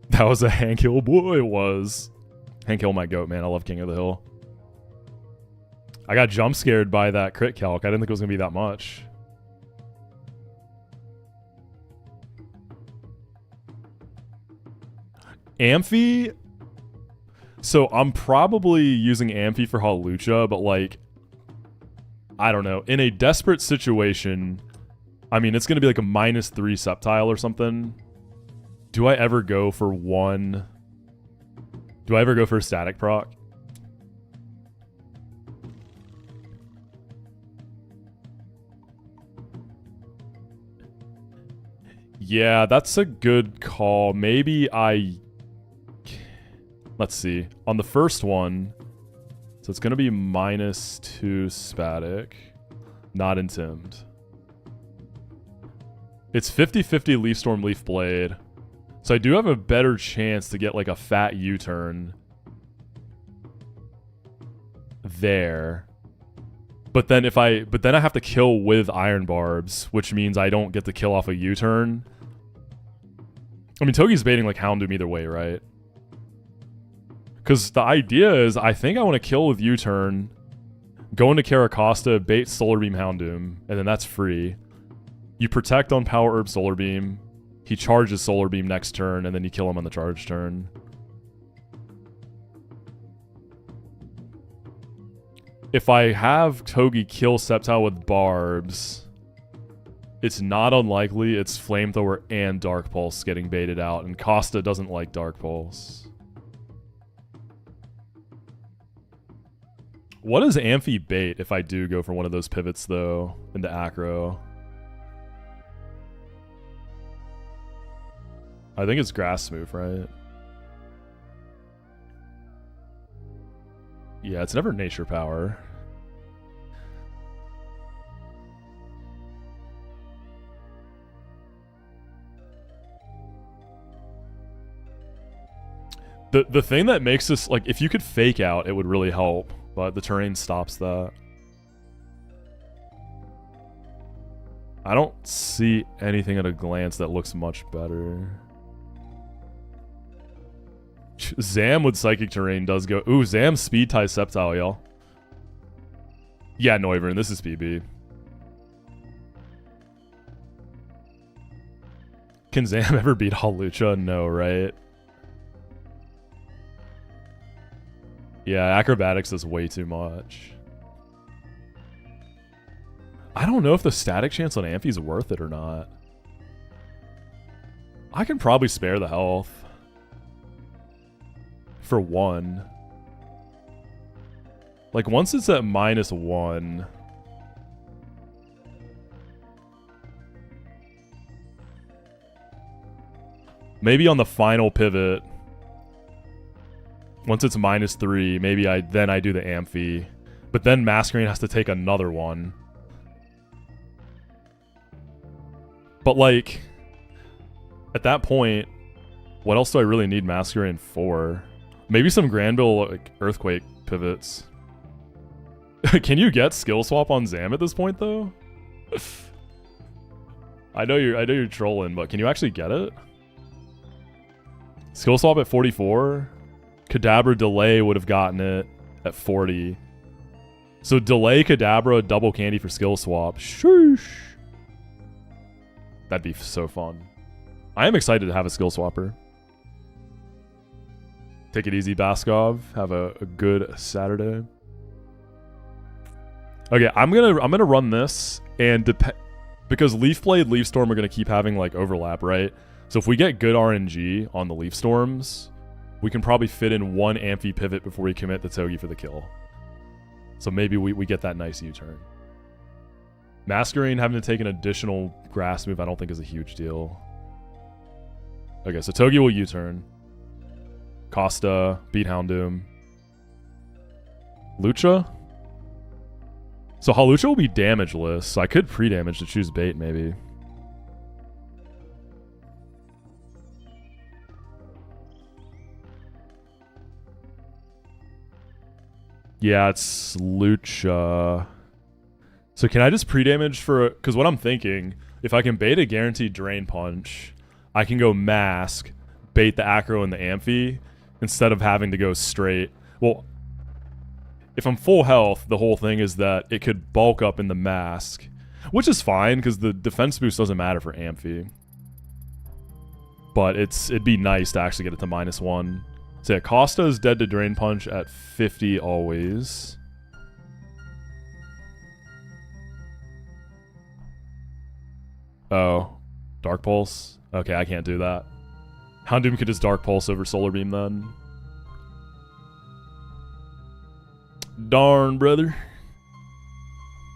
That was a Hank Hill boy, it was. Hank Hill, my goat, man. I love King of the Hill. I got jump scared by that crit calc. I didn't think it was going to be that much. Amphi? So I'm probably using Amphi for Hawlucha, but like, I don't know. In a desperate situation, I mean, it's going to be like a -3 Sceptile or something. Do I ever go for one? Do I ever go for a static proc? Yeah, that's a good call. Maybe I... Let's see. On the first one, so it's going to be -2 static. Not intimed. It's 50-50 Leaf Storm, Leaf Blade. So I do have a better chance to get like a fat U-turn there. But then I have to kill with Iron Barbs, which means I don't get to kill off a U-turn. I mean, Togi's baiting like Houndoom either way, right? Because the idea is, I think I want to kill with U-turn, go into Caracosta, bait Solar Beam Houndoom, and then that's free. You protect on Power Herb Solar Beam. He charges Solar Beam next turn, and then you kill him on the charge turn. If I have Togi kill Sceptile with Barbs, it's not unlikely it's Flamethrower and Dark Pulse getting baited out, and Costa doesn't like Dark Pulse. What does Amphi bait if I do go for one of those pivots, though, into Acro? I think it's Grass Smooth, right? Yeah, it's never Nature Power. The thing that makes this, like, if you could fake out, it would really help. But the terrain stops that. I don't see anything at a glance that looks much better. Zam with Psychic Terrain does go... Ooh, Zam speed ties Sceptile, y'all. Yeah, Noivern, this is PB. Can Zam ever beat Hawlucha? No, right? Yeah, Acrobatics is way too much. I don't know if the static chance on Amphi is worth it or not. I can probably spare the health. For one. Like, once it's at -1... Maybe on the final pivot... Once it's -3, maybe I do the Amphi. But then Masquerain has to take another one. But like, at that point, what else do I really need Masquerain for? Maybe some Granville like Earthquake pivots. Can you get skill swap on Zam at this point though? I know you're trolling, but can you actually get it? Skill swap at 44? Kadabra Delay would have gotten it at 40. So Delay Kadabra, double candy for skill swap. Sheesh. That'd be so fun. I am excited to have a skill swapper. Take it easy, Baskov. Have a good Saturday. Okay, I'm gonna run this, and because Leaf Blade, Leaf Storm are gonna keep having like overlap, right? So if we get good RNG on the Leaf Storms, we can probably fit in one Amphi pivot before we commit the Togi for the kill. So maybe we get that nice U-turn. Masquerain having to take an additional grass move I don't think is a huge deal. Okay, so Togi will U-turn. Costa, beat Houndoom. Lucha? So Hawlucha will be damageless, so I could pre-damage to choose bait maybe. Yeah, it's Lucha. So can I just pre-damage for... Because what I'm thinking, if I can bait a guaranteed Drain Punch, I can go Mask, bait the Acro and the Amphi, instead of having to go straight. Well, if I'm full health, the whole thing is that it could bulk up in the Mask, which is fine, because the defense boost doesn't matter for Amphi. But it'd be nice to actually get it to -1. So yeah, Costa is dead to Drain Punch at 50 always. Oh. Dark Pulse? Okay, I can't do that. Houndoom could just Dark Pulse over Solar Beam then. Darn, brother.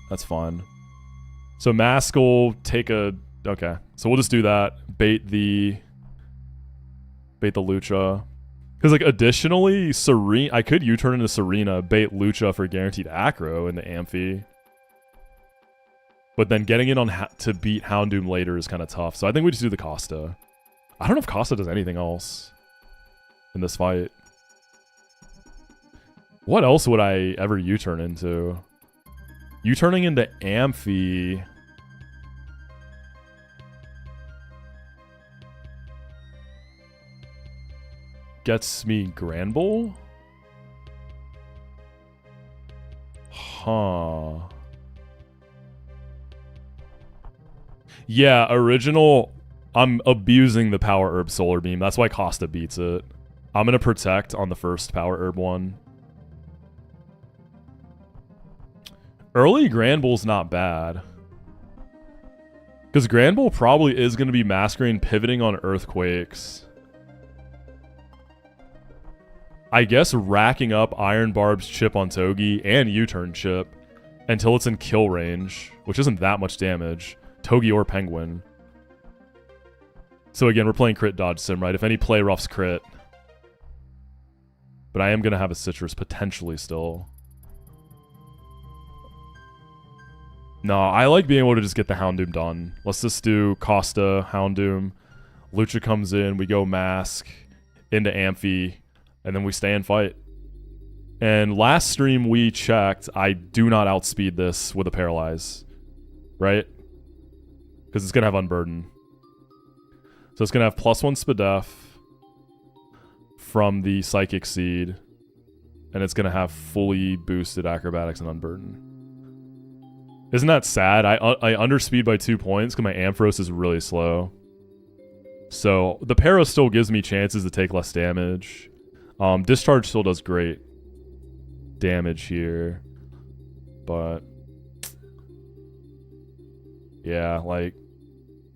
That's fine. So Mask will take a... Okay, so we'll just do that. Bait the Lucha. Because, like, additionally, I could U-turn into Serena, bait Lucha for guaranteed Acro in the Amphi. But then getting it on to beat Houndoom later is kind of tough. So I think we just do the Costa. I don't know if Costa does anything else in this fight. What else would I ever U-turn into? U-turning into Amphi. Gets me Granbull? Huh. Yeah, original. I'm abusing the Power Herb Solar Beam. That's why Costa beats it. I'm going to Protect on the first Power Herb one. Early Granbull's not bad. Because Granbull probably is going to be Masquerain pivoting on Earthquakes. I guess racking up Iron Barb's chip on Togi and U-turn chip until it's in kill range, which isn't that much damage. Togi or Penguin. So again, we're playing crit dodge sim, right? If any play roughs crit. But I am going to have a Citrus potentially still. No, I like being able to just get the Houndoom done. Let's just do Costa, Houndoom. Lucha comes in, we go Mask into Amphi, and then we stay and fight. And last stream we checked, I do not outspeed this with a Paralyze. Right? Because it's going to have Unburden. So it's going to have +1 Spadef from the Psychic Seed. And it's going to have fully boosted Acrobatics and Unburden. Isn't that sad? I underspeed by 2 points because my Ampharos is really slow. So the Para still gives me chances to take less damage. Discharge still does great damage here. But yeah, like,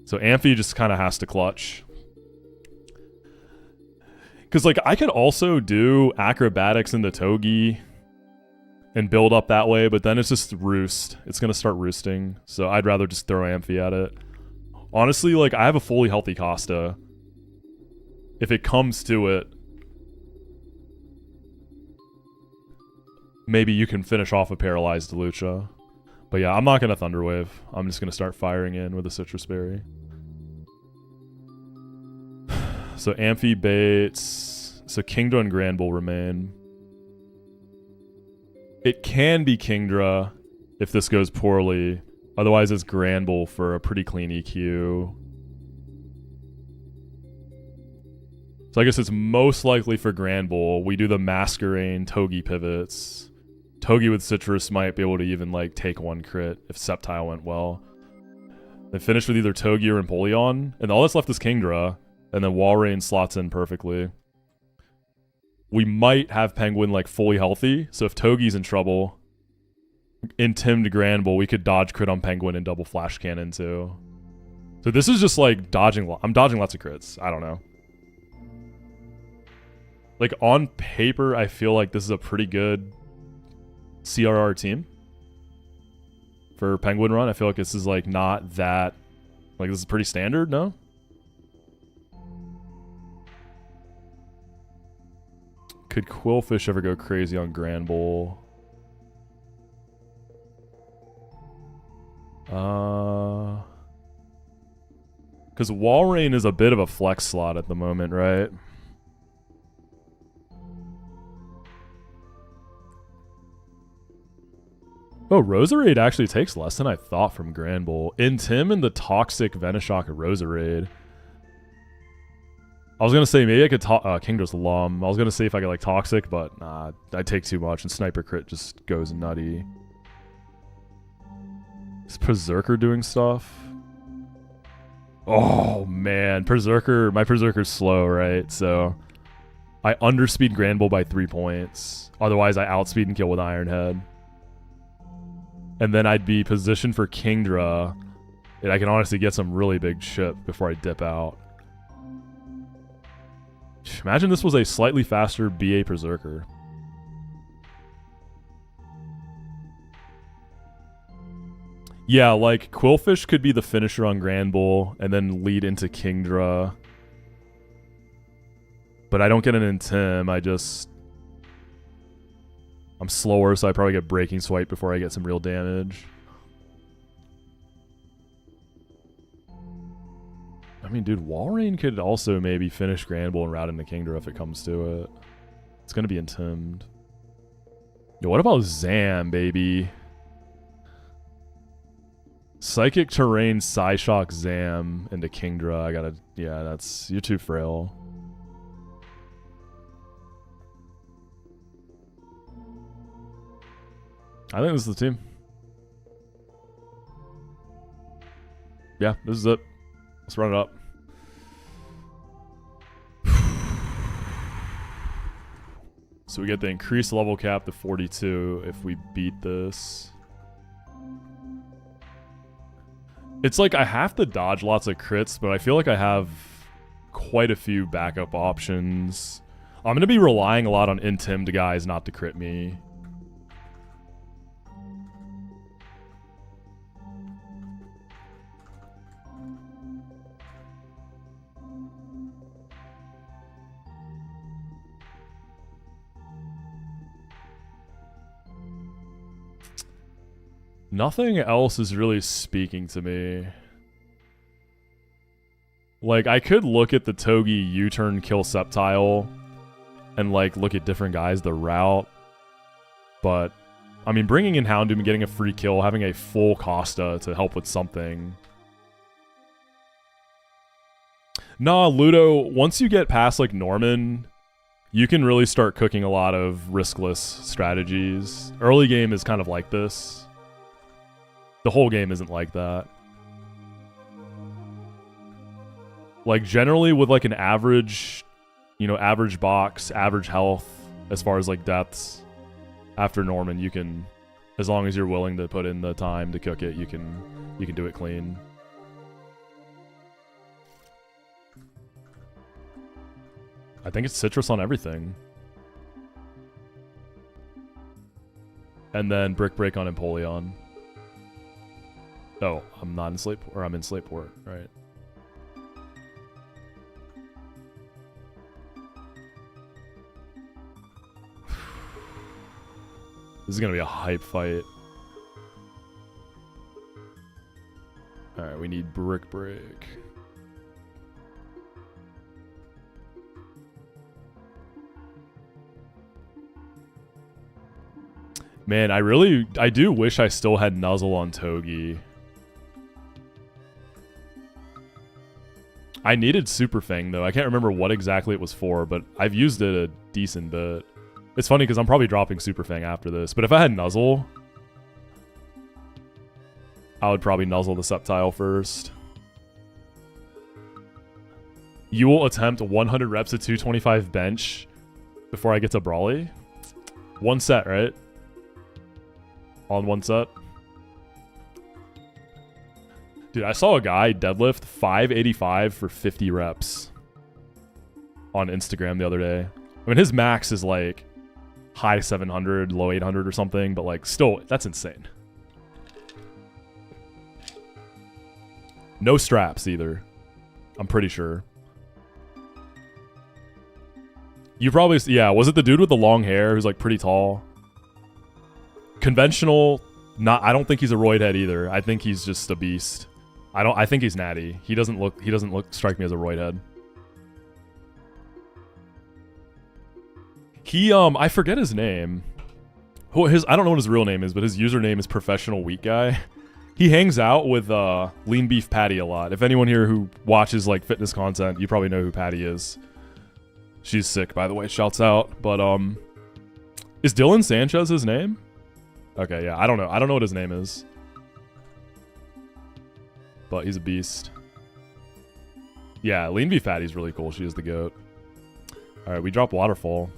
so Amphi just kind of has to clutch. Because, like, I could also do Acrobatics in the Togi and build up that way, but then it's just Roost. It's going to start roosting, so I'd rather just throw Amphi at it. Honestly, like, I have a fully healthy Costa. If it comes to it, maybe you can finish off a Paralyzed Lucha. But yeah, I'm not going to Thunderwave. I'm just going to start firing in with a Citrus Berry. So Amphi baits. So Kingdra and Granbull remain. It can be Kingdra if this goes poorly. Otherwise, it's Granbull for a pretty clean EQ. So I guess it's most likely for Granbull. We do the Masquerain Togi pivots. Togi with Citrus might be able to even, like, take one crit if Sceptile went well. They finish with either Togi or Empoleon, and all that's left is Kingdra, and then Walrein slots in perfectly. We might have Penguin, like, fully healthy, so if Togi's in trouble, in Tim to Granbull, we could dodge crit on Penguin and double Flash Cannon too. So this is just, like, dodging. I'm dodging lots of crits. I don't know. Like, on paper, I feel like this is a pretty good CRR team for Penguin run. I feel like this is, like, not that, like, this is pretty standard, no? Could Quillfish ever go crazy on Granbull? Because Walrein is a bit of a flex slot at the moment, right? Oh, Roserade actually takes less than I thought from Granbull. In Tim and the Toxic Venoshock Roserade. I was going to say maybe I could Kingdra's Lum. I was going to say if I could, like, Toxic, but nah, I take too much and Sniper Crit just goes nutty. Is Berserker doing stuff? Oh, man. Berserker, my Berserker's slow, right? So I underspeed Granbull by 3 points. Otherwise, I outspeed and kill with Iron Head. And then I'd be positioned for Kingdra, and I can honestly get some really big chip before I dip out. Imagine this was a slightly faster BA Berserker. Yeah, like, Quillfish could be the finisher on Granbull, and then lead into Kingdra. But I don't get an Intim, I'm slower, so I probably get Breaking Swipe before I get some real damage. mean, dude, Walrein could also maybe finish Granbull and route into Kingdra if it comes to it. It's gonna be intimed. Yo, what about Zam, baby? Psychic Terrain, Psyshock, Zam into Kingdra. I gotta, yeah, that's, you're too frail. I think this is the team. Yeah, this is it. Let's run it up. So we get the increased level cap to 42 if we beat this. It's like I have to dodge lots of crits, but I feel like I have quite a few backup options. I'm going to be relying a lot on intimid guys not to crit me. Nothing else is really speaking to me. Like, I could look at the Togi U-turn kill Sceptile and, like, look at different guys, the route. But, I mean, bringing in Houndoom and getting a free kill, having a full Costa to help with something. Nah, Ludo, once you get past, like, Norman, you can really start cooking a lot of riskless strategies. Early game is kind of like this. The whole game isn't like that. Like, generally with, like, an average, you know, average box, average health, as far as, like, deaths, after Norman, you can, as long as you're willing to put in the time to cook it, you can do it clean. I think it's citrus on everything. And then Brick Break on Empoleon. Oh, I'm not in Slateport, or I'm in Slateport, right? This is gonna be a hype fight. Alright, we need Brick Break. Man, I do wish I still had Nuzzle on Togi. I needed Super Fang, though. I can't remember what exactly it was for, but I've used it a decent bit. It's funny, because I'm probably dropping Super Fang after this, but if I had Nuzzle, I would probably Nuzzle the Sceptile first. You will attempt 100 reps at 225 bench before I get to Brawly? One set, right? On one set? Dude, I saw a guy deadlift 585 for 50 reps on Instagram the other day. I mean, his max is like high 700, low 800 or something, but like still, that's insane. No straps either. I'm pretty sure. You probably, yeah, was it the dude with the long hair who's like pretty tall? Conventional, not, I don't think he's a roid head either. I think he's just a beast. I think he's natty. He doesn't strike me as a roid head. He, I forget his name. I don't know what his real name is, but his username is Professional Wheat Guy. He hangs out with, Lean Beef Patty a lot. If anyone here who watches, like, fitness content, you probably know who Patty is. She's sick, by the way. Shouts out. But, is Dylan Sanchez his name? Okay, yeah, I don't know. I don't know what his name is. But he's a beast. Yeah, Lean Beef Fatty's really cool. She is the GOAT. Alright, we drop Waterfall.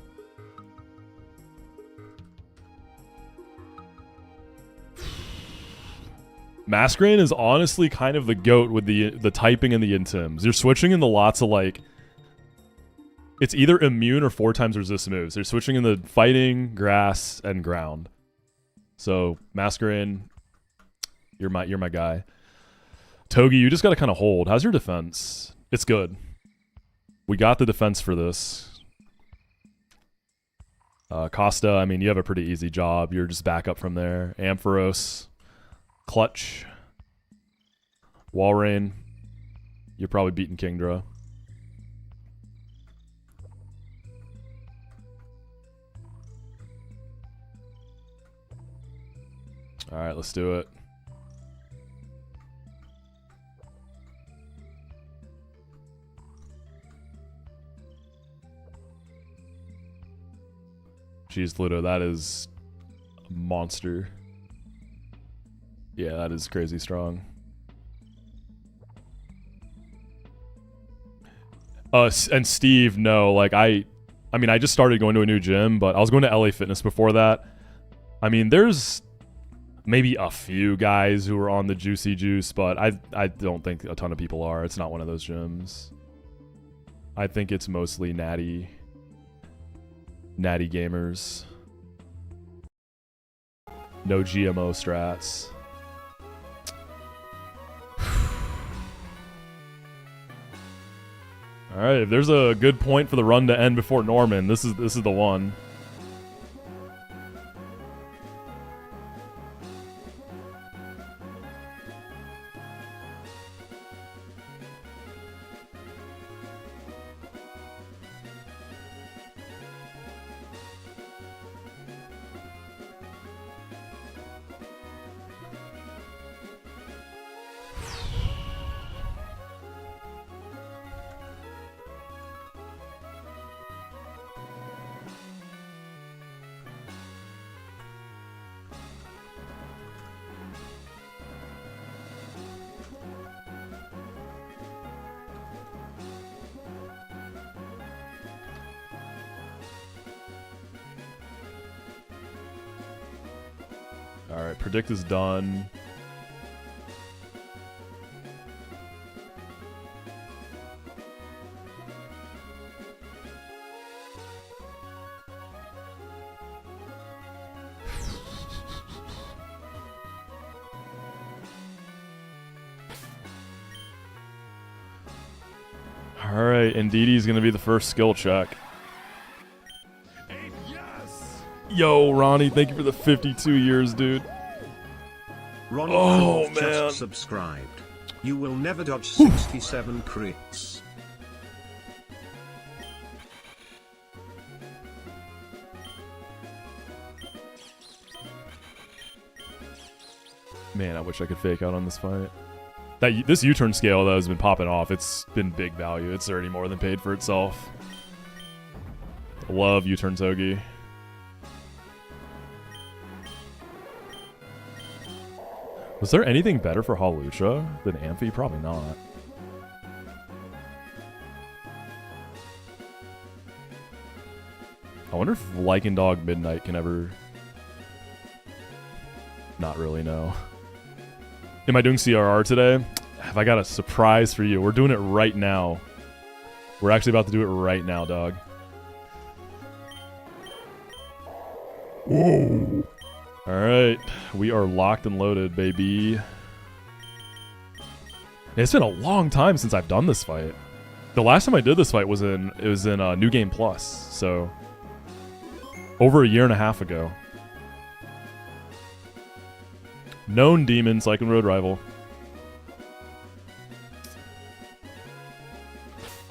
Masquerain is honestly kind of the GOAT with the typing and the intims. You're switching into lots of, like... It's either immune or 4 times resist moves. They're switching into fighting, grass, and ground. So, Masquerain, you're my guy. Togi, you just gotta kind of hold. How's your defense? It's good. We got the defense for this. Costa, I mean, you have a pretty easy job. You're just back up from there. Ampharos. Clutch. Walrein. You're probably beating Kingdra. Alright, let's do it. Jeez, Ludo, that is a monster. Yeah, that is crazy strong. And Steve, no, like I mean, I just started going to a new gym, but I was going to LA Fitness before that. I mean, there's maybe a few guys who are on the juicy juice, but I don't think a ton of people are. It's not one of those gyms. I think it's mostly natty gamers. No GMO strats. All right, if there's a good point for the run to end before Norman, this is the one. Alright, predict is done. Alright, Ndidi's gonna be the first skill check. Yo, Ronnie, thank you for the 52 years, dude. Ronnie Oh, just man. subscribed. You will never dodge 67 crits. Man, I wish I could fake out on this fight. This U-turn scale, though, has been popping off. It's been big value. It's already more than paid for itself. I love U-turn Togi. Was there anything better for Hawlucha than Amphi? Probably not. I wonder if Lycan Dog Midnight can ever... Not really, no. Am I doing CRR today? Have I got a surprise for you? We're doing it right now. We're actually about to do it right now, dog. Whoa. Alright, we are locked and loaded, baby. It's been a long time since I've done this fight. The last time I did this fight was in New Game Plus, so over a year and a half ago. Known demon, Lycan Road rival.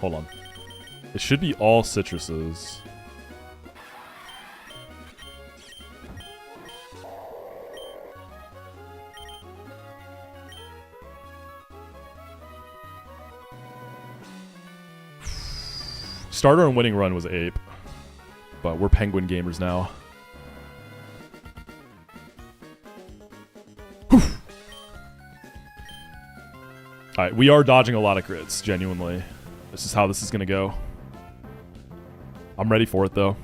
Hold on. It should be all citruses. Starter and winning run was Ape, but we're Penguin gamers now. Alright, we are dodging a lot of crits, genuinely. This is how this is going to go. I'm ready for it, though.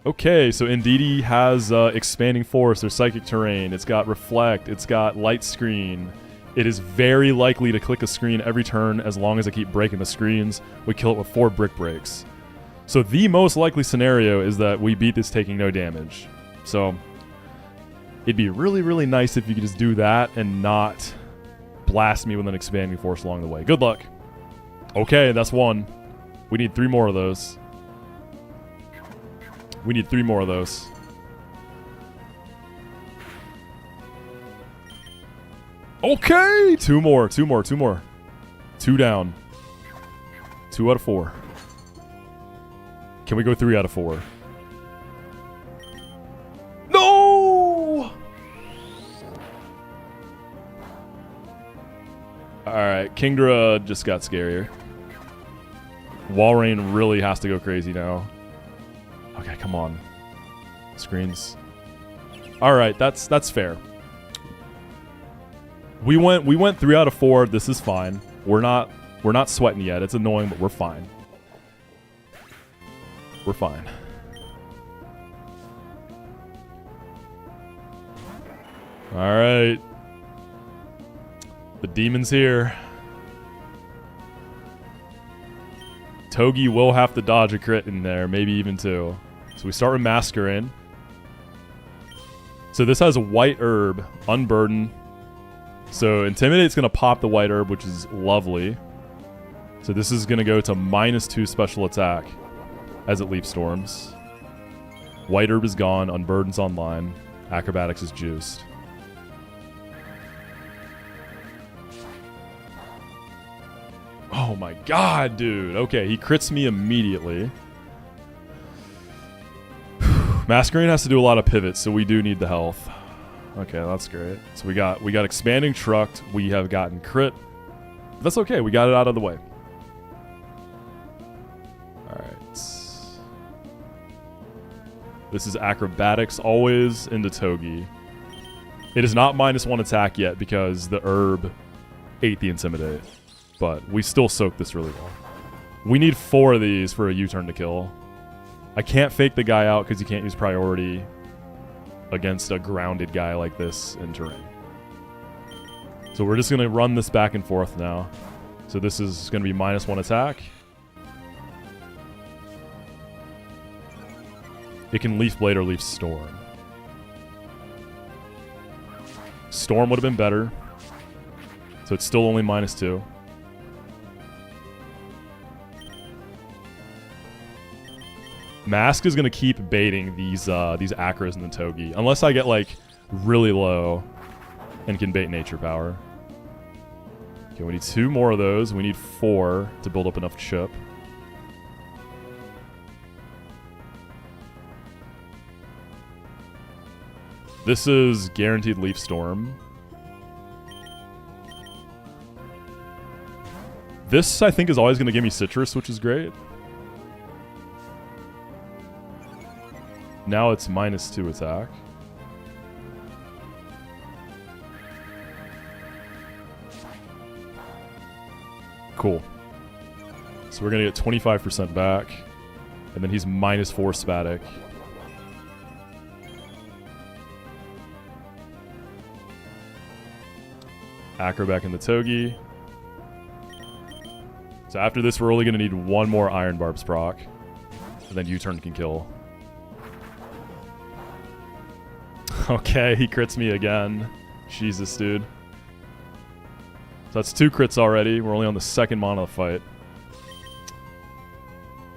Okay, so Ndidi has Expanding Force, there's Psychic Terrain, it's got Reflect, it's got Light Screen. It is very likely to click a screen every turn as long as I keep breaking the screens. We kill it with 4 brick breaks. So the most likely scenario is that we beat this taking no damage. So it'd be really, really nice if you could just do that and not blast me with an Expanding Force along the way. Good luck. Okay, that's one. We need 3 more of those. We need 3 more of those. Okay, two more. 2 down. 2 out of 4. Can we go 3 out of 4? No! Alright, Kingdra just got scarier. Walrein really has to go crazy now. Okay, come on. Screens. Alright, that's fair. We went 3 out of 4. This is fine. We're not sweating yet. It's annoying, but we're fine. We're fine. Alright. The demon's here. Togi will have to dodge a crit in there, maybe even 2. So we start with Masquerain. So this has a white herb, Unburden. So Intimidate's going to pop the white herb, which is lovely. So this is going to go to -2 special attack as it Leaf Storms. White herb is gone, Unburden's online, Acrobatics is juiced. Oh my god, dude. Okay, he crits me immediately. Masquerain has to do a lot of pivots, so we do need the health. Okay, that's great. So we got Expanding Trucked. We have gotten crit. That's okay. We got it out of the way. Alright. This is Acrobatics, always into Togi. It is not -1 attack yet because the herb ate the Intimidate. But we still soak this really well. We need 4 of these for a U-turn to kill. I can't fake the guy out because you can't use priority against a grounded guy like this in terrain. So we're just going to run this back and forth now. So this is going to be -1 attack. It can Leaf Blade or Leaf Storm. Storm would have been better. So it's still only -2. Mask is going to keep baiting these Acros in the Togi. Unless I get, like, really low and can bait Nature Power. Okay, we need 2 more of those. We need 4 to build up enough chip. This is guaranteed Leaf Storm. This, I think, is always going to give me Citrus, which is great. Now it's -2 attack. Cool. So we're going to get 25% back. And then he's -4 Spatic. Acro back in the Togi. So after this, we're only going to need 1 more Iron Barbs proc. And then U-turn can kill. Okay, he crits me again. Jesus, dude. So that's 2 crits already. We're only on the 2nd mana of the fight.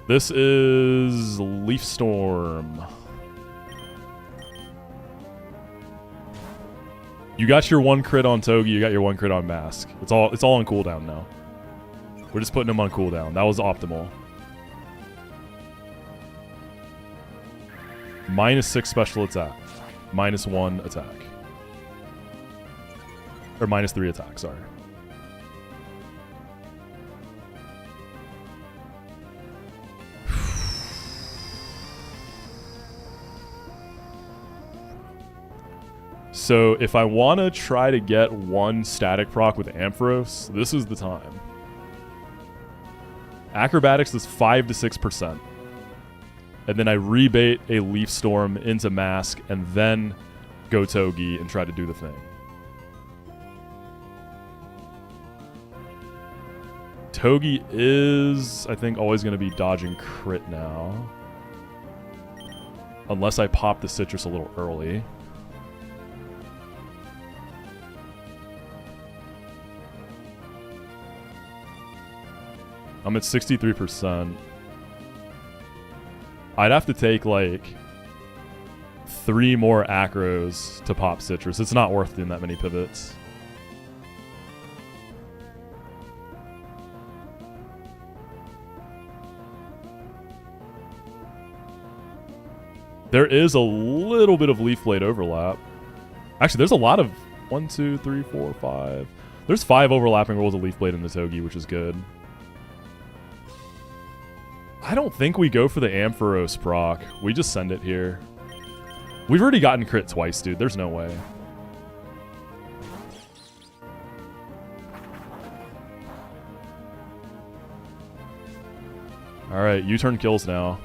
This is Leaf Storm. You got your 1 crit on Togi, you got your 1 crit on Mask. It's all on cooldown now. We're just putting him on cooldown. That was optimal. -6 special attack. -1 attack. Or -3 attack, sorry. So if I want to try to get 1 static proc with Ampharos, this is the time. Acrobatics is 5 to 6%. And then I rebait a Leaf Storm into Mask and then go Togi and try to do the thing. Togi is, I think, always going to be dodging crit now. Unless I pop the Citrus a little early. I'm at 63%. I'd have to take, like, 3 more Acros to pop Citrus. It's not worth doing that many pivots. There is a little bit of Leaf Blade overlap. Actually, there's a lot of 1, 2, 3, 4, 5. There's 5 overlapping rolls of Leaf Blade in Nuzocke, which is good. I don't think we go for the Ampharos proc. We just send it here. We've already gotten crit twice, dude. There's no way. Alright, U-turn kills now.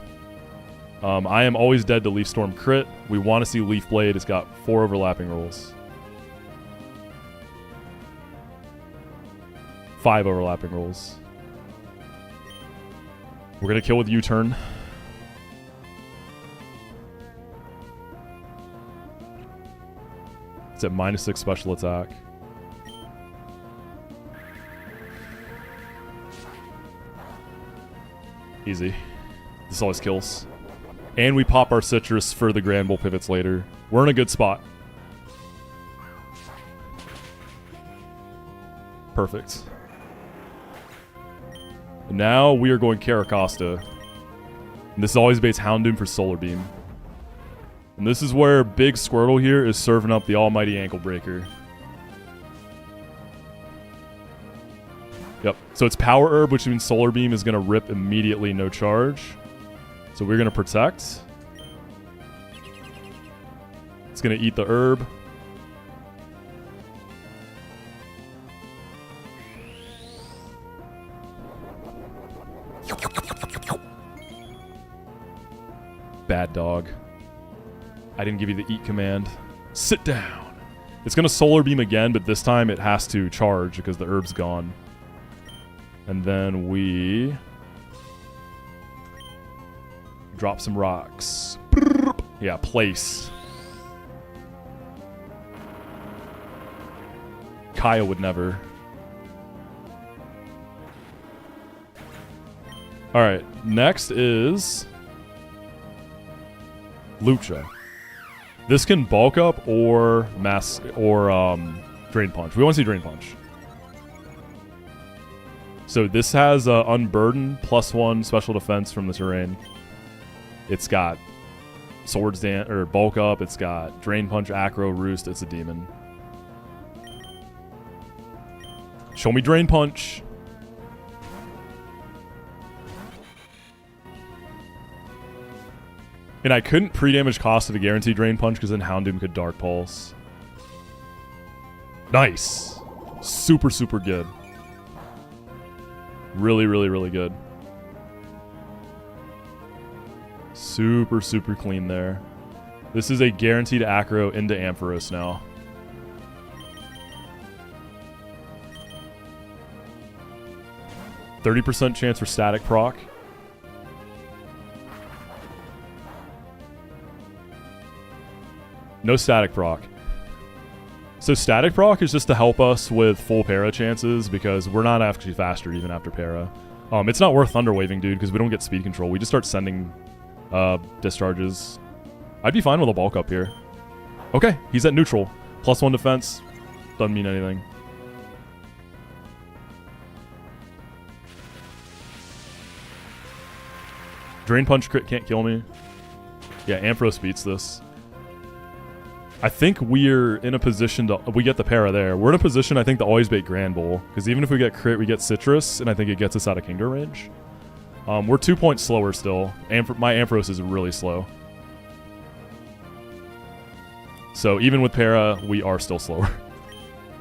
I am always dead to Leaf Storm crit. We want to see Leaf Blade. It's got 4 overlapping rolls. 5 overlapping rolls. We're going to kill with U-turn. It's at -6 special attack. Easy. This always kills. And we pop our citrus for the Grand Bull pivots later. We're in a good spot. Perfect. Now we are going Caracosta. And this always baits Houndoom for Solar Beam. And this is where Big Squirtle here is serving up the almighty Ankle Breaker. Yep. So it's Power Herb, which means Solar Beam is going to rip immediately, no charge. So we're going to protect. It's going to eat the herb. Bad dog. I didn't give you the eat command. Sit down. It's going to Solar Beam again, but this time it has to charge because the herb's gone. And then we drop some rocks. Yeah, place. Kaya would never. Alright, next is Lucha. This can bulk up or mass or Drain Punch. We want to see Drain Punch. So this has Unburden +1 special defense from the terrain. It's got Swords Dance or Bulk Up. It's got Drain Punch, Acro, Roost. It's a demon. Show me Drain Punch. And I couldn't pre-damage cost of a guaranteed Drain Punch because then Houndoom could Dark Pulse. Nice. Super, super good. Really, really, really good. Super, super clean there. This is a guaranteed Acro into Ampharos now. %30 chance for static proc. No static proc. So static proc is just to help us with full para chances because we're not actually faster even after para. It's not worth Thunder Waving, dude, because we don't get speed control. We just start sending discharges. I'd be fine with a bulk up here. Okay, he's at neutral. +1 defense. Doesn't mean anything. Drain Punch crit can't kill me. Yeah, Ampharos beats this. I think we're in a position to... We get the para there. We're in a position, I think, to always bait Grand Bull. Because even if we get crit, we get Citrus, and I think it gets us out of Kingdom range. We're 2 points slower still. My Ampharos is really slow. So even with para, we are still slower.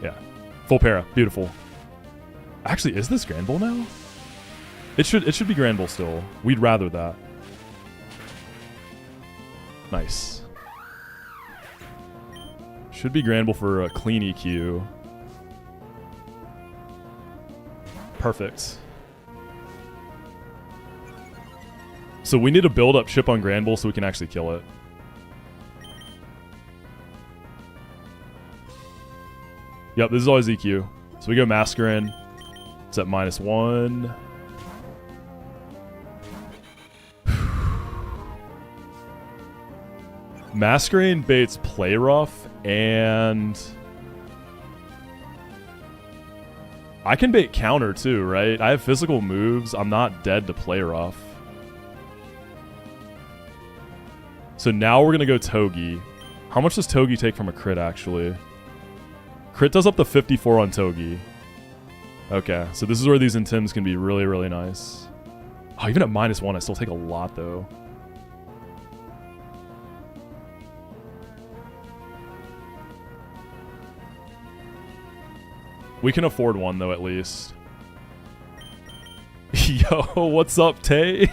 Yeah. Full para. Beautiful. Actually, is this Grand Bull now? It should be Grand Bull still. We'd rather that. Nice. Should be Grand Bull for a clean EQ. Perfect. So we need to build up chip on Grand Bull so we can actually kill it. Yep, this is always EQ. So we go Masquerain. It's at -1. Masquerain baits Play Rough, and I can bait counter too, right? I have physical moves. I'm not dead to Play Rough. So now we're going to go Togi. How much does Togi take from a crit, actually? Crit does up to 54 on Togi. Okay, so this is where these Intims can be really, really nice. Oh, even at -1, I still take a lot, though. We can afford one, though, at least. Yo, what's up, Tay?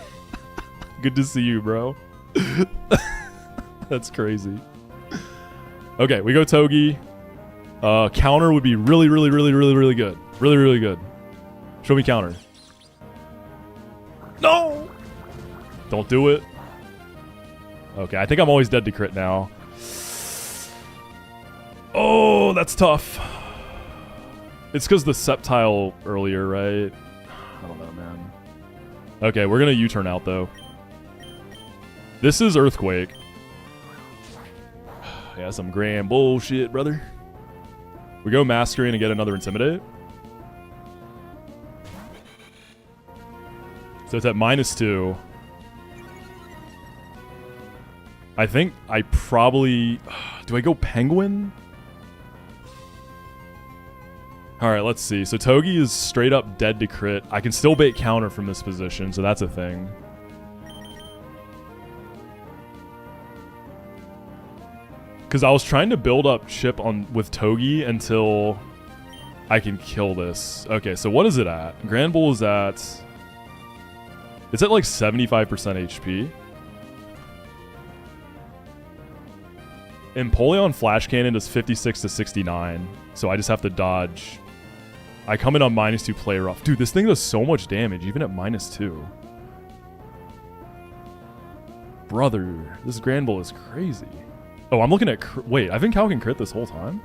Good to see you, bro. That's crazy. Okay, we go Togi. Counter would be really, really, really, really, really good. Really, really good. Show me counter. No! Don't do it. Okay, I think I'm always dead to crit now. Oh, that's tough. It's because the Sceptile earlier, right? I don't know, man. Okay, we're going to U-turn out, though. This is Earthquake. Yeah, some grand bullshit, brother. We go Masquerade and get another Intimidate. So it's at -2. I think I probably... Do I go Penguin? Alright, let's see. So Togi is straight up dead to crit. I can still bait counter from this position, so that's a thing. Because I was trying to build up chip on with Togi until I can kill this. Okay, so what is it at? Grand Bull is at... It's at like 75% HP. Empoleon Flash Cannon does 56 to 69. So I just have to dodge. I come in on -2 play rough. Dude, this thing does so much damage, even at -2. Brother, this Grand Bull is crazy. Oh, I'm looking at... Wait, I've been calcing crit this whole time?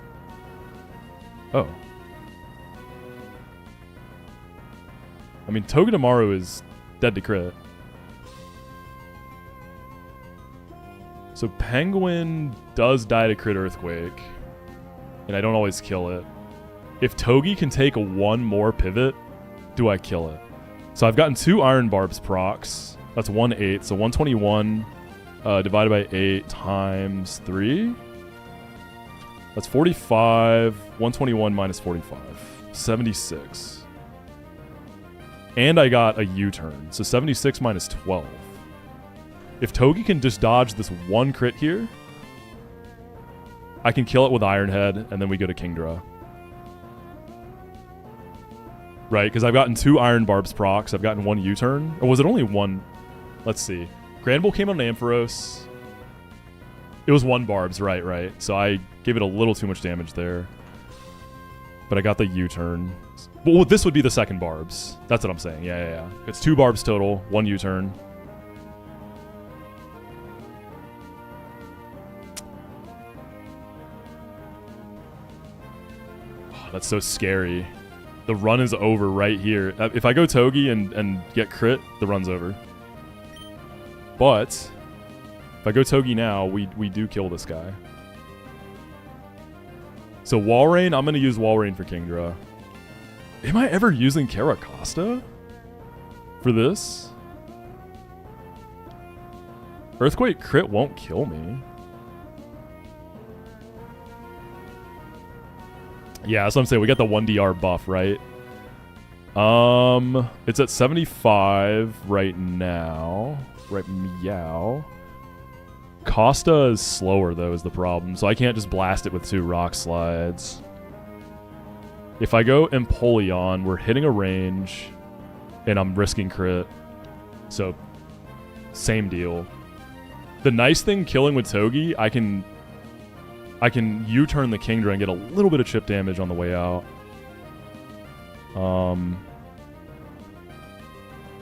Oh. I mean, Togedemaru is dead to crit. So Penguin does die to crit Earthquake. And I don't always kill it. If Togi can take one more pivot, do I kill it? So I've gotten 2 Iron Barbs procs. That's 1/8. So 121... divided by 8 times 3. That's 45. 121 minus 45. 76. And I got a U-turn. So 76 minus 12. If Togi can just dodge this one crit here, I can kill it with Iron Head, and then we go to Kingdra. Right, because I've gotten 2 Iron Barbs procs. I've gotten 1 U-turn. Or was it only 1? Let's see. Grand Bull came on Ampharos. It was 1 Barbs, right. So I gave it a little too much damage there. But I got the U-turn. Well, this would be the second Barbs. That's what I'm saying. Yeah. It's 2 Barbs total, 1 U-turn. Oh, that's so scary. The run is over right here. If I go Togi and get crit, the run's over. But if I go Togi now, we do kill this guy. So Walrein, I'm going to use Walrein for Kingdra. Am I ever using Caracosta for this? Earthquake crit won't kill me. Yeah, that's what I'm saying. We got the 1DR buff, right? It's at 75 right now. Right, meow. Costa is slower, though, is the problem. So I can't just blast it with 2 rock slides. If I go Empoleon, we're hitting a range, and I'm risking crit. So, same deal. The nice thing killing with Togi, I can U-turn the Kingdra and get a little bit of chip damage on the way out.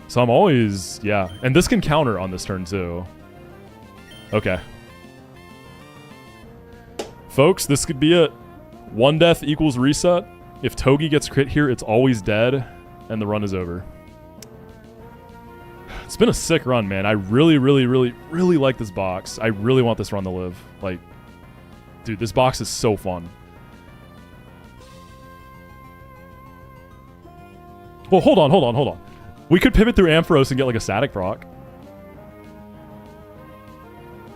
So I'm always... Yeah. And this can counter on this turn, too. Okay. Folks, this could be it. 1 death equals reset. If Togi gets crit here, it's always dead. And the run is over. It's been a sick run, man. I really, really, really, really like this box. I really want this run to live. Like... Dude, this box is so fun. Well, hold on. We could pivot through Ampharos and get like a static proc.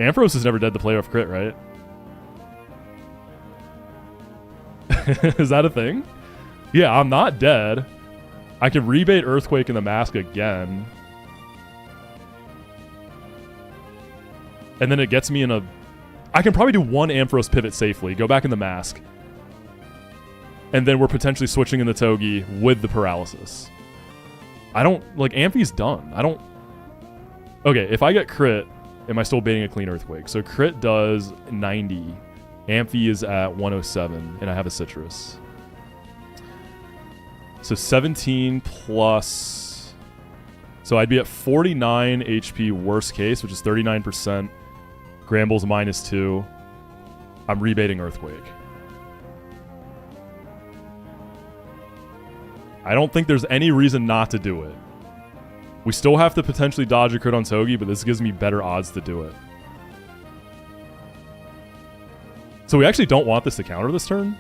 Ampharos is never dead to playoff crit, right? Is that a thing? Yeah, I'm not dead. I can rebait Earthquake in the mask again. And then it gets me in a... I can probably do one Ampharos pivot safely, go back in the mask. And then we're potentially switching in the Togi with the paralysis. I don't... Like, Amphi's done. I don't... Okay, if I get crit, am I still baiting a clean Earthquake? So crit does 90. Amphi is at 107, and I have a Citrus. So 17 plus... So I'd be at 49 HP worst case, which is 39%. Gramble's -2. I'm rebating Earthquake. I don't think there's any reason not to do it. We still have to potentially dodge a crit on Togi, but this gives me better odds to do it. So we actually don't want this to counter this turn?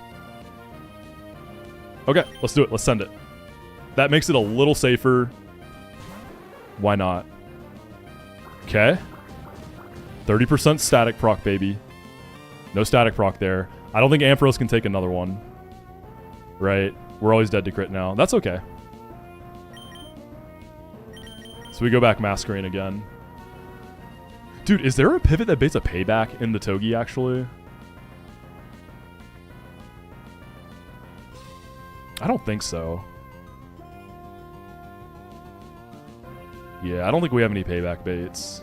Okay, let's do it. Let's send it. That makes it a little safer. Why not? Okay. 30% static proc, baby. No static proc there. I don't think Ampharos can take another one. Right? We're always dead to crit now. That's okay. So we go back Masquerade again. Dude, is there a pivot that baits a payback in the Togi, actually? I don't think so. Yeah, I don't think we have any payback baits.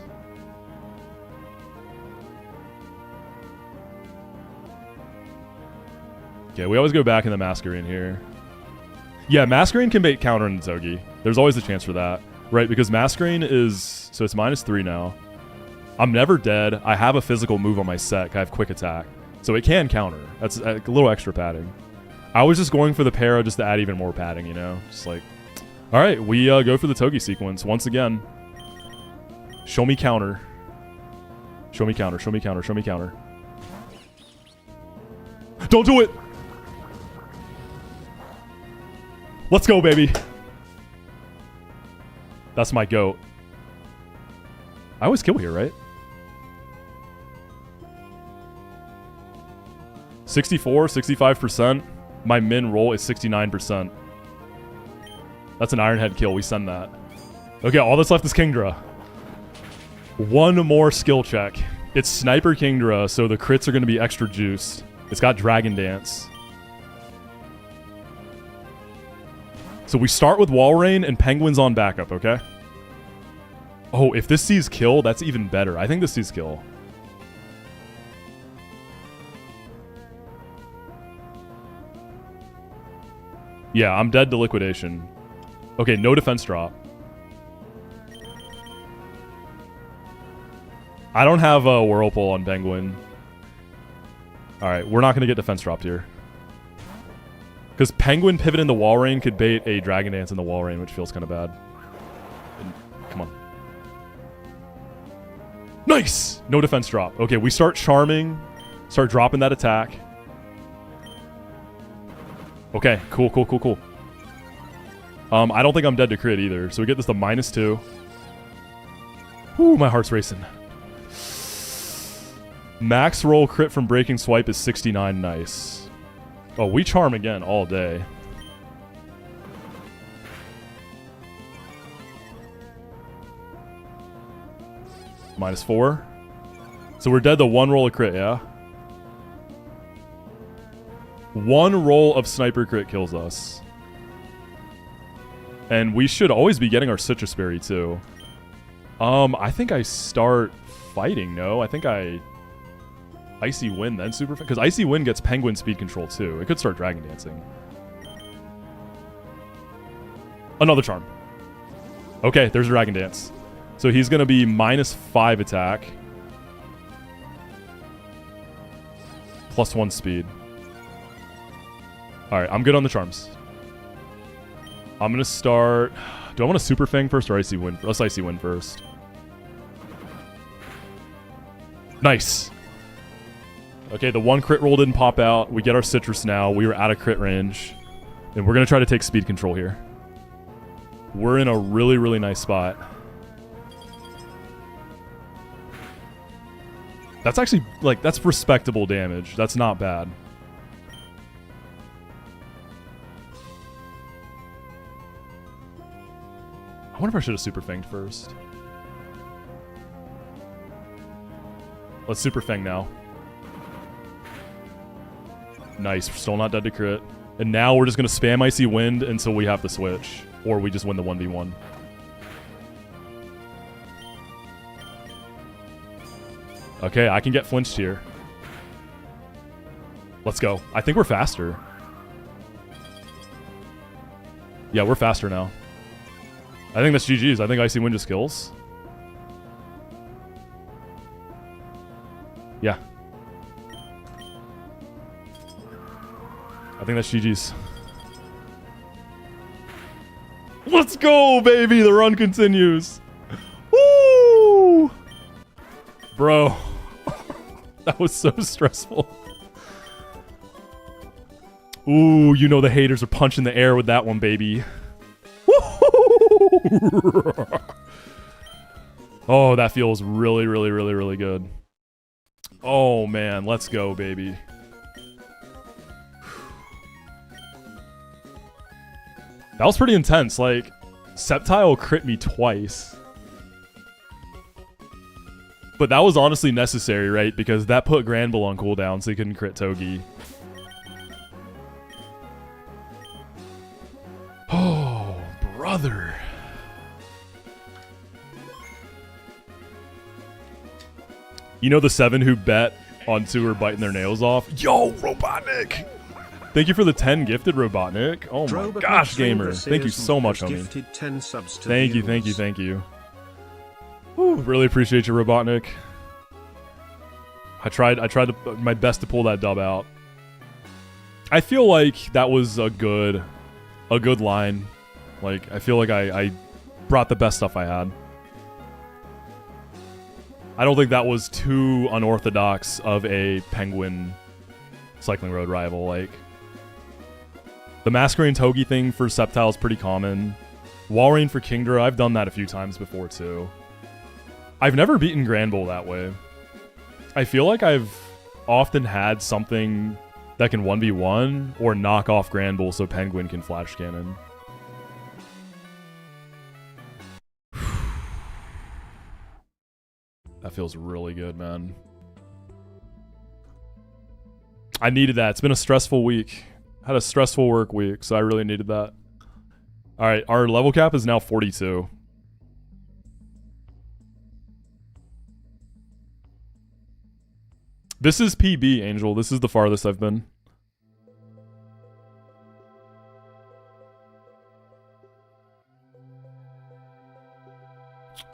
Okay, we always go back in the Masquerade here. Yeah, Masquerade can bait counter in the Togi. There's always a chance for that. Right, because Masquerade is... So it's -3 now. I'm never dead. I have a physical move on my set. I have quick attack. So it can counter. That's a little extra padding. I was just going for the para just to add even more padding, you know? Just like... Alright, we go for the Togi sequence once again. Show me counter. Show me counter, show me counter, show me counter. Don't do it! Let's go, baby. That's my goat. I always kill here, right? 64, 65%. My min roll is 69%. That's an Iron Head kill. We send that. Okay, all that's left is Kingdra. One more skill check. It's Sniper Kingdra, so the crits are going to be extra juiced. It's got Dragon Dance. So we start with Wall Rain and Penguins on backup, okay? Oh, if this sees kill, that's even better. I think this sees kill. Yeah, I'm dead to liquidation. Okay, no defense drop. I don't have a Whirlpool on Penguin. Alright, we're not going to get defense dropped here. Because Penguin pivot in the Wall Rain could bait a Dragon Dance in the Wall Rain, which feels kind of bad. Come on. Nice! No defense drop. Okay, we start charming. Start dropping that attack. Okay, cool, cool, cool, cool. I don't think I'm dead to crit either. So we get this to -2. Whew, my heart's racing. Max roll crit from Breaking Swipe is 69. Nice. Oh, we charm again all day. -4. So we're dead to one roll of crit, yeah? One roll of Sniper crit kills us. And we should always be getting our Citrus Berry, too. I think I start fighting, no? I think I... Icy Wind, then Super... Because Icy Wind gets Penguin speed control, too. It could start Dragon Dancing. Another charm. Okay, there's Dragon Dance. So he's going to be -5 attack. +1 speed. Alright, I'm good on the charms. I'm going to start... Do I want a Super Fang first or Icy Wind? Let's Icy Wind first. Nice. Okay, the one crit roll didn't pop out. We get our Citrus now. We were out of crit range. And we're going to try to take speed control here. We're in a really, really nice spot. That's actually, like, that's respectable damage. That's not bad. I wonder if I should have Super Fanged first. Let's Super Fang now. Nice. We're still not dead to crit. And now we're just going to spam Icy Wind until we have to switch. Or we just win the 1v1. Okay, I can get flinched here. Let's go. I think we're faster. Yeah, we're faster now. I think that's GG's. I think Icy Wind just kills. Yeah. I think that's GG's. Let's go, baby! The run continues. Woo! Bro. That was so stressful. Ooh, you know the haters are punching the air with that one, baby. Oh, that feels really, really, really, really good. Oh, man. Let's go, baby. That was pretty intense. Like, Sceptile crit me twice. But that was honestly necessary, right? Because that put Granbull on cooldown, so he couldn't crit Togi. Oh, brother. You know the 7 who bet on 2 are biting their nails off? Yo, Robotnik! Thank you for the 10 gifted, Robotnik. Oh my gosh, gamer. Thank you so much, homie. Thank you, thank you, thank you. Whew, really appreciate you, Robotnik. I tried my best to pull that dub out. I feel like that was a good line. Like, I feel like I brought the best stuff I had. I don't think that was too unorthodox of a Penguin Cycling Road rival. Like, the Masquerain Togi thing for Sceptile is pretty common. Walrein for Kingdra, I've done that a few times before too. I've never beaten Granbull that way. I feel like I've often had something that can 1v1 or knock off Granbull so Penguin can flash cannon. That feels really good, man. I needed that. It's been a stressful week. Had a stressful work week, so I really needed that. Alright, our level cap is now 42. This is PB, Angel. This is the farthest I've been.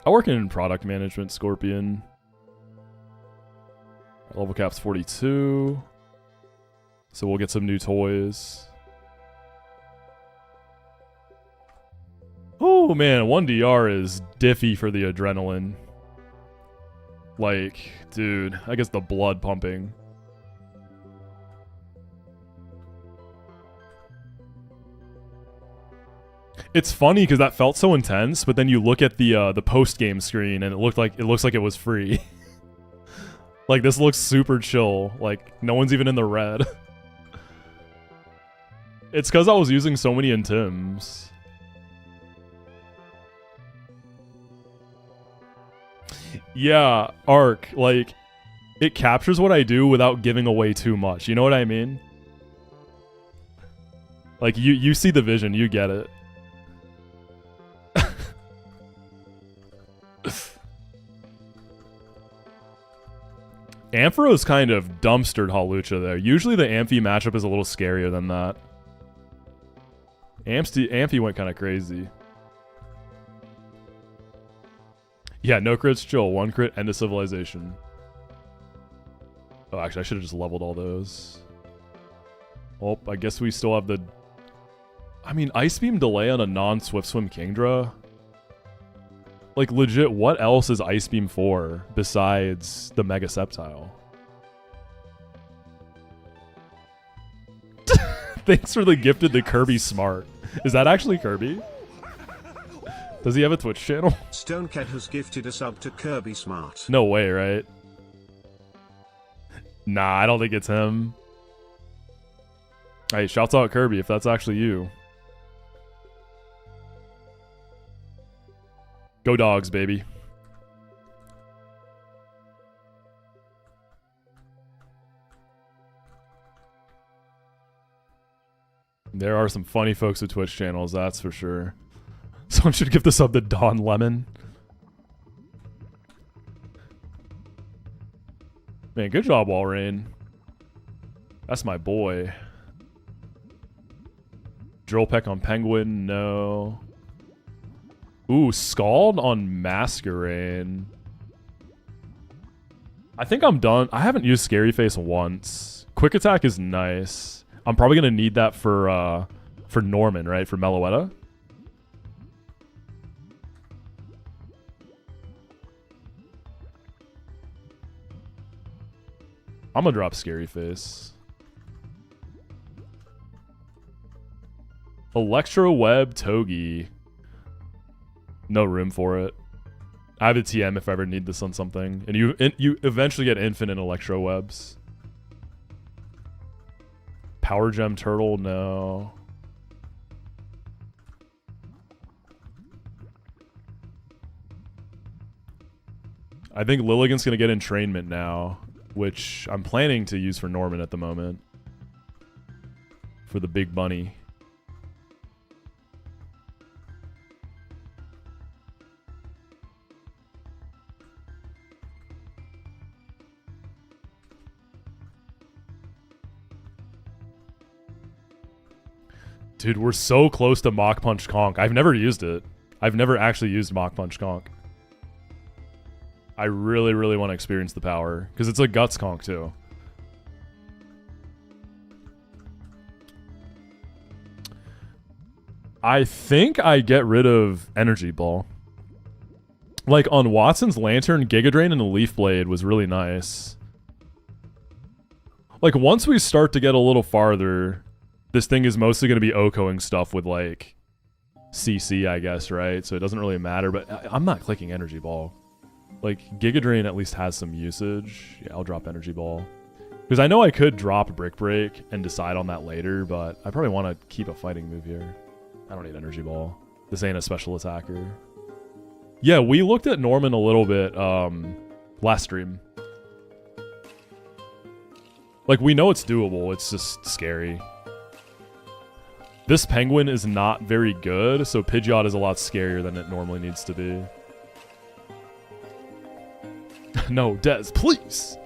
I work in product management, Scorpion. Our level cap's 42. So we'll get some new toys. Oh man, 1DR is diffy for the adrenaline. Like, dude, I guess the blood pumping. It's funny because that felt so intense, but then you look at the post-game screen and it looks like it was free. Like, this looks super chill. Like, no one's even in the red. It's because I was using so many intims. Yeah, Arc, like, it captures what I do without giving away too much. You know what I mean? Like, you see the vision, you get it. Ampharos kind of dumpstered Hawlucha there. Usually the Amphi matchup is a little scarier than that. Amphi went kind of crazy. Yeah, no crits, chill. 1 crit, end of civilization. Oh, actually, I should have just leveled all those. Oh, I guess we still have the... I mean, Ice Beam delay on a non-Swift Swim Kingdra? Like, legit, what else is Ice Beam for besides the Mega Sceptile? Thanks for the gifted to Kirby Smart. Is that actually Kirby? Does he have a Twitch channel? Stonecat has gifted a sub to Kirby Smart. No way, right? Nah, I don't think it's him. Hey, shouts out Kirby if that's actually you. Go dogs, baby. There are some funny folks with Twitch channels, that's for sure. Someone should give this up to Don Lemon. Man, good job, Walrain. That's my boy. Drill Peck on Penguin, no. Ooh, Scald on Masquerain. I think I'm done. I haven't used Scary Face once. Quick Attack is nice. I'm probably gonna need that for Norman, right? For Meloetta. I'm gonna drop Scary Face. Electro Web Togi. No room for it. I have a TM if I ever need this on something. And you eventually get infinite Electro Webs. Power Gem Turtle, no. I think Lilligant's gonna get entrainment now, which I'm planning to use for Norman at the moment. For the big bunny. Dude, we're so close to Mach Punch Conk. I've never used it. I've never actually used Mach Punch Conk. I really, really want to experience the power. Because it's a Guts Conk, too. I think I get rid of Energy Ball. Like, on Watson's Lantern, Giga Drain and the Leaf Blade was really nice. Like, once we start to get a little farther... This thing is mostly going to be OHKOing stuff with, like, CC, I guess, right? So it doesn't really matter, but I'm not clicking Energy Ball. Like, Giga Drain at least has some usage. Yeah, I'll drop Energy Ball. Because I know I could drop Brick Break and decide on that later, but I probably want to keep a fighting move here. I don't need Energy Ball. This ain't a special attacker. Yeah, we looked at Norman a little bit last stream. Like, we know it's doable. It's just scary. This Penguin is not very good, so Pidgeot is a lot scarier than it normally needs to be. No, Dez, please!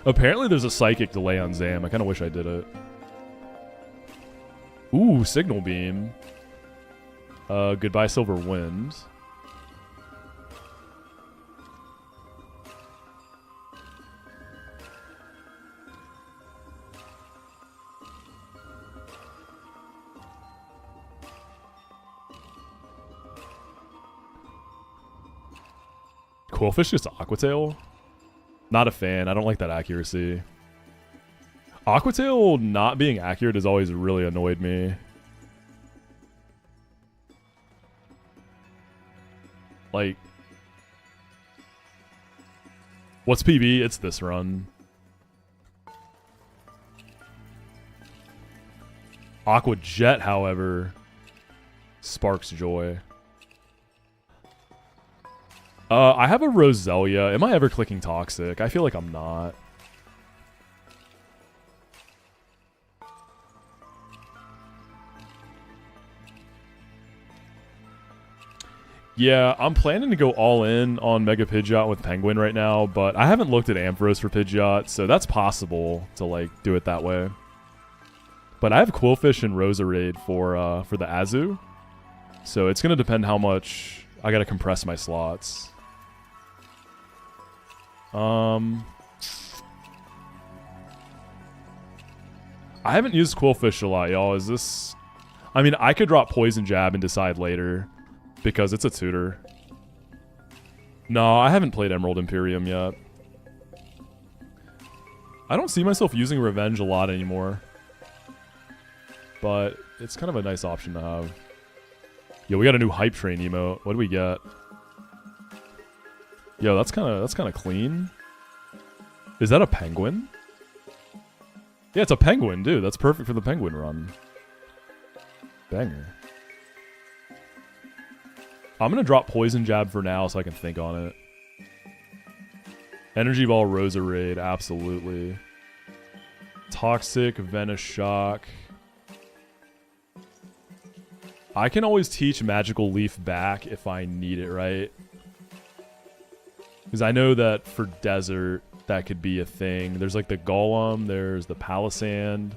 Apparently there's a Psychic delay on Zam. I kind of wish I did it. Ooh, Signal Beam. Goodbye Silver Wind. Quillfish just Aqua Tail? Not a fan. I don't like that accuracy. Aqua Tail not being accurate has always really annoyed me. Like... What's PB? It's this run. Aqua Jet, however, sparks joy. I have a Roselia. Am I ever clicking Toxic? I feel like I'm not. Yeah, I'm planning to go all in on Mega Pidgeot with Penguin right now, but I haven't looked at Ampharos for Pidgeot, so that's possible to, like, do it that way. But I have Quillfish and Roserade for the Azu, so it's going to depend how much I got to compress my slots. I haven't used Quillfish a lot, y'all. Is this... I mean, I could drop Poison Jab and decide later, because it's a tutor. No, I haven't played Emerald Imperium yet. I don't see myself using Revenge a lot anymore. But it's kind of a nice option to have. Yo, we got a new Hype Train emote. What do we get? Yo, that's kind of clean. Is that a penguin? Yeah, it's a penguin, dude. That's perfect for the penguin run. Banger. I'm going to drop Poison Jab for now so I can think on it. Energy Ball, Rosa Raid, absolutely. Toxic, Venice Shock. I can always teach Magical Leaf back if I need it, right? Because I know that for Desert, that could be a thing. There's like the Golem, there's the Palisand.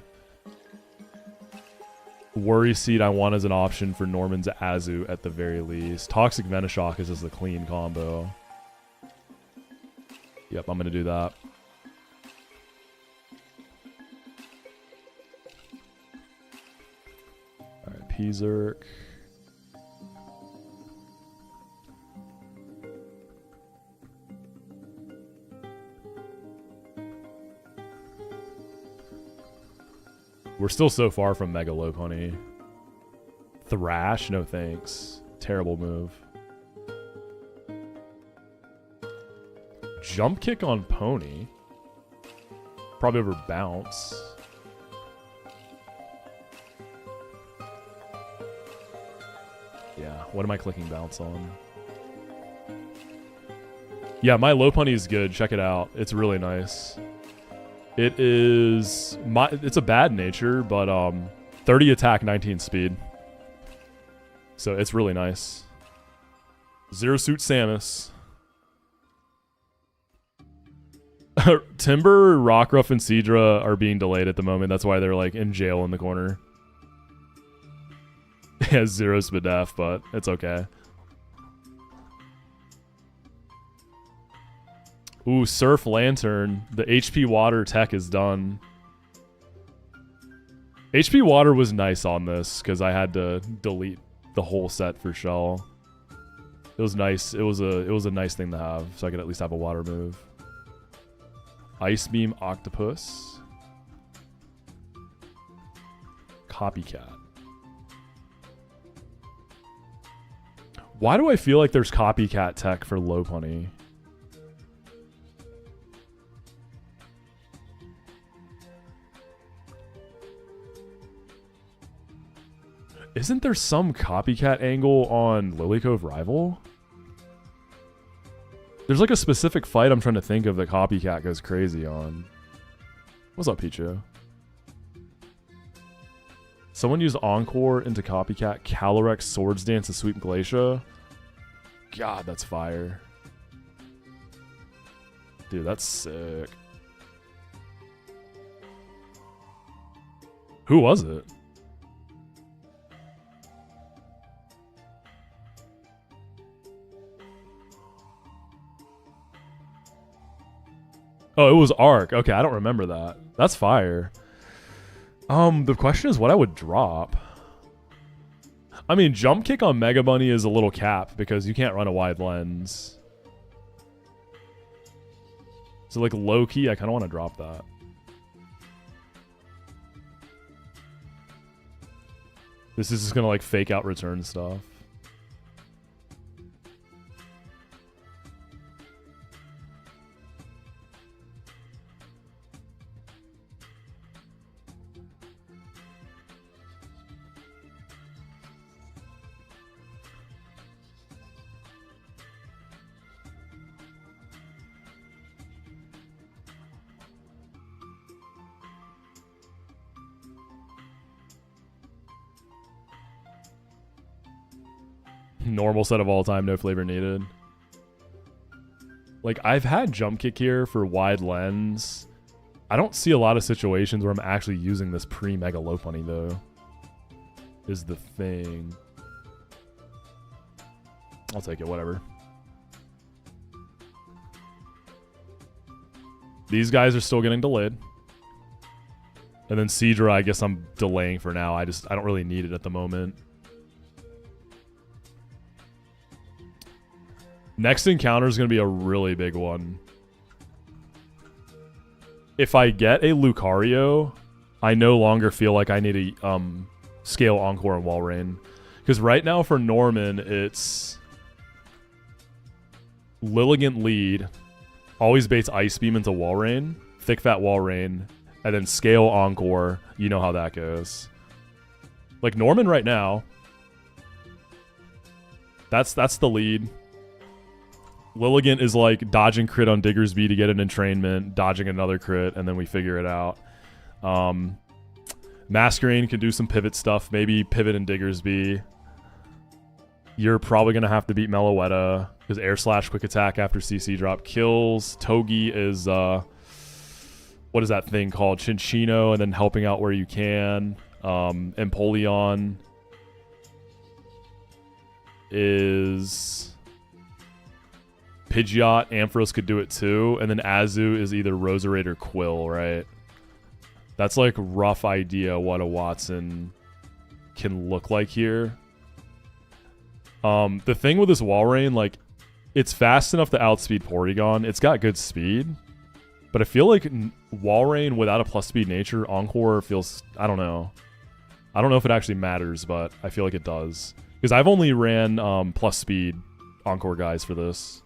Worry Seed I want as an option for Norman's Azu at the very least. Toxic Venoshock is just a clean combo. Yep, I'm going to do that. Alright, P-Zerk. We're still so far from Mega Lopunny. Thrash? No thanks. Terrible move. Jump Kick on Pony. Probably over Bounce. Yeah, what am I clicking Bounce on? Yeah, my Lopunny is good. Check it out. It's really nice. It is it's a bad nature, but 30 attack, 19 speed. So it's really nice. Zero Suit Samus. Timber, Rockruff, and Seadra are being delayed at the moment. That's why they're like in jail in the corner. It has 0 Spadef, but it's okay. Ooh, Surf Lantern. The HP Water tech is done. HP Water was nice on this because I had to delete the whole set for Shell. It was nice. It was a nice thing to have, so I could at least have a water move. Ice Beam Octopus. Copycat. Why do I feel like there's copycat tech for Lopunny? Isn't there some copycat angle on Lily Cove Rival? There's like a specific fight I'm trying to think of that copycat goes crazy on. What's up, Pichu? Someone used Encore into copycat. Calyrex Swords Dance to sweep Glacia. God, that's fire. Dude, that's sick. Who was it? Oh, it was Arc. Okay, I don't remember that. That's fire. The question is what I would drop. I mean, Jump Kick on Mega Bunny is a little cap because you can't run a wide lens. So like low key, I kind of want to drop that. This is just gonna like fake out return stuff. Normal set of all time, no flavor needed. Like, I've had Jump Kick here for wide lens. I don't see a lot of situations where I'm actually using this pre-Mega Lopunny, though. Is the thing. I'll take it, whatever. These guys are still getting delayed. And then Seadra, I guess I'm delaying for now. I don't really need it at the moment. Next encounter is going to be a really big one. If I get a Lucario, I no longer feel like I need a scale Encore and Walrein. Because right now for Norman, it's Lilligant lead, always baits Ice Beam into Wall Rain, Thick Fat Wall Rain, and then scale Encore. You know how that goes. Like Norman right now, that's the lead. Lilligant is like dodging crit on Diggersby to get an entrainment, dodging another crit, and then we figure it out. Masquerain can do some pivot stuff, maybe pivot in Diggersby. You're probably going to have to beat Meloetta because Air Slash Quick Attack after CC drop kills. Togi is, what is that thing called? Chinchino, and then helping out where you can. Empoleon is Pidgeot. Ampharos could do it too. And then Azu is either Roserade or Quill, right? That's like rough idea what a Watson can look like here. The thing with this Wall Rain, like, it's fast enough to outspeed Porygon. It's got good speed. But I feel like Wall Rain without a plus speed nature, Encore feels... I don't know. I don't know if it actually matters, but I feel like it does. Because I've only ran plus speed Encore guys for this.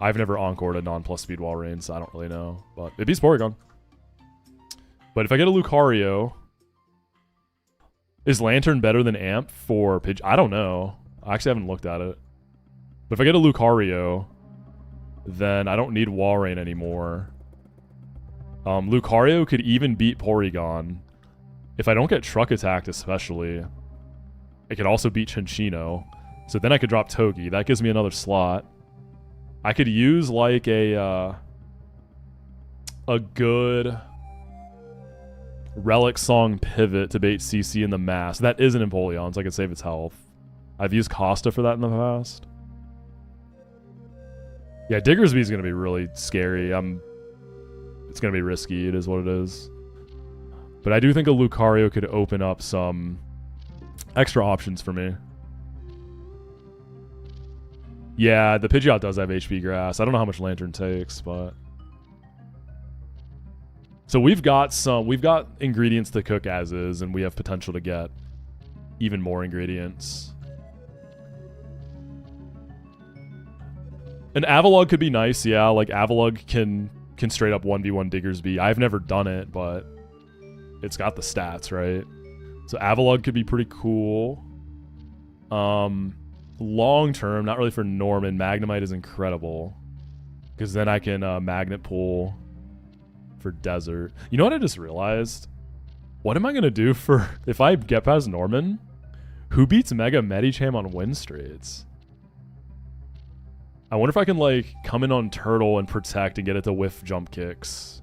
I've never Encored a non-plus speed Wall Rain, so I don't really know. But it beats Porygon. But if I get a Lucario... Is Lantern better than Amp for Pidge? I don't know. I actually haven't looked at it. But if I get a Lucario, then I don't need Wall Rain anymore. Lucario could even beat Porygon. If I don't get Truck Attacked especially. It could also beat Chinchino. So then I could drop Togi. That gives me another slot. I could use like a good Relic Song pivot to bait CC in the mass. That is an Empoleon, so I can save its health. I've used Costa for that in the past. Yeah, Diggersby is going to be really scary. It's going to be risky. It is what it is. But I do think a Lucario could open up some extra options for me. Yeah, the Pidgeot does have HP Grass. I don't know how much Lantern takes, but... So we've got ingredients to cook as is, and we have potential to get even more ingredients. An Avalugg could be nice, yeah. Like Avalugg can straight up 1v1 Diggersby. I've never done it, but it's got the stats, right? So Avalugg could be pretty cool. Long term, not really for Norman, Magnemite is incredible. Because then I can Magnet Pull for Desert. You know what I just realized? What am I going to do for... If I get past Norman, who beats Mega Medicham on win streaks? I wonder if I can, like, come in on Turtle and protect and get it to whiff jump kicks.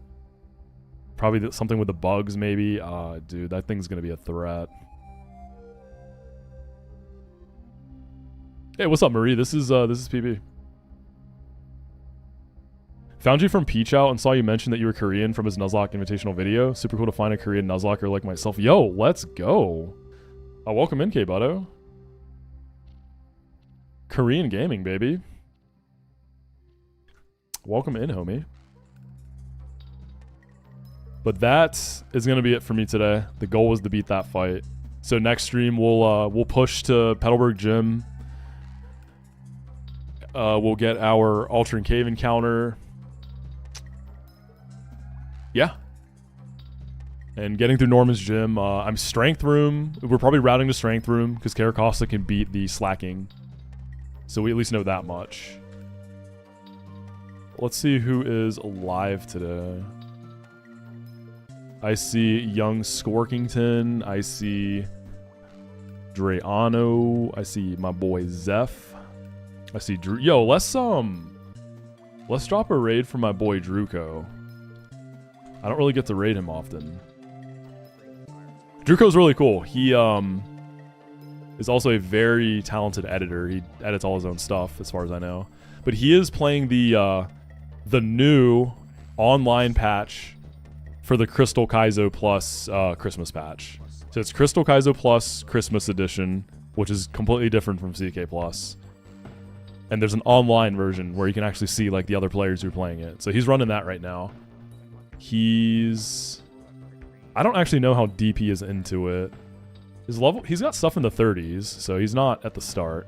Probably something with the bugs, maybe. Dude, that thing's going to be a threat. Hey, what's up, Marie? This is PB. Found you from Peach Out and saw you mention that you were Korean from his Nuzlocke invitational video. Super cool to find a Korean Nuzlocker like myself. Yo, let's go. Welcome in, K-Butto. Korean gaming, baby. Welcome in, homie. But that is going to be it for me today. The goal was to beat that fight. So next stream, we'll push to Petalburg Gym. We'll get our Altering Cave encounter. Yeah. And getting through Norman's gym. I'm Strength Room. We're probably routing to Strength Room because Caracosta can beat the Slacking. So we at least know that much. Let's see who is alive today. I see Young Skorkington. I see Dreano. I see my boy Zeph. I see Drew. Yo, let's drop a raid for my boy Druko. I don't really get to raid him often. Druko's really cool. He is also a very talented editor. He edits all his own stuff, as far as I know. But he is playing the new online patch for the Crystal Kaizo Plus Christmas patch. So it's Crystal Kaizo Plus Christmas Edition, which is completely different from CK Plus. And there's an online version where you can actually see like the other players who are playing it. So he's running that right now. I don't actually know how deep he is into it. His level, he's got stuff in the 30s, so he's not at the start.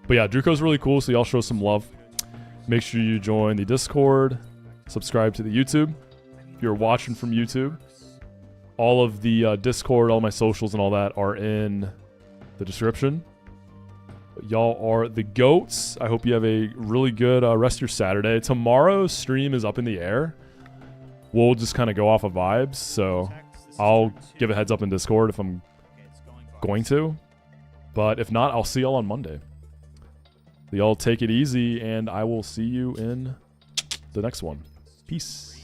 But yeah, Druko's really cool, so y'all show some love. Make sure you join the Discord. subscribe to the YouTube. If you're watching from YouTube, all of the Discord, all my socials and all that are in the description. Y'all are the GOATs. I hope you have a really good rest of your Saturday. Tomorrow's stream is up in the air. We'll just kind of go off of vibes, so I'll give a heads up in Discord if I'm going to. But if not, I'll see y'all on Monday. Y'all take it easy, and I will see you in the next one. Peace.